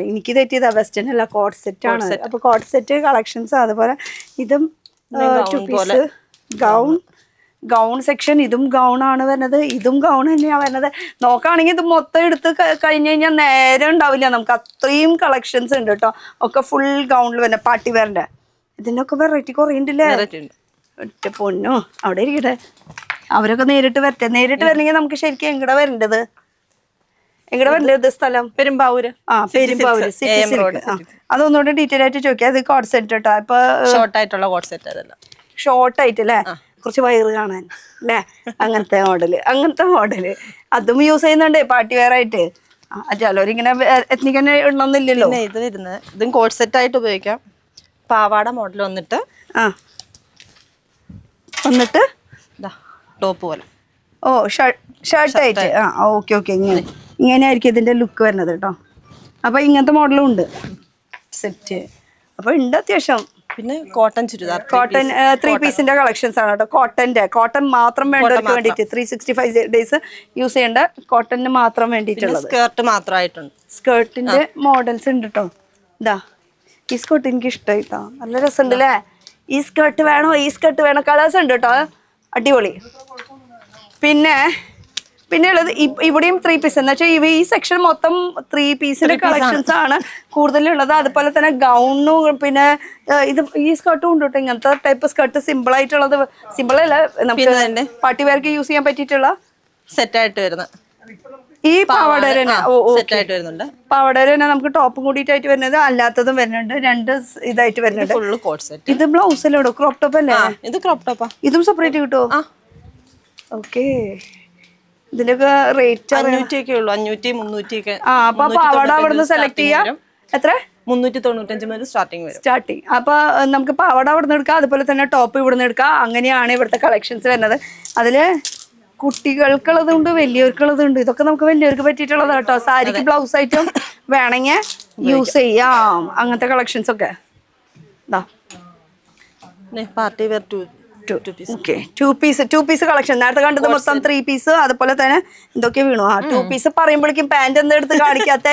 എനിക്ക് തെറ്റിയതാ. വെസ്റ്റേൺ അല്ല, കോട്ട് സെറ്റ് ആണ്. അപ്പൊ കോട്ട് സെറ്റ് കളക്ഷൻസ്. അതുപോലെ ഇതും 2 പീസ് ഗൗൺ സെക്ഷൻ. ഇതും ഗൗൺ ആണ് വരുന്നത്. ഇതും ഗൗൺ തന്നെയാ വരുന്നത്. നോക്കുകയാണെങ്കിൽ ഇത് മൊത്തം എടുത്ത് കഴിഞ്ഞ് കഴിഞ്ഞാൽ നേരെ ഉണ്ടാവില്ല നമുക്ക്. അത്രയും കളക്ഷൻസ് ഉണ്ട് കേട്ടോ. ഒക്കെ ഫുൾ ഗൗണിൽ വരുന്ന പാർട്ടി വെയറിന്റെ. ഇതിന്റെ ഒക്കെ വെറൈറ്റി കുറേ ഉണ്ടല്ലേ. ഒറ്റ പൊന്നോ അവിടെ ഇരിക്കട്ടെ. അവരൊക്കെ നേരിട്ട് വരട്ടെ. നേരിട്ട് വരണമെങ്കിൽ നമുക്ക് ശരിക്കും എങ്ങടെ വരേണ്ടത്? സ്ഥലം പെരുമ്പാവൂര്. Perumbavoor City Silk. അതൊന്നുകൂടെ ഡീറ്റെയിൽ ആയിട്ട് ചോദിക്കാം. അത് കോഡ് സെറ്റ് കേട്ടോ. ഇപ്പൊ ഷോർട്ട് ആയിട്ടുള്ള കോഡ് സെറ്റ്. അതല്ല ഷോർട്ട് ആയിട്ട് അല്ലേ? കുറച്ച് വയറ് കാണാൻ അല്ലേ? അങ്ങനത്തെ മോഡല് അതും യൂസ് ചെയ്യുന്നുണ്ട് പാർട്ടി വെയർ ആയിട്ട്. ചിലവരിങ്ങനെ എത്നിക് തന്നെ ഇടണമെന്നില്ലല്ലോ. ഇത് വരുന്നത് ഇതും കോഡ് സെറ്റ് ആയിട്ട് ഉപയോഗിക്കാം. പാവാട മോഡൽ വന്നിട്ട് ടോപ്പ് പോലെ. ഷർട്ട് ആയിട്ട്. ഓക്കെ. ഇങ്ങനെ ആയിരിക്കും ഇതിന്റെ ലുക്ക് വരുന്നത് കേട്ടോ. അപ്പൊ ഇങ്ങനത്തെ മോഡലും ഉണ്ട് സെറ്റ്. അപ്പൊ ഉണ്ട് അത്യാവശ്യം. പിന്നെ കോട്ടൺ ചുരിദാർ. കോട്ടൺ 3 പീസിന്റെ കളക്ഷൻസ് ആണ് കേട്ടോ. കോട്ടൺ മാത്രം വേണ്ടവർക്ക് വേണ്ടിയിട്ട് 365 ഡേയ്സ് യൂസ് ചെയ്യേണ്ട കോട്ടണിന് മാത്രം വേണ്ടിയിട്ടുള്ളത്. സ്കേർട്ട് മാത്രമായിട്ടുണ്ട്. സ്കേർട്ടിന്റെ മോഡൽസ് ഉണ്ട് കേട്ടോ. ഈ സ്കേർട്ട് എനിക്ക് ഇഷ്ടമായി കേട്ടോ. നല്ല രസമുണ്ട് അല്ലേ? ഈ സ്കേർട്ട് വേണോ? കളേഴ്സ് ഉണ്ട് കേട്ടോ. അടിപൊളി. പിന്നെ ഉള്ളത് ഇവിടെയും 3 പീസ് എന്ന് വെച്ചാൽ ഈ സെക്ഷൻ മൊത്തം 3 പീസിന്റെ കളക്ഷൻസ് ആണ് കൂടുതലുള്ളത്. അതുപോലെ തന്നെ ഗൗണും പിന്നെ ഈ സ്കേർട്ടും ഉണ്ട് കേട്ടോ. ഇങ്ങനത്തെ ടൈപ്പ് സ്കേർട്ട് സിമ്പിൾ ആയിട്ടുള്ളത്. സിമ്പിൾ അല്ല, നമുക്ക് പാർട്ടി വെയർക്ക് യൂസ് ചെയ്യാൻ പറ്റിയിട്ടുള്ള സെറ്റ് ആയിട്ട് വരുന്നത്. ഈ പാവാട സെറ്റ് ആയിട്ട് വരുന്നുണ്ട്. പാവാട തന്നെ നമുക്ക് ടോപ്പും കൂടിയിട്ടായിട്ട് വരുന്നത്, അല്ലാത്തതും വരുന്നുണ്ട്. 2 ഇതായിട്ട് വരുന്നുണ്ട്. Full coat set. ഇത് ബ്ലൗസ് അല്ലേ? ക്രോപ്പ് ടോപ്പ് അല്ലേ? ഇത് ക്രോപ്പ് ടോപ്പാ. ഇതും സെപ്പറേറ്റ് കിട്ടുമോ? ഓക്കെ. ഇതിനൊക്കെ റേറ്റ് 500 ഒക്കെ ഉള്ളൂ. 500, 300 ഒക്കെ. അപ്പൊ പാവാട അവിടെ നിന്ന് സെലക്ട് ചെയ്യാം. എത്ര? 395 മുതൽ സ്റ്റാർട്ടിങ്. അപ്പൊ നമുക്ക് പാവാട അവിടെ നിന്ന് എടുക്കാം. അതുപോലെ തന്നെ ടോപ്പ് ഇവിടെ നിന്ന് എടുക്കാം. അങ്ങനെയാണ് ഇവിടുത്തെ കളക്ഷൻസ് വരുന്നത്. അതില് കുട്ടികൾക്കുള്ളതുണ്ട്, വലിയവർക്കുള്ളതുണ്ട്. ഇതൊക്കെ നമുക്ക് വലിയവർക്ക് പറ്റിയിട്ടുള്ളത് കേട്ടോ. സാരിക്ക് ബ്ലൗസ് ആയിട്ടും വേണമെങ്കിൽ യൂസ് ചെയ്യാം. അങ്ങനത്തെ കളക്ഷൻസ് ഒക്കെ party wear okay 2 piece collection. നേരത്തെ കണ്ടത് മൊത്തം 3 പീസ്, അതുപോലെ തന്നെ എന്തൊക്കെ വീണു. 2 പീസ് പറയുമ്പോഴേക്കും പാന്റ് എന്താ എടുത്ത് കാണിക്കാത്ത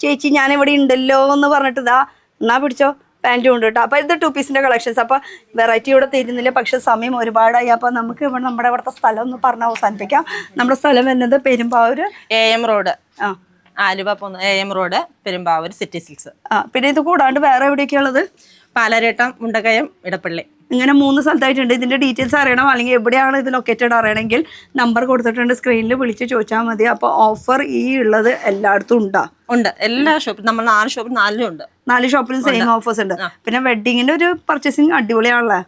ചേച്ചി, ഞാൻ ഇവിടെ ഉണ്ടല്ലോ എന്ന് പറഞ്ഞിട്ട് ഇതാ എന്നാ പിടിച്ചോ, പാൻറ്റും ഉണ്ട് കേട്ടോ. അപ്പോൾ ഇത് 2 പീസിന്റെ കളക്ഷൻസ്. അപ്പോൾ വെറൈറ്റി ഇവിടെ തരുന്നില്ല, പക്ഷെ സമയം ഒരുപാടായി. അപ്പോൾ നമുക്ക് ഇവിടെ നമ്മുടെ ഇവിടുത്തെ സ്ഥലം ഒന്ന് പറഞ്ഞ് അവസാനിപ്പിക്കാം. നമ്മുടെ സ്ഥലം വരുന്നത് പെരുമ്പാവൂര് AM റോഡ്, ആലുവ പോകുന്ന AM road, Perumbavoor city silks. പിന്നെ ഇത് കൂടാണ്ട് വേറെ എവിടെയൊക്കെയുള്ളത്? പാലാരേട്ടം, മുണ്ടക്കയം, ഇടപ്പള്ളി. ഇങ്ങനെ 3 സ്ഥലത്തായിട്ടുണ്ട്. ഇതിന്റെ ഡീറ്റെയിൽസ് അറിയണം അല്ലെങ്കിൽ എവിടെയാണ് ഇത് ലൊക്കേറ്റഡ് അറിയണമെങ്കിൽ നമ്പർ കൊടുത്തിട്ടുണ്ട്, സ്ക്രീനിൽ വിളിച്ച് ചോദിച്ചാൽ മതി. അപ്പോൾ ഓഫർ ഈ ഉള്ളത് എല്ലായിടത്തും ഉണ്ട്. എല്ലാ ഷോപ്പിലും നമ്മൾ 4 ഷോപ്പിൽ 4 ഉണ്ട്. 4 ഷോപ്പിലും സെയിം ഓഫേഴ്സ് ഉണ്ട്. പിന്നെ വെഡിങ്ങിന്റെ ഒരു പർച്ചേസിങ് അടിപൊളിയാണല്ലേ,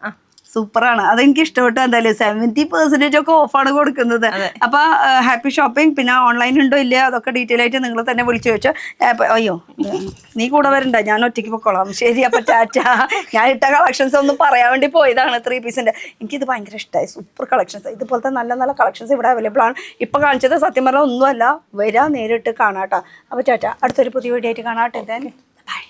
സൂപ്പറാണ്. അതെനിക്ക് ഇഷ്ടപ്പെട്ടു. എന്തായാലും 70% ഒക്കെ ഓഫാണ് കൊടുക്കുന്നത്. അപ്പൊ ഹാപ്പി ഷോപ്പിംഗ്. പിന്നെ ഓൺലൈൻ ഉണ്ടോ ഇല്ല അതൊക്കെ ഡീറ്റെയിൽ ആയിട്ട് നിങ്ങൾ തന്നെ വിളിച്ചു ചോദിച്ചോ. അയ്യോ നീ കൂടെ വരണ്ട, ഞാൻ ഒറ്റയ്ക്ക് പൊക്കോളാം. ശരി, അപ്പൊ ടാറ്റ. ഞാൻ ഇട്ട കളക്ഷൻസ് ഒന്നും പറയാൻ വേണ്ടി പോയതാണ് 3 പീസിന്റെ. എനിക്കിത് ഭയങ്കര ഇഷ്ടമായി, സൂപ്പർ കളക്ഷൻസ്. ഇതുപോലത്തെ നല്ല നല്ല കളക്ഷൻസ് ഇവിടെ അവൈലബിൾ ആണ്. ഇപ്പൊ കാണിച്ചത് സത്യം പറഞ്ഞാൽ ഒന്നുമല്ല, വരാ നേരിട്ട് കാണാട്ടോ. അപ്പൊ ടാറ്റ, അടുത്തൊരു പുതിയ വീഡിയോ ആയിട്ട് കാണാട്ടെ. ബൈ.